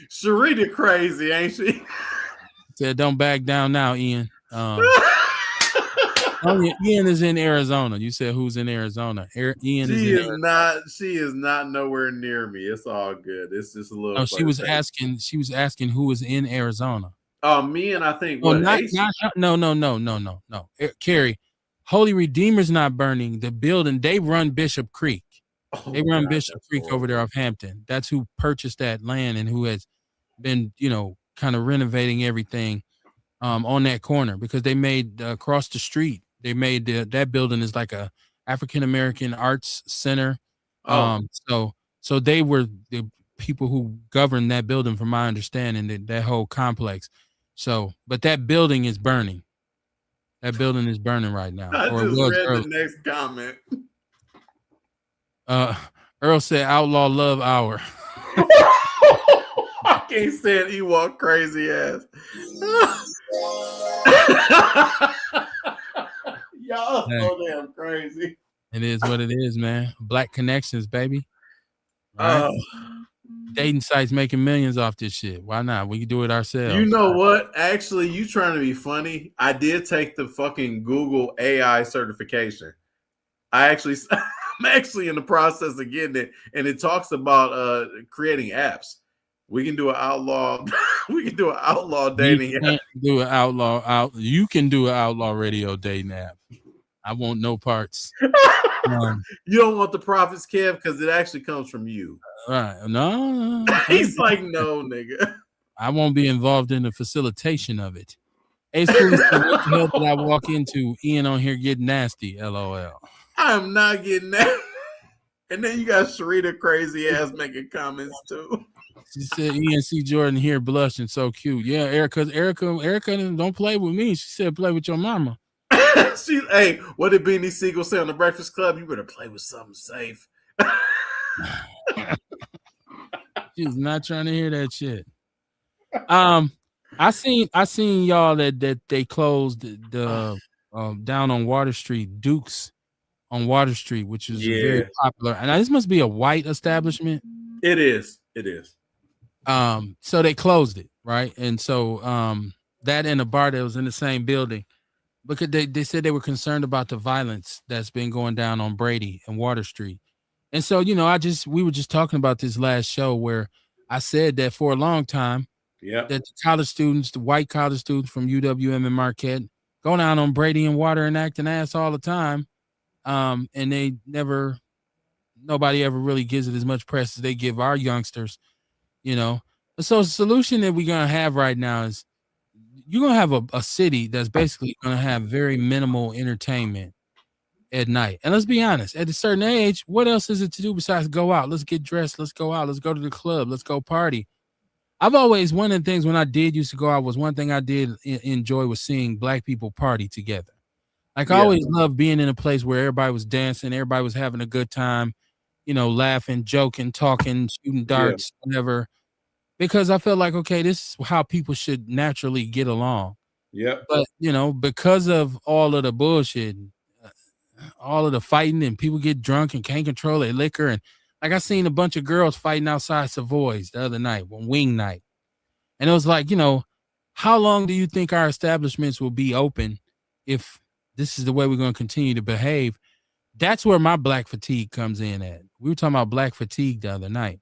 Sharita crazy, ain't she? Said don't back down now, Ian. Ian is in Arizona. You said who's in Arizona? Ian is in Arizona. Not. She is not nowhere near me. It's all good. It's just a little. No, she was asking. She was asking who was in Arizona. Oh, me and I think. Oh, what, no. Carrie, Holy Redeemer's not burning the building. They run Bishop Creek. They run Bishop Creek over there off Hampton. That's who purchased that land and who has been, kind of renovating everything on that corner, because they made across the street. They made that building is like a African American arts center. So they were the people who governed that building, from my understanding, that whole complex. So, but that building is burning. That building is burning right now. I just read the next comment. Earl said, "Outlaw love hour." I can't stand Ewok crazy ass. Y'all so damn crazy. It is what it is, man. Black connections, baby. Right? Dating sites making millions off this shit. Why not? We can do it ourselves. You know what? Actually, you trying to be funny. I did take the fucking Google AI certification. I'm actually in the process of getting it, and it talks about creating apps. We can do an outlaw. We can do an outlaw dating app. You can do an outlaw radio dating app. I want no parts. You don't want the profits, Kev, because it actually comes from you. Right? No. He's like, no, nigga. I won't be involved in the facilitation of it. Hey, school, what the hell did I walk into? Ian on here getting nasty. LOL. I'm not getting that. And then you got Sharita crazy ass making comments too. She said, "Ian C. Jordan here blushing, so cute." Yeah, Erica don't play with me. She said, "Play with your mama." Hey, what did Beanie Siegel say on the Breakfast Club? You better play with something safe. She's not trying to hear that shit. I seen y'all that they closed the down on Water Street, Duke's on Water Street, which is very popular. And this must be a white establishment. It is. So they closed it, right? And so that and a bar that was in the same building, because they said they were concerned about the violence that's been going down on Brady and Water Street. And so, we were just talking about this last show where I said that for a long time, that the white college students from UWM and Marquette, go down on Brady and Water and acting ass all the time. And nobody ever really gives it as much press as they give our youngsters, So the solution that we're going to have right now is you're going to have a city that's basically going to have very minimal entertainment at night. And let's be honest, at a certain age, what else is it to do besides go out? Let's get dressed. Let's go out. Let's go to the club. Let's go party. One of the things when I did used to go out was one thing I did enjoy was seeing Black people party together. I always loved being in a place where everybody was dancing, everybody was having a good time, laughing, joking, talking, shooting darts, whatever. because I felt like, okay, this is how people should naturally get along. Yep. But, because of all of the bullshit, all of the fighting, and people get drunk and can't control their liquor. And like I seen a bunch of girls fighting outside Savoy's the other night, on wing night. And it was like, how long do you think our establishments will be open if this is the way we're going to continue to behave? That's where my black fatigue comes in at. We were talking about black fatigue the other night.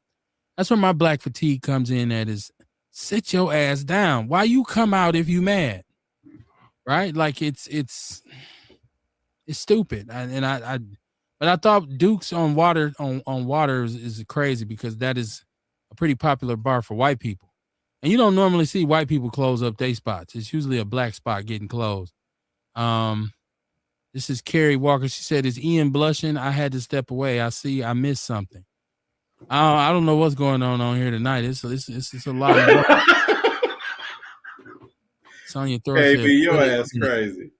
That's where my black fatigue comes in at, is sit your ass down. Why you come out if you mad? Right? Like it's stupid. But I thought Duke's on water is crazy, because that is a pretty popular bar for white people. And you don't normally see white people close up their spots. It's usually a black spot getting closed. This is Carrie Walker. She said, "Is Ian blushing? I had to step away. I missed something." I don't know what's going on here tonight. It's a lot of Sonya throat. Hey, be your ass crazy.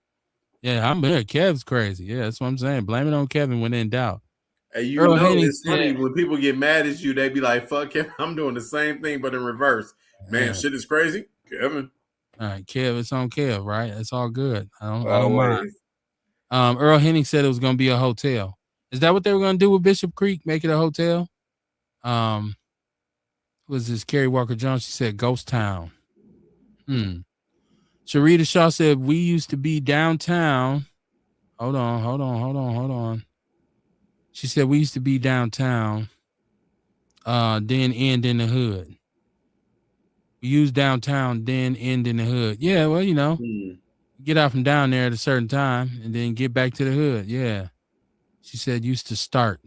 Yeah, I'm here. Kev's crazy. Yeah, that's what I'm saying. Blame it on Kevin when in doubt. Hey, it's funny when people get mad at you, they be like, "Fuck Kevin, I'm doing the same thing, but in reverse." Man, shit is crazy. Kevin. All right, Kev, it's on Kev, right? It's all good. I don't mind. Earl Henning said it was going to be a hotel. Is that what they were going to do with Bishop Creek? Make it a hotel? Was this Carrie Walker Jones? She said Ghost Town. Sharita Shaw said, we used to be downtown. Hold on. She said we used to be downtown, then end in the hood. We use downtown, then end in the hood. Yeah, well, get out from down there at a certain time and then get back to the hood. Yeah. She said used to start.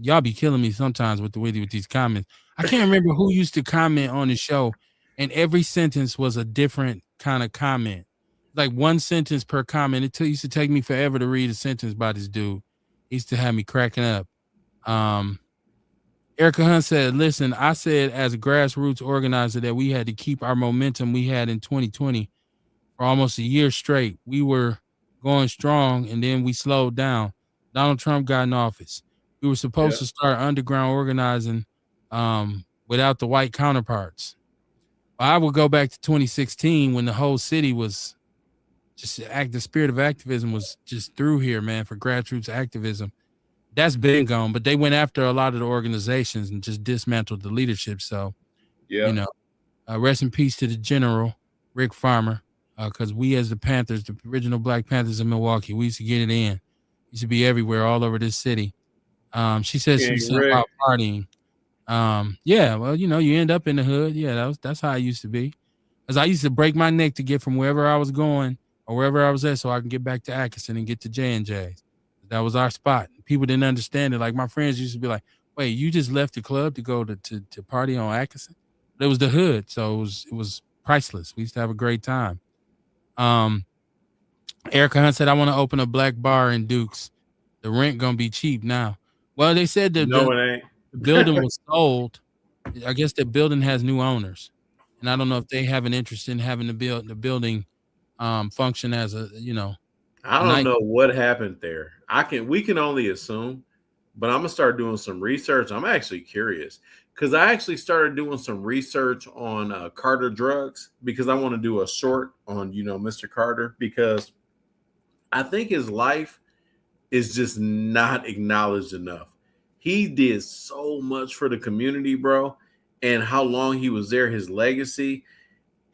Y'all be killing me sometimes with these comments. I can't remember who used to comment on the show, and every sentence was a different kind of comment. Like one sentence per comment. It used to take me forever to read a sentence by this dude. He used to have me cracking up. Erica Hunt said, listen, I said as a grassroots organizer that we had to keep our momentum we had in 2020 for almost a year straight. We were going strong, and then we slowed down. Donald Trump got in office. We were supposed to start underground organizing without the white counterparts. I would go back to 2016 when the whole city was just the spirit of activism was just through here, man, for grassroots activism. That's been gone, but they went after a lot of the organizations and just dismantled the leadership. So, rest in peace to the general, Rick Farmer, because we as the Panthers, the original Black Panthers in Milwaukee, we used to get it in. We used to be everywhere, all over this city. She said some stuff about partying. Well, you end up in the hood. Yeah, that's how I used to be. Because I used to break my neck to get from wherever I was going or wherever I was at so I can get back to Atkinson and get to J&J's. That was our spot. People didn't understand it. Like my friends used to be like, wait, you just left the club to go to party on Atkinson? But it was the hood, so it was priceless. We used to have a great time. Erica Hunt said, I want to open a black bar in Dukes. The rent gonna be cheap now. Well, they said that the building was sold. I guess the building has new owners. And I don't know if they have an interest in having the building function as a, I don't know what happened there. We can only assume, but I'm gonna start doing some research. I'm actually curious because I actually started doing some research on Carter drugs because I want to do a short on Mr. Carter, because I think his life is just not acknowledged enough. He did so much for the community, bro, and how long he was there, his legacy.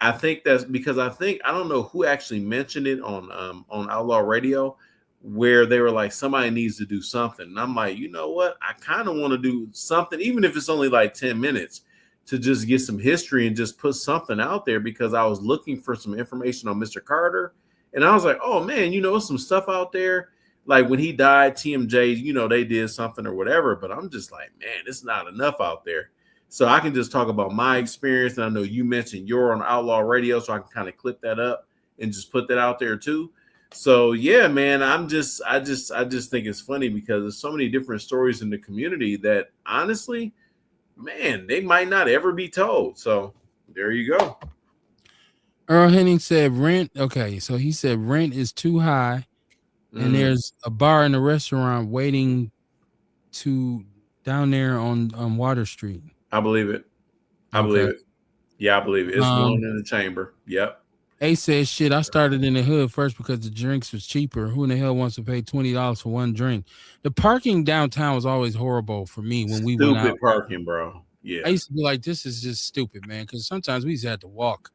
I think that's because I don't know who actually mentioned it on Outlaw Radio, where they were like, somebody needs to do something. And I'm like, you know what? I kind of want to do something, even if it's only like 10 minutes, to just get some history and just put something out there, because I was looking for some information on Mr. Carter. And I was like, oh man, some stuff out there. Like when he died, TMJ, they did something or whatever. But I'm just like, man, it's not enough out there. So I can just talk about my experience. And I know you mentioned you're on Outlaw Radio, so I can kind of clip that up and just put that out there too. So yeah, man, I just think it's funny because there's so many different stories in the community that honestly, man, they might not ever be told. So there you go. Earl Henning said rent. Okay, so he said rent is too high, and there's a bar and a restaurant waiting to down there on Water Street. I believe it. I believe Okay. it. Yeah, I believe it. It's one Um, in the chamber. Yep. A says, "Shit, I started in the hood first because the drinks was cheaper. Who in the hell wants to pay $20 for one drink? The parking downtown was always horrible for me when we went out. Stupid parking, bro. Yeah. I used to be like, this is just stupid, man. Because sometimes we used to have to walk.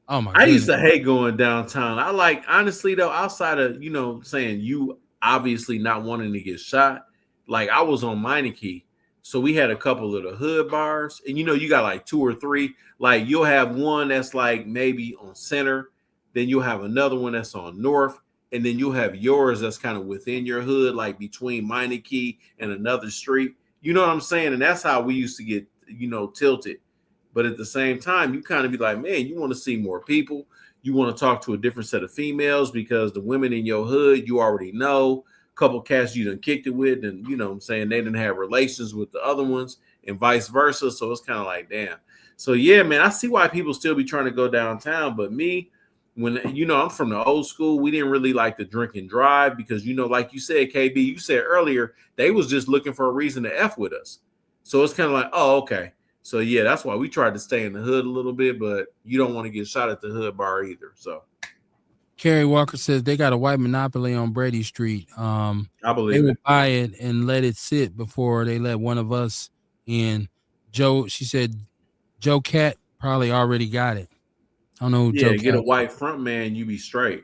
Oh my I used goodness. to hate going downtown. I like, honestly though, outside of saying you obviously not wanting to get shot, like I was on Meineke, so we had a couple of the hood bars, and you got like two or three. Like you'll have one that's like maybe on Center, then you'll have another one that's on North, and then you'll have yours that's kind of within your hood, like between Meineke and another street. You know what I'm saying? And that's how we used to get tilted. But at the same time, you kind of be like, man, you want to see more people. You want to talk to a different set of females because the women in your hood, you already know. A couple cats you done kicked it with, and you know what I'm saying, they didn't have relations with the other ones and vice versa. So it's kind of like, damn. So yeah, man, I see why people still be trying to go downtown. But me, when I'm from the old school, we didn't really like to drink and drive because like you said, KB, you said earlier, they was just looking for a reason to F with us. So it's kind of like, oh, okay. So yeah, that's why we tried to stay in the hood a little bit, but you don't want to get shot at the hood bar either. So Kerry Walker says they got a white monopoly on Brady Street. I They believe will it. buy it and let it sit before they let one of us in. She said Joe Cat probably already got it. I don't know who Joe Yeah, get a Cat. white front man, you be straight.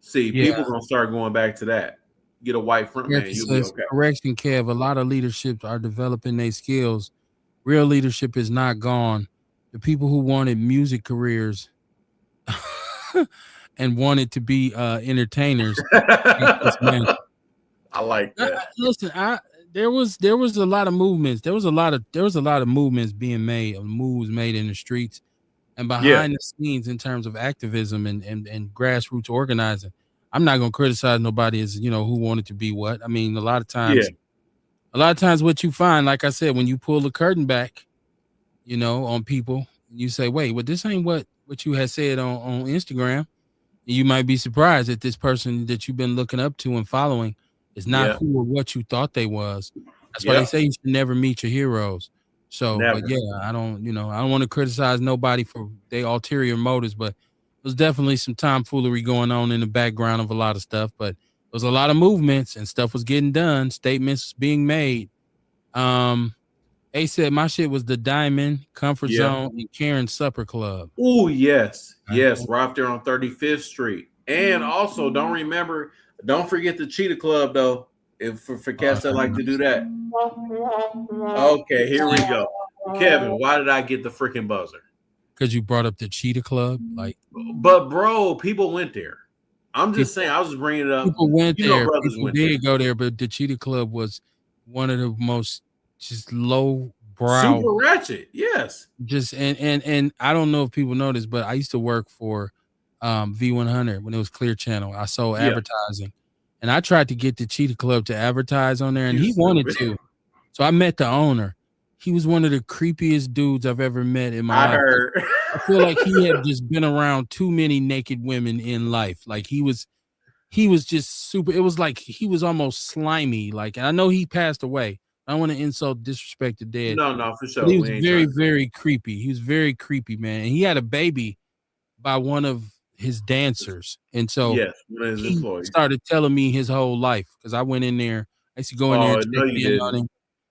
See, Yeah. people gonna start going back to that. Get a white front man, Erica you'll be says, okay. correction, Kev. A lot of leaderships are developing their skills. Real leadership is not gone. The people who wanted music careers and wanted to be entertainers. I like that. Listen, there was a lot of movements. There was a lot of movements being made, moves made in the streets and behind the scenes in terms of activism and grassroots organizing. I'm not gonna criticize nobody as who wanted to be what. I mean, a lot of times what you find, like I said, when you pull the curtain back, on people, you say, wait, well, this ain't what you had said on Instagram. You might be surprised that this person that you've been looking up to and following is not who or what you thought they was. That's why they say you should never meet your heroes. So, Never. but yeah, I don't want to criticize nobody for their ulterior motives, but there's definitely some tomfoolery going on in the background of a lot of stuff. But there was a lot of movements and stuff was getting done, statements being made. A said my shit was the Diamond, Comfort Zone, and Karen Supper Club. Oh, yes. Yes. Right there on 35th Street. And also don't forget the Cheetah Club though. If for cats that like to do that. Okay, here we go. Kevin, why did I get the freaking buzzer? Because you brought up the Cheetah Club, but bro, people went there. I'm just saying, I was just bringing it up. People went there. People did go there, but the Cheetah Club was one of the most just low brow, super ratchet. Yes. Just and I don't know if people know this, but I used to work for V100 when it was Clear Channel. I sold advertising, and I tried to get the Cheetah Club to advertise on there, and he wanted to. So I met the owner. He was one of the creepiest dudes I've ever met in my life. Heard. I feel like he had just been around too many naked women in life. Like he was just super. It was like he was almost slimy. Like, and I know he passed away. I don't want to insult, disrespect the dead. No, for sure. But he was very, very creepy. He was very creepy, man. And he had a baby by one of his dancers. And so he started telling me his whole life because I went in there. I used to go in there and check in on him.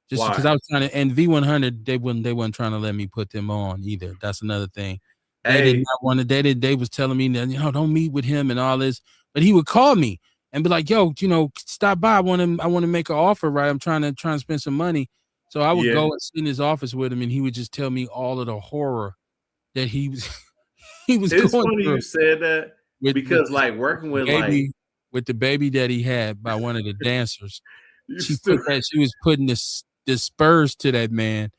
Just because I was trying to, and V100, they wasn't trying to let me put them on either. That's another thing. They did not want to. They was telling me that don't meet with him and all this. But he would call me and be like, "Yo, stop by. I want to make an offer. Right? I'm trying to spend some money." So I would go and sit in his office with him, and he would just tell me all of the horror that he was. It's funny you said that because working with with the baby that he had by one of the dancers, she was putting the spurs to that man,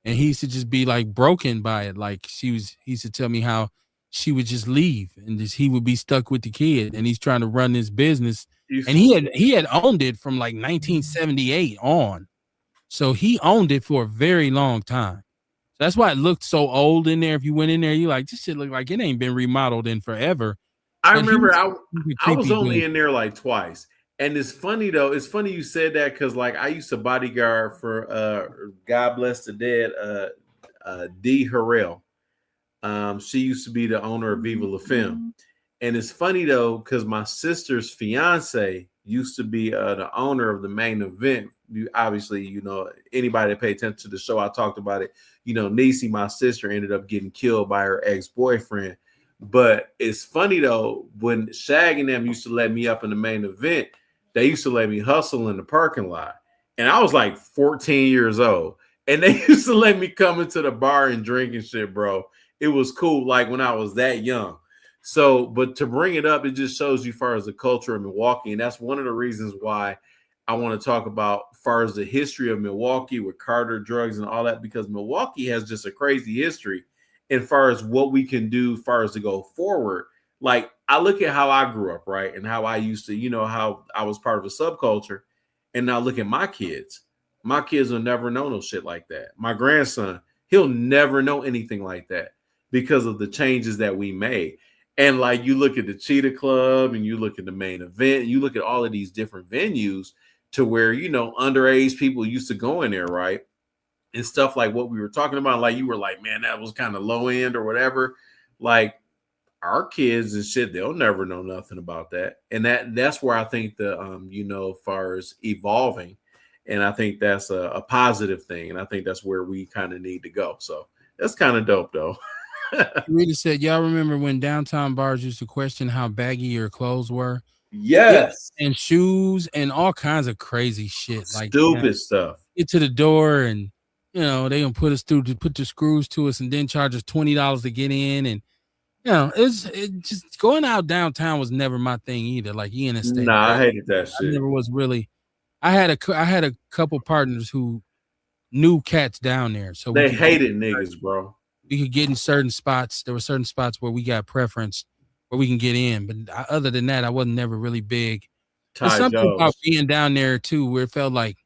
and he used to just be like broken by it. Like he used to tell me how she would just leave and he would be stuck with the kid, and he's trying to run this business. And he had owned it from like 1978 on. So he owned it for a very long time. So that's why it looked so old in there. If you went in there, you like, this shit look like it ain't been remodeled in forever. I remember I was only in there like twice. And it's funny though. It's funny you said that because I used to bodyguard for God bless the dead Dee Harrell. She used to be the owner of Viva La Femme. And it's funny though, because my sister's fiance used to be the owner of the Main Event. Obviously, anybody that paid attention to the show, I talked about it. Niecy, my sister, ended up getting killed by her ex-boyfriend. But it's funny though, when Shag and them used to let me up in the Main Event, they used to let me hustle in the parking lot. And I was like 14 years old. And they used to let me come into the bar and drink and shit, bro. It was cool, like when I was that young. So, but to bring it up, it just shows you far as the culture of Milwaukee. And that's one of the reasons why I want to talk about far as the history of Milwaukee with Carter drugs and all that, because Milwaukee has just a crazy history as far as what we can do far as to go forward. Like, I look at how I grew up, right? And how I used to, how I was part of a subculture. And now look at my kids. My kids will never know no shit like that. My grandson, he'll never know anything like that because of the changes that we made. And like, you look at the Cheetah Club and you look at the Main Event, and you look at all of these different venues to where, underage people used to go in there, right? And stuff like what we were talking about, like you were like, man, that was kind of low end or whatever. Like, our kids and shit, they'll never know nothing about that. And that's where I think the, as far as evolving, and I think that's a positive thing. And I think that's where we kind of need to go. So that's kind of dope though. Rita said, y'all remember when downtown bars used to question how baggy your clothes were? Yes. And shoes and all kinds of crazy shit. Like stupid stuff. Get to the door and, they gonna put the screws to us and then charge us $20 to get in. And, it just going out downtown was never my thing either. Like Ian and State. Nah, I hated that shit. I never was really. I had a couple partners who knew cats down there, so they hated niggas, bro. We could get in certain spots. There were certain spots where we got preference, where we can get in. But other than that, I wasn't never really big. There's something about being down there too, where it felt like,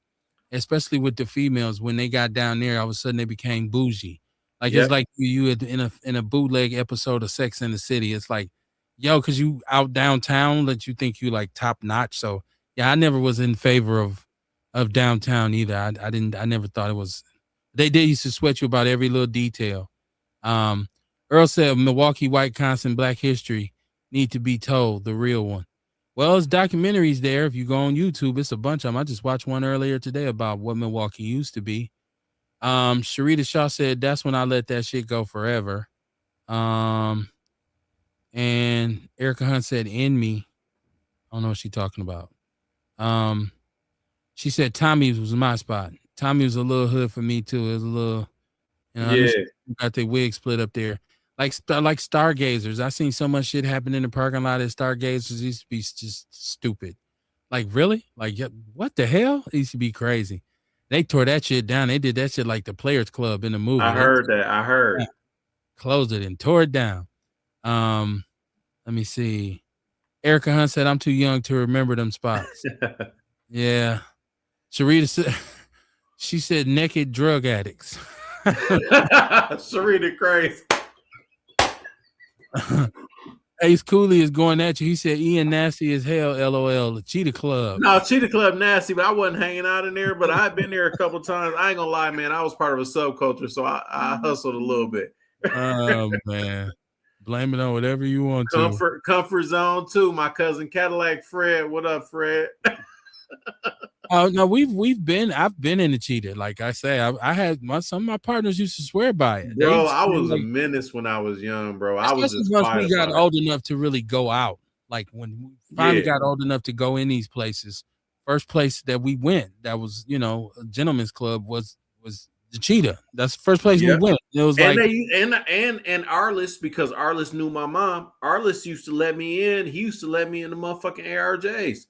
especially with the females, when they got down there, all of a sudden they became bougie. Like It's like you in a bootleg episode of Sex and the City. It's like, yo, because you out downtown that you think you like top notch. So yeah, I never was in favor of downtown either. I never thought it was. They did used to sweat you about every little detail. Earl said Milwaukee, Wisconsin, Black history need to be told, the real one. Well, it's documentaries there. If you go on YouTube, it's a bunch of them. I just watched one earlier today about what Milwaukee used to be. Sharita Shaw said, that's when I let that shit go forever. And Erica Hunt said, in me. I don't know what she's talking about. She said Tommy's was my spot. Tommy was a little hood for me too. It was a little, got their wig split up there. Like Stargazers. I seen so much shit happen in the parking lot at Stargazers. It used to be just stupid. Like, really? Like, what the hell? It used to be crazy. They tore that shit down. They did that shit like the Players Club in the movie. I heard. Closed it and tore it down. Let me see. Erica Hunt said, I'm too young to remember them spots. Yeah. Sharita said, she said naked drug addicts. Sharita crazy. Ace Cooley is going at you. He said Ian nasty as hell, LOL. The Cheetah Club. No, Cheetah Club nasty, but I wasn't hanging out in there. But I've been there a couple times. I ain't gonna lie, man. I was part of a subculture, so I hustled a little bit. Oh man. Blame it on whatever you want to. Comfort zone too. My cousin Cadillac Fred. What up, Fred? Oh no, I've been in the Cheetah. Like I say, I had some of my partners used to swear by it. Bro, I was a menace when I was young, bro. I was just once we got old enough to really go out. Like when we finally got old enough to go in these places. First place that we went, that was, a gentleman's club was the Cheetah. That's the first place we went. It was and and Arliss, because Arliss knew my mom. Arliss used to let me in. He used to let me in the motherfucking ARJs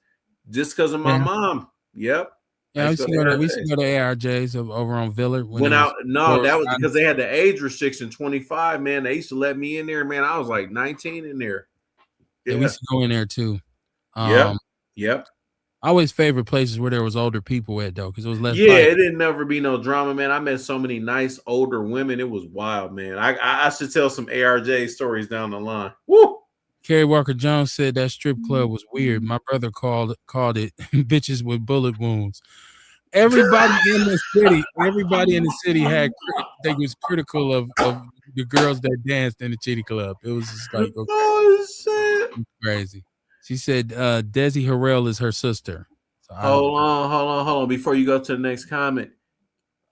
just because of my mom. Yep. Yeah, we used to go to ARJs over on Villard. That was because they had the age restriction 25, man. They used to let me in there, man. I was like 19 in there. Yeah, we used to go in there too. Yep. I always favored places where there was older people at though, because it was less. Yeah, it didn't never be no drama, man. I met so many nice older women. It was wild, man. I should tell some ARJ stories down the line. Woo! Kerry Walker Jones said that strip club was weird. My brother called it bitches with bullet wounds. everybody in the city they was critical of the girls that danced in the Chitty Club. It was just like, okay, Oh shit! crazy. She said Desi Harrell is her sister. So Hold on. Before you go to the next comment,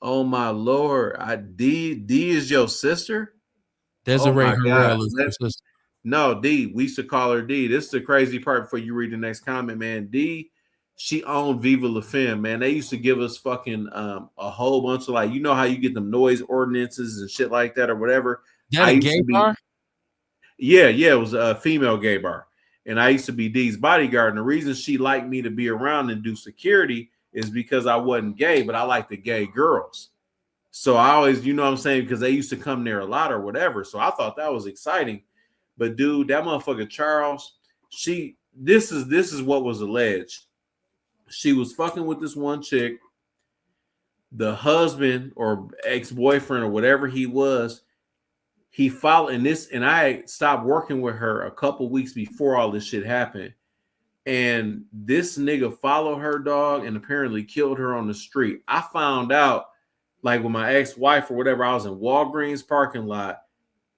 oh my lord, D is your sister. Oh Desiree my god, Harrell is her sister. no D. We used to call her D. This is the crazy part. Before you read the next comment, man, D. She owned Viva La Femme, man. They used to give us fucking a whole bunch of like, you know how you get them noise ordinances and shit like that or whatever. That a gay bar? Yeah, it was a female gay bar. And I used to be Dee's bodyguard. And the reason she liked me to be around and do security is because I wasn't gay, but I like the gay girls. So I always, you know what I'm saying? Because they used to come there a lot or whatever. So I thought that was exciting. But dude, that motherfucker Charles, this is what was alleged. She was fucking with this one chick. The husband or ex-boyfriend or whatever he was, he followed in this, and I stopped working with her a couple weeks before all this shit happened. And this nigga followed her dog and apparently killed her on the street. I found out like with my ex-wife or whatever, I was in Walgreens parking lot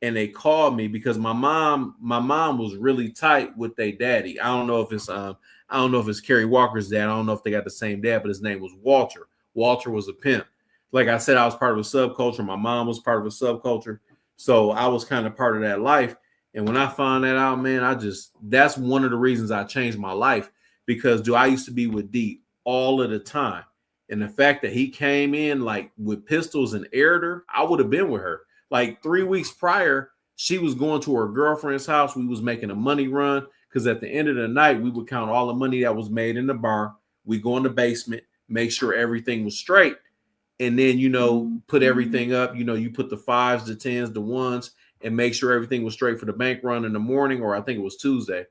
and they called me because my mom was really tight with their daddy. I don't know if it's Kerry Walker's dad. I don't know if they got the same dad, but his name was Walter. Walter was a pimp. Like I said, I was part of a subculture. My mom was part of a subculture. So I was kind of part of that life. And when I found that out, man, that's one of the reasons I changed my life because I used to be with D all of the time. And the fact that he came in like with pistols and aired her, I would have been with her. Like 3 weeks prior, she was going to her girlfriend's house. We was making a money run because at the end of the night, we would count all the money that was made in the bar. We go in the basement, make sure everything was straight. And then, put everything up, you put the 5s, the 10s, the 1s, and make sure everything was straight for the bank run in the morning, or I think it was Tuesday.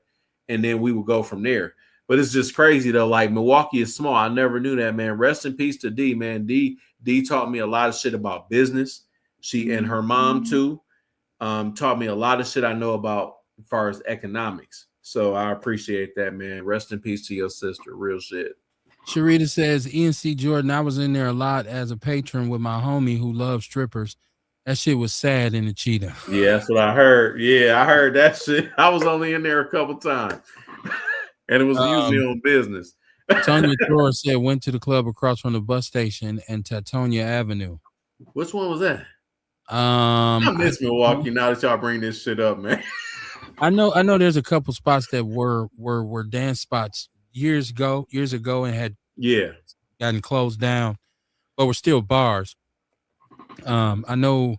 And then we would go from there. But it's just crazy, though. Like, Milwaukee is small. I never knew that, man. Rest in peace to D, man. D taught me a lot of shit about business. She and her mom, too, taught me a lot of shit I know about as far as economics. So I appreciate that, man. Rest in peace to your sister. Real shit. Sharita says, Ian C. Jordan, I was in there a lot as a patron with my homie who loves strippers. That shit was sad in the Cheetah. Yeah, that's what I heard. Yeah, I heard that shit. I was only in there a couple times. And it was usually on business. Tonya Thor said, went to the club across from the bus station and Tatonia Avenue. Which one was that? I miss Milwaukee now that y'all bring this shit up, man. I know there's a couple spots that were dance spots years ago and had gotten closed down, but were still bars. I know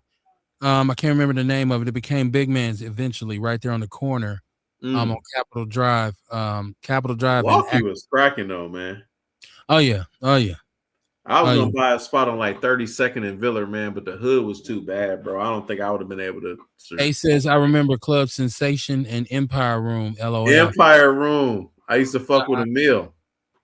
I can't remember the name of it. It became Big Man's eventually right there on the corner on Capitol Drive. Milwaukee was cracking though, man. Oh yeah. I was gonna buy a spot on like 32nd and Viller, man, but the hood was too bad, bro. I don't think I would have been able to. He says, I remember Club Sensation and Empire Room. LOL. Empire Room. I used to fuck with Emil.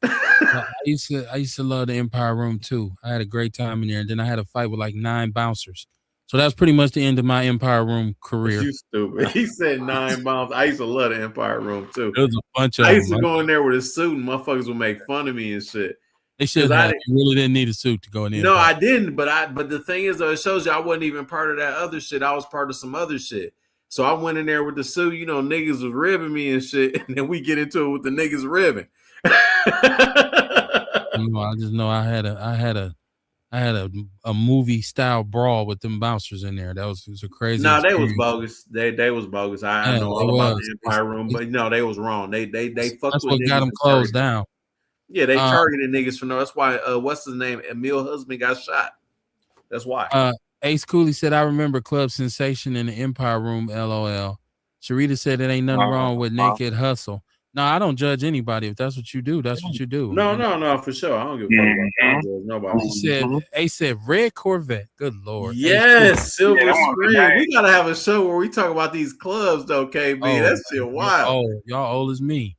I used to love the Empire Room too. I had a great time in there, and then I had a fight with like 9 bouncers. So that's pretty much the end of my Empire Room career. You stupid. He said 9 bouncers. I used to love the Empire Room too. There was a bunch of I used to go in there with a suit, and motherfuckers would make fun of me and shit. They should have. You really didn't need a suit to go in there. No, I didn't. But the thing is, though, it shows you I wasn't even part of that other shit. I was part of some other shit. So I went in there with the suit. Niggas was ribbing me and shit, and then we get into it with the niggas ribbing. I just know I had a movie style brawl with them bouncers in there. That was a crazy. No, they was bogus. They was bogus. I know all about the Empire Room, but no, they was wrong. They fucked that's with what niggas got them closed down. Yeah, they targeted niggas for no. That's why. What's his name? Emil husband got shot. That's why. Ace Cooley said, I remember Club Sensation in the Empire Room. LOL. Sharita said, it ain't nothing wrong with Naked Hustle. No, I don't judge anybody. If that's what you do, that's what you do. No, for sure. I don't give a fuck about nobody. Ace said, red Corvette. Good Lord. Yes, Silver Screen. We gotta have a show where we talk about these clubs, though, KB. That's shit wild. Y'all old as me.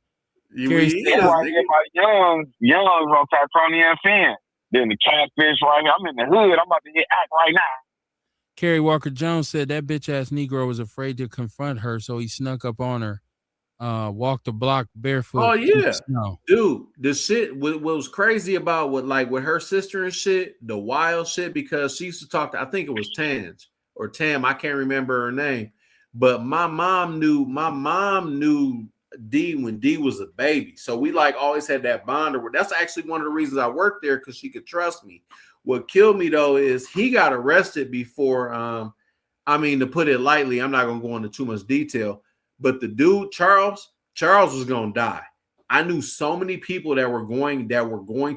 Young on Titanium fan. Then the catfish right here. I'm in the hood. I'm about to hit act right now. Kerry Walker Jones said that bitch ass Negro was afraid to confront her, so he snuck up on her walk the block barefoot Oh through the yeah, snow. dude. The shit. What was crazy about with her sister and shit, the wild shit, because she used to talk to. I think it was Tange or Tam. I can't remember her name, but my mom knew. My mom knew D when D was a baby, so we like always had that bond. That's actually one of the reasons I worked there, because she could trust me. What killed me though is he got arrested before. I mean, to put it lightly, I'm not gonna go into too much detail, but the dude Charles was gonna die. I knew so many people that were going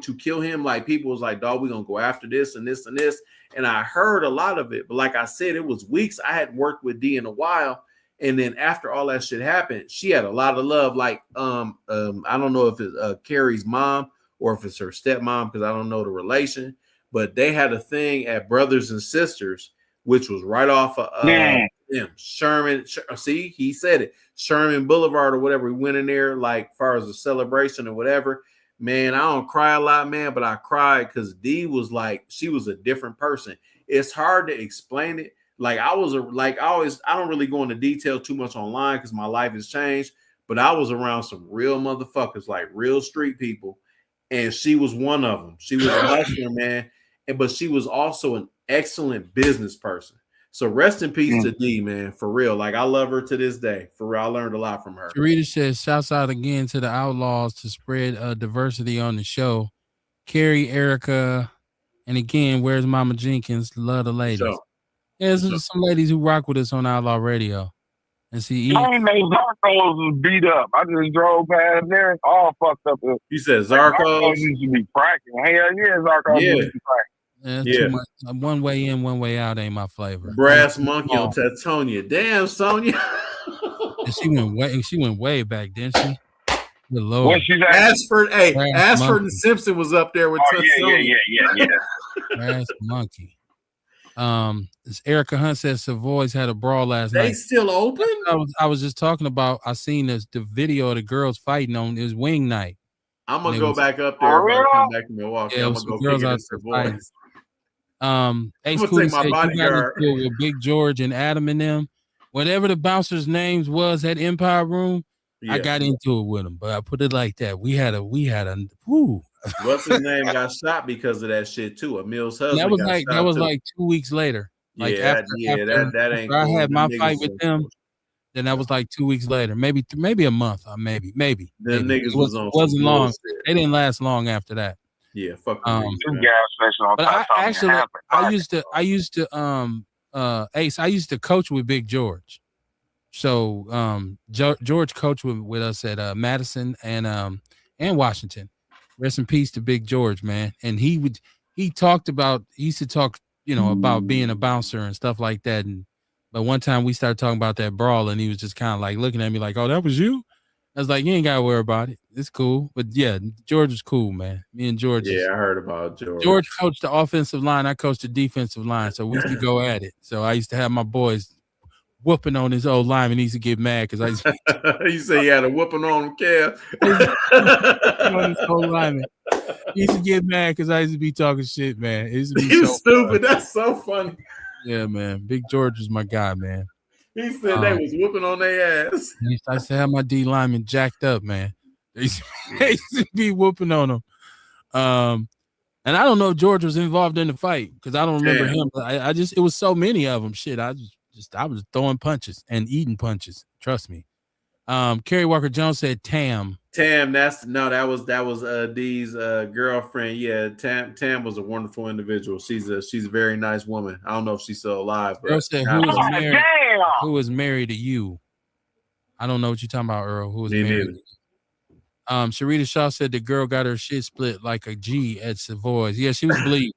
to kill him. Like people was like, "Dog, we're gonna go after this and this and this." And I heard a lot of it, but like I said, it was weeks. I hadn't worked with D in a while, and then after all that shit happened, she had a lot of love. Like I don't know if it's Carrie's mom or if it's her stepmom, because I don't know the relation, but they had a thing at Brothers and Sisters, which was right off of Sherman. See, he said it, Sherman Boulevard or whatever. We went in there like far as a celebration or whatever. Man, I don't cry a lot, man, but I cried because D was like, she was a different person. It's hard to explain it. Like I don't really go into detail too much online because my life has changed, but I was around some real motherfuckers, like real street people, and she was one of them. She was a hustler, man, but she was also an excellent business person. So rest in peace to D, man, for real. Like I love her to this day. For real, I learned a lot from her. Sharita says, shouts out again to the Outlaws to spread diversity on the show. Carrie, Erica, and again, where's Mama Jenkins? Love the ladies. Sure. Yeah, there's some ladies who rock with us on Outlaw Radio. And see, I ain't know Zarcos was beat up. I just drove past there, all fucked up. You said Zarcos used to be cracking. Hell yeah, Zarcos used to be cracking. Too much. One way in, one way out ain't my flavor. Brass Monkey on Tetonia. Damn, Sonia. And she went way back, didn't she? Good Lord. Ashford and Simpson was up there with Tetonia. Yeah. Brass Monkey. Erica Hunt says Savoy's had a brawl last night. They still open? I was just talking about. I seen the video of the girls fighting on his wing night. I'm gonna go back up there if I come back to Milwaukee. I'm gonna go girls kick it out at Savoy's. Ace I'm Cooley gonna take my said you got bodyguard. into it with Big George and Adam and them. Whatever the bouncers' names was at Empire Room, I got into it with them. But I put it like that: we had a whoo. What's his name got shot because of that shit too? Emil's husband. That was like 2 weeks later. Like after that ain't. I cool. had my fight with them. Then that was like 2 weeks later, maybe a month, maybe. Them niggas wasn't long. They didn't last long after that. Yeah, fuck. But I used to Ace. I used to coach with Big George. So George coached with us at Madison and Washington. Rest in peace to Big George, man. And he used to talk, about being a bouncer and stuff like that. But one time we started talking about that brawl, and he was just kind of like looking at me like, "Oh, that was you?" I was like, "You ain't gotta worry about it. It's cool." But yeah, George was cool, man. Me and George. Yeah, I heard about George. George coached the offensive line. I coached the defensive line, so we used to go at it. So I used to have my boys whooping on his old lineman. He used to get mad because you say he had a whooping on him, Kev. on his old lineman. He used to get mad because I used to be talking shit, man. It used to be so stupid. That's so funny. Yeah, man. Big George was my guy, man. He said they was whooping on their ass. I used to have my D lineman jacked up, man. They used to be whooping on him. And I don't know if George was involved in the fight because I don't remember him. But it was so many of them. Shit, I was throwing punches and eating punches. Trust me. Kerry Walker Jones said Tam. That was D's girlfriend. Yeah, Tam was a wonderful individual. She's a very nice woman. I don't know if she's still alive. But Earl said, who was married to you? I don't know what you're talking about, Earl. Who was married? Sharita Shaw said the girl got her shit split like a G at Savoy's. Yeah, she was bleeding.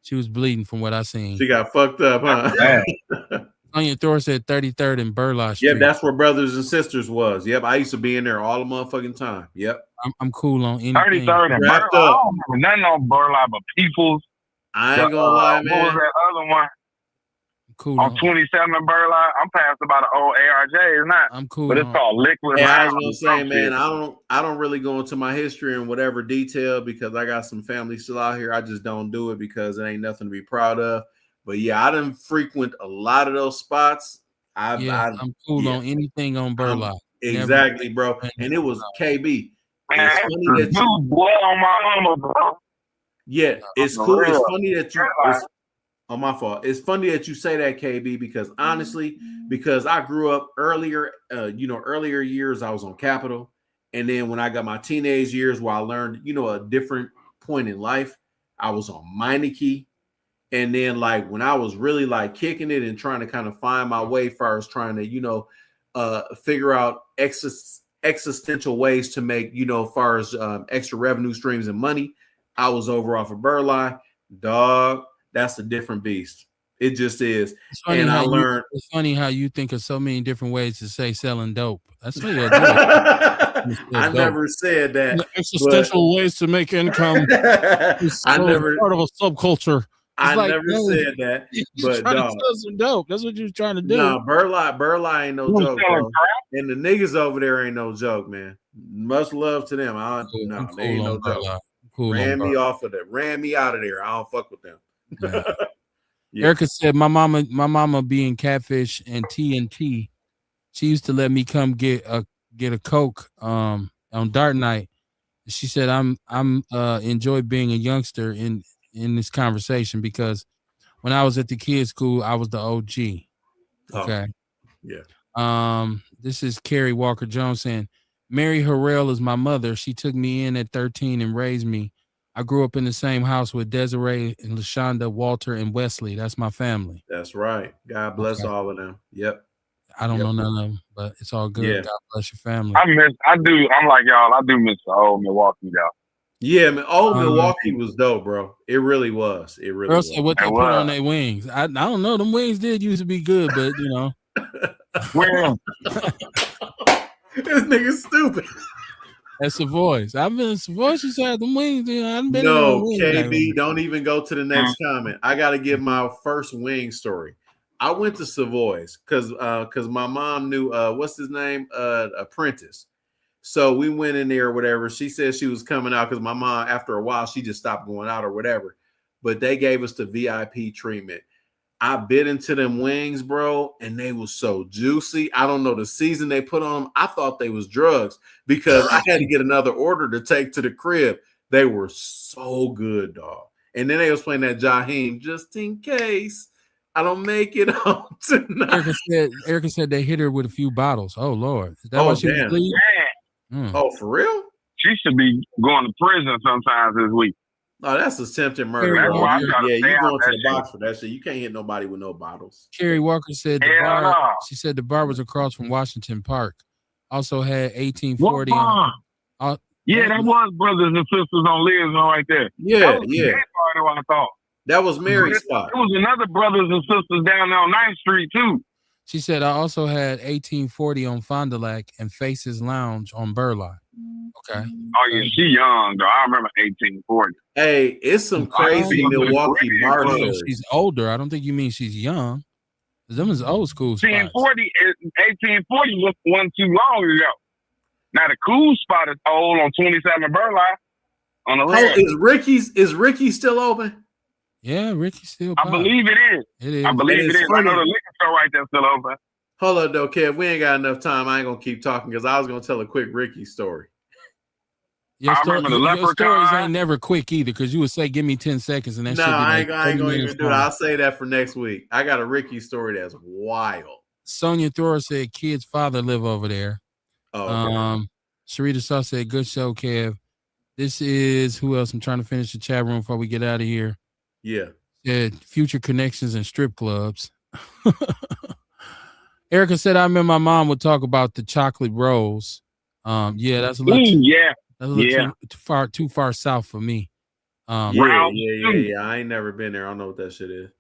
She was bleeding from what I seen. She got fucked up, huh? Sonya Thor said 33rd and Burla Street. Yep, that's where Brothers and Sisters was. Yep, I used to be in there all the motherfucking time. Yep. I'm cool on anything. 33rd and Burla. I don't remember nothing on Burla but People's. I ain't gonna lie, man. What was that other one? Cool on 27 in Burla. I'm past about an old ARJ, it's not. I'm cool. But it's called Liquid. Yeah, I was gonna say, man, I don't really go into my history in whatever detail because I got some family still out here. I just don't do it because it ain't nothing to be proud of. But yeah, I didn't frequent a lot of those spots. I'm cool on anything on Burla. Exactly, bro. And it was KB. It's funny that you, boy on my armor, bro. yeah, it's cool. Real. It's funny that you. It's, oh, my fault. It's funny that you say that, KB, because honestly, because I grew up earlier, earlier years, I was on Capitol. And then when I got my teenage years where I learned, a different point in life, I was on Meineke. And then like when I was really like kicking it and trying to kind of find my way far as trying to, figure out existential ways to make, far as extra revenue streams and money, I was over off of Burleigh. Dog, that's a different beast. It just is. And I learned. It's funny how you think of so many different ways to say selling dope. That's what you're doing. I never said that. Existential ways to make income. I never part of a subculture. I never said that. But trying to sell some dope. That's what you're trying to do. No, Burleigh ain't no joke, bro. And the niggas over there ain't no joke, man. Much love to them. They ain't no joke. Ran me off of that. Ran me out of there. I don't fuck with them. Yeah. Yeah. Erica said, my mama being Catfish and TNT, she used to let me come get a Coke on Dart Night. She said I'm enjoy being a youngster in this conversation because when I was at the kids' school, I was the OG. Okay. Yeah. This is Carrie Walker Jones saying, Mary Harrell is my mother. She took me in at 13 and raised me. I grew up in the same house with Desiree and LaShonda, Walter, and Wesley. That's my family. That's right. God bless all of them. Yep. I don't know none of them, but it's all good. Yeah. God bless your family. I'm like y'all. I do miss the old Milwaukee, y'all. Yeah, man. Old Milwaukee was dope, bro. It really was. It really was. Said what they put on their wings. I don't know. Them wings did used to be good, but Well, this nigga's stupid. That's Savoy's. I've been in Savoy's. She said the wings. I've been KB, don't even go to the next comment. I got to give my first wing story. I went to Savoy's because my mom knew what's his name, Apprentice. So we went in there or whatever. She said she was coming out because my mom, after a while, she just stopped going out or whatever. But they gave us the VIP treatment. I bit into them wings, bro, and they was so juicy. I don't know the season they put on them. I thought they was drugs because I had to get another order to take to the crib. They were so good, dog. And then they was playing that Jaheim, just in case I don't make it home tonight. Erica said they hit her with a few bottles. Oh, Lord. Is that why she was bleeding? Oh, for real? She should be going to prison sometimes this week. Oh, that's attempted murder. That's why you going to the box for that shit. You can't hit nobody with no bottles. Carrie Walker said she said the bar was across from Washington Park. Also had 1840 on. Yeah, that was Brothers and Sisters on Liz right there. Yeah, I thought. That was Mary's spot. There was another Brothers and Sisters down there on 9th Street too. She said I also had 1840 on Fond du Lac and Faces Lounge on Burleigh. Okay. Oh yeah, she young though. I remember 1840. Hey, it's some crazy Milwaukee bar stories. She's older. I don't think you mean she's young. Them is old school spots. 1840 wasn't too long ago. Now the cool spot is old on 27 Burleigh on the left. Is Ricky's still open? Yeah, Ricky's still. I believe it is. It is. I believe it is. I know the liquor store right there still open. Hold up, though, Kev. We ain't got enough time. I ain't gonna keep talking because I was gonna tell a quick Ricky story. Your stories ain't never quick either because you would say, "Give me 10 seconds," and that shit. I ain't gonna even do it. I'll say that for next week. I got a Ricky story that's wild. Sonia Thor said, "Kid's father live over there." Oh, okay. Sharita Saw said, "Good show, Kev." This is who else? I'm trying to finish the chat room before we get out of here. Yeah. Said future connections and strip clubs. Erica said, "I remember my mom would talk about the chocolate rolls." Yeah, that's a little too far south for me. Yeah. I ain't never been there. I don't know what that shit is.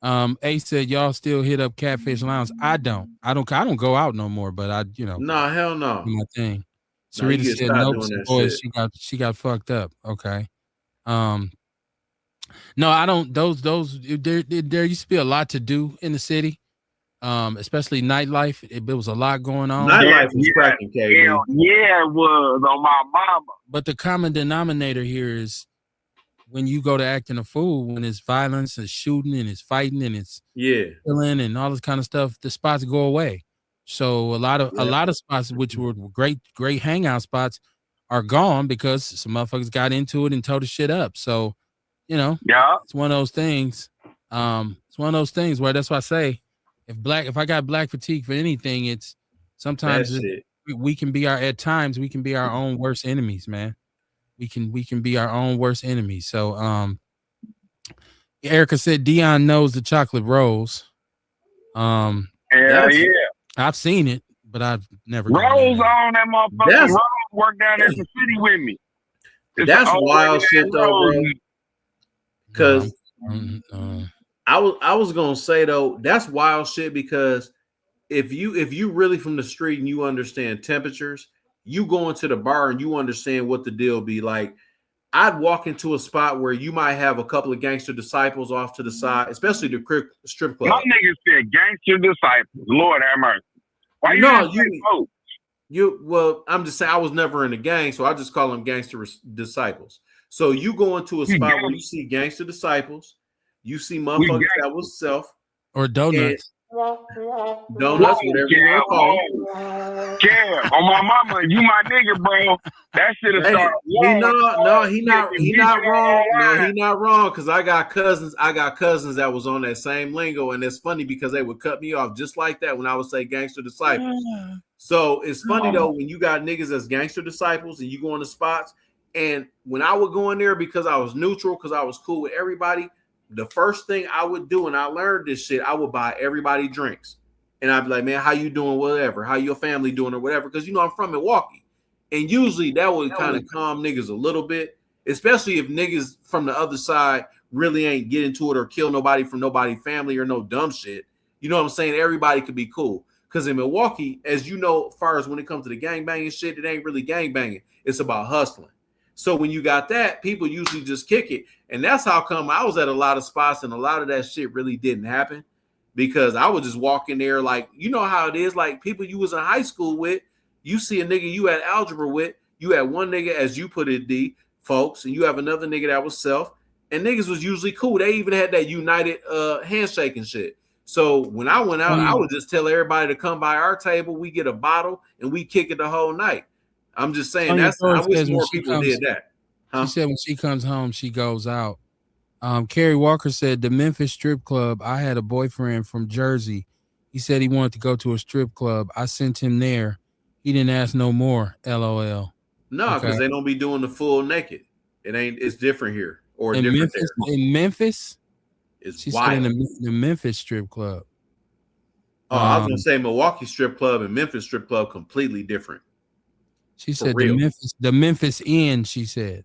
A said, "Y'all still hit up Catfish Lounge?" I don't go out no more, but Nah, hell no. My thing. Sarita said, "Nope, boys, she got fucked up." Okay. No, I don't. Those there used to be a lot to do in the city, especially nightlife. It was a lot going on. Nightlife was cracking, KB. Yeah, it was on my mama. But the common denominator here is when you go to acting a fool, when it's violence and shooting and it's fighting and it's killing and all this kind of stuff, the spots go away. So a lot of spots which were great hangout spots are gone because some motherfuckers got into it and tore the shit up. So, Yeah. it's one of those things. It's one of those things where that's why I say if I got black fatigue for anything, it's sometimes we can be at times we can be our own worst enemies, man. We can be our own worst enemies. So Erica said Dion knows the chocolate rolls. Hell yeah. I've seen it, but I've never Rose on that motherfucker. Rose worked down in the city with me. That's wild shit though, bro. Because I was gonna say though, that's wild shit because if you really from the street and you understand temperatures, you go into the bar and you understand what the deal be like. I'd walk into a spot where you might have a couple of gangster disciples off to the side, especially the strip club. My niggas said gangster disciples. Lord have mercy. Why well, I'm just saying I was never in a gang, so I just call them gangster disciples. So you go into a spot where you see gangster disciples, you see motherfuckers that was self or donuts. Donuts, whatever you want to call them. Yeah, on my mama, you my nigga, bro. That shit have started. He not wrong. No, he not wrong. Because I got cousins that was on that same lingo, and it's funny because they would cut me off just like that when I would say gangster disciples. So it's funny though when you got niggas as gangster disciples and you go in the spots, and when I would go in there because I was neutral, because I was cool with everybody. The first thing I would do, and I learned this shit, I would buy everybody drinks. And I'd be like, man, how you doing? Whatever. How your family doing or whatever? Because, I'm from Milwaukee. And usually that would kind of calm niggas a little bit, especially if niggas from the other side really ain't get into it or kill nobody from nobody family or no dumb shit. You know what I'm saying? Everybody could be cool. Because in Milwaukee, as you know, as far as when it comes to the gangbanging shit, it ain't really gangbanging. It's about hustling. So when you got that, people usually just kick it. And that's how come I was at a lot of spots and a lot of that shit really didn't happen because I would just walk in there like, you know how it is, like people you was in high school with, you see a nigga you had algebra with, you had one nigga, as you put it, D, folks, and you have another nigga that was self, and niggas was usually cool. They even had that united handshake and shit. So when I went out, I would just tell everybody to come by our table, we get a bottle, and we kick it the whole night. I'm just saying I wish more people did that. She said when she comes home, she goes out. Carrie Walker said the Memphis strip club. I had a boyfriend from Jersey. He said he wanted to go to a strip club. I sent him there. He didn't ask no more. LOL. No, because they don't be doing the full naked. It's different here or in different Memphis, there. In Memphis, it's wild. Said in the Memphis strip club. Oh, I was gonna say Milwaukee strip club and Memphis strip club completely different. She said the Memphis Inn. She said.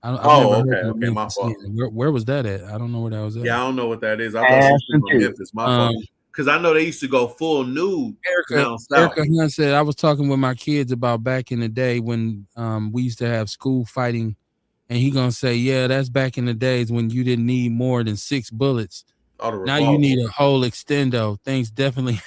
Okay, my fault. Where was that at? I don't know where that was at. Yeah, I don't know what that is. I thought it was Memphis. My fault. Because I know they used to go full nude down south. Erica Hunt said I was talking with my kids about back in the day when we used to have school fighting, and he gonna say, yeah, that's back in the days when you didn't need more than 6 bullets. Now you need a whole extendo. Things definitely.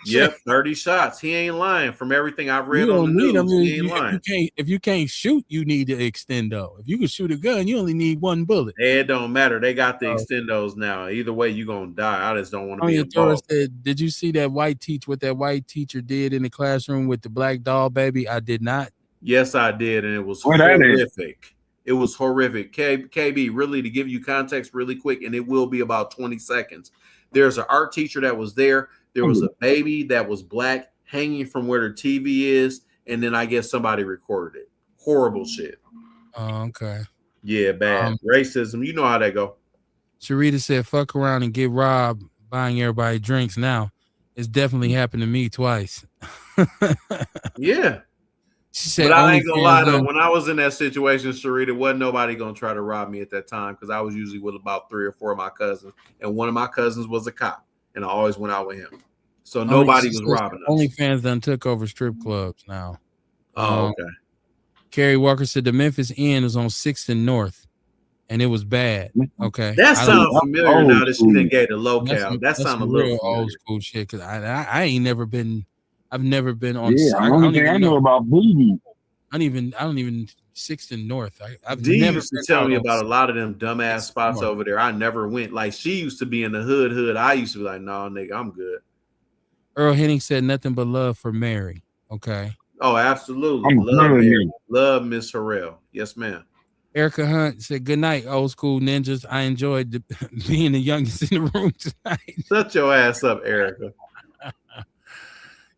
Yep, 30 shots. He ain't lying. From everything I've read on the news, he ain't lying. If you can't shoot, you need the extendo. If you can shoot a gun, you only need 1 bullet. It don't matter. They got the extendos now. Either way, you're gonna die. I just don't want to be involved. Said, did you see that what that white teacher did in the classroom with the black doll baby? I did not. Yes, I did, and it was horrific. It was horrific. KB, really, to give you context really quick, and it will be about 20 seconds. There's an art teacher that was there. There was a baby that was black hanging from where the TV is, and then I guess somebody recorded it. Horrible shit. Oh, okay. Yeah, bad. Racism. You know how that go. Sharita said, fuck around and get robbed buying everybody drinks now. It's definitely happened to me twice. Yeah. She said, but I ain't gonna lie though, when I was in that situation, Sharita, wasn't nobody gonna try to rob me at that time because I was usually with about 3 or 4 of my cousins, and one of my cousins was a cop. And I always went out with him. So nobody was robbing us. OnlyFans done took over strip clubs now. Oh, okay. Carrie Walker said the Memphis Inn was on 6th and North, and it was bad. Okay. That sounds familiar now that she didn't get the locale. That sounds a little old school shit because I ain't never been. I've never been on. Yeah, I don't know about booty. I don't even 6th and North. I've D never used to tell me about a lot of them dumbass spots over there. I never went. Like she used to be in the hood. I used to be like, no, nigga, I'm good. Earl Henning said nothing but love for Mary. Okay. Oh, absolutely. I'm Love telling Mary. you. Love Miss Harrell. Yes, ma'am. Erica Hunt said, "Good night, old school ninjas. I enjoyed being the youngest in the room tonight." Shut your ass up, Erica.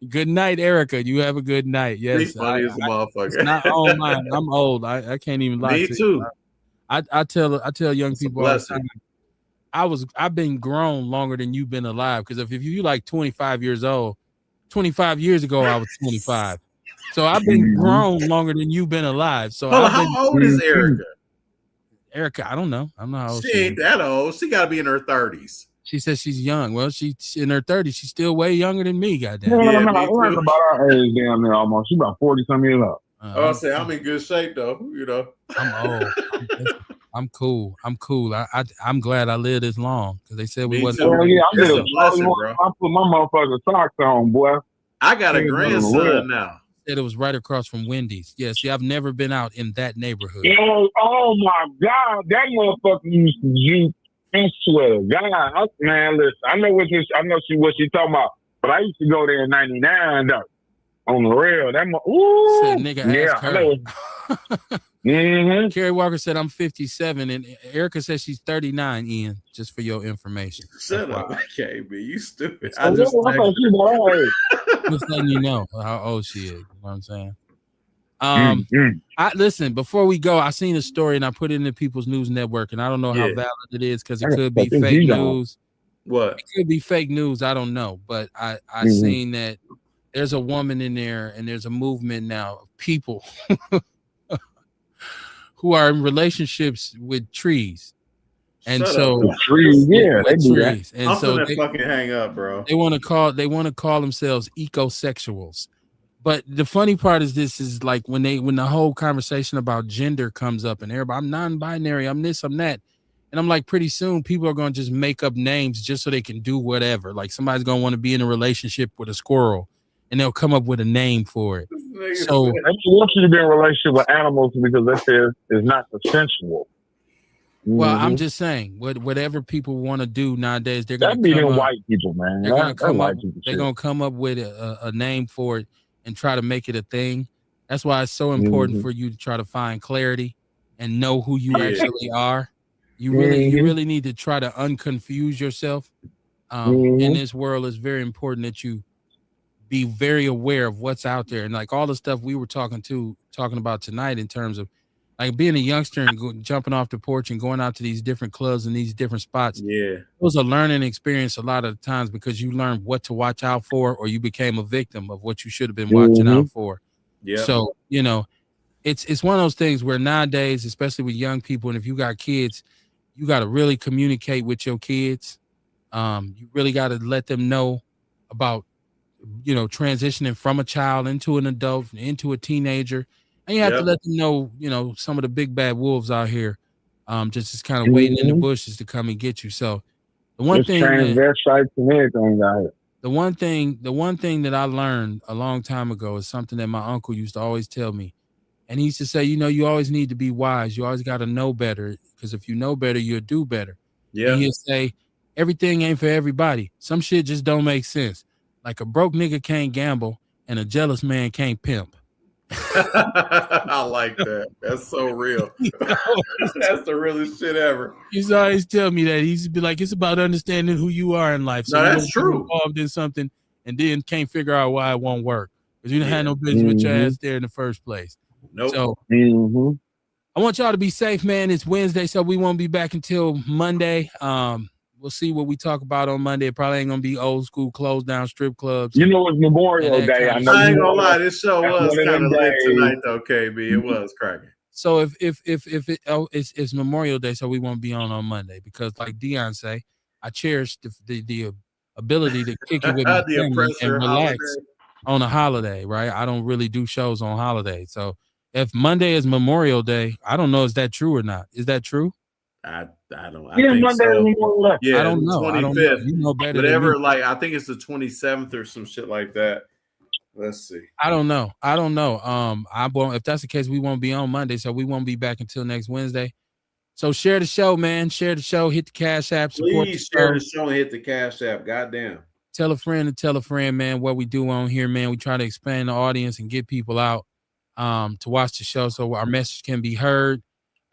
Good night, Erica. You have a good night. Be Yes, funny as a it's not motherfucker. on mine. I'm old. I can't even lie Me to you. too. I tell young It's a people all the blessing. time. I've been grown longer than you've been alive. Because if you like 25 years old, 25 years ago I was 25. So I've been grown longer than you've been alive. So Hold on, I've been how old is Erica? Erica. I don't know. I don't know how old She she ain't is. that old. She got to be in her 30s. She says she's young. Well, she's in her 30s. She's still way younger than me. Goddamn. No, Yeah, no, me we're too. about our age down there almost. She about 40-some years old. I say I'm in good shape though. You know, I'm old. I'm cool. I'm cool. I'm glad I lived this long because they said we Me wasn't. too. Well, yeah, I'm It's just a blessing, bro. I put my motherfucking socks on, boy. I got a Yeah, grandson now. Said it was right across from Wendy's. Yeah, see, I've never been out in that neighborhood. Oh my God, that motherfucker used to juke. I swear to God, man, listen, I know what she talking about, but I used to go there in '99 though. On the rail, that ooh, Said nigga yeah, ask I know. her. Carrie Walker said I'm 57, and Erica says she's 39. Ian, just for your information. Shut up, KB. You stupid. I thought she was just letting you know how old she is. You know what I'm saying? I listen, before we go, I seen a story and I put it in the People's News Network, and I don't know how valid it is because it could be fake news. What? It could be fake news. I don't know, but I seen that there's a woman in there, and there's a movement now of people who are in relationships with trees. And Shut so up. Trees, yeah, they do trees. that. And I'm so gonna fucking hang up, bro. They want to call themselves ecosexuals. But the funny part is this is like when the whole conversation about gender comes up and everybody, I'm non-binary, I'm this, I'm that. And I'm like, pretty soon people are going to just make up names just so they can do whatever. Like somebody's going to want to be in a relationship with a squirrel and they'll come up with a name for it. So I want you to be in a relationship with animals because that says it's not consensual. Well, I'm just saying, whatever people want to do nowadays, they're going to come up. White people, man. They're going to come up. They're going to come up with a name for it and try to make it a thing. That's why it's so important for you to try to find clarity and know who you actually are. You really need to try to unconfuse yourself. In this world, it's very important that you be very aware of what's out there and like all the stuff we were talking about tonight in terms of like being a youngster and jumping off the porch and going out to these different clubs and these different spots. Yeah. It was a learning experience a lot of the times because you learned what to watch out for or you became a victim of what you should have been watching out for. Yeah. So, you know, it's one of those things where nowadays, especially with young people, and if you got kids, you got to really communicate with your kids. You really got to let them know about, you know, transitioning from a child into an adult, into a teenager. And you have to let them know, you know, some of the big bad wolves out here, just kind of waiting in the bushes to come and get you. So the one thing the one thing that I learned a long time ago is something that my uncle used to always tell me. And he used to say, you know, you always need to be wise. You always got to know better because if you know better, you'll do better. Yeah. And he'll say, everything ain't for everybody. Some shit just don't make sense. Like a broke nigga can't gamble and a jealous man can't pimp. I like that. That's so real. That's the realest shit ever. He's always tell me that. He's be like, it's about understanding who you are in life. So no, that's true. Involved in something and then can't figure out why it won't work because you didn't have no business with your ass there in the first place. Nope. So I want y'all to be safe, man. It's Wednesday, so we won't be back until Monday. We'll see what we talk about on Monday. It probably ain't gonna be old school closed down strip clubs. You know, it's Memorial Day. I ain't gonna lie, this show was kind of lit tonight, though, KB. It was cracking. So it's Memorial Day, so we won't be on Monday because, like Dion say, I cherish the ability to kick it with my family and relax on a holiday. Right? I don't really do shows on holidays, so if Monday is Memorial Day, I don't know is that true or not. Is that true? I don't. I think so. Yeah, I don't know. 25th. You know better. Whatever. Like I think it's the 27th or some shit like that. Let's see. I don't know. I won't. If that's the case, we won't be on Monday, so we won't be back until next Wednesday. So share the show, man. Share the show. Hit the Cash App. Please share the show and hit the Cash App. Goddamn. tell a friend to tell a friend, man, what we do on here, man. We try to expand the audience and get people out to watch the show so our message can be heard.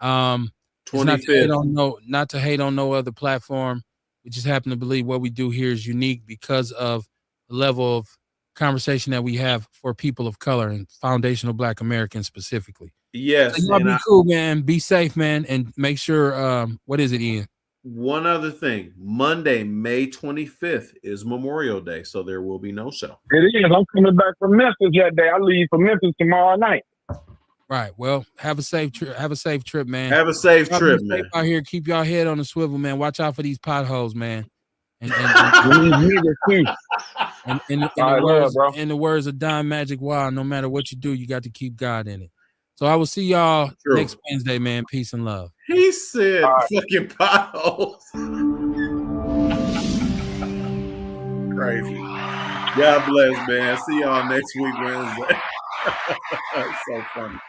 It's not to hate 25th. on not to hate on no other platform. We just happen to believe what we do here is unique because of the level of conversation that we have for people of color and foundational Black Americans specifically. Yes. So y'all and be cool, man. Be safe, man, and make sure. What is it, Ian? one other thing. Monday, May 25th is Memorial Day, so there will be no show. It is. I'm coming back from Memphis that day. I leave for Memphis tomorrow night. Right. Well, have a safe trip. Have a safe trip, man. Have a safe Y'all trip, be man. safe out here. Keep y'all head on the swivel, man. Watch out for these potholes, man. And Niggas too. in the words of Don Magic Wild, no matter what you do, you got to keep God in it. So I will see y'all True. next Wednesday, man. Peace and love. He said fucking potholes. Crazy. God bless, man. See y'all next week, Wednesday. That's so funny.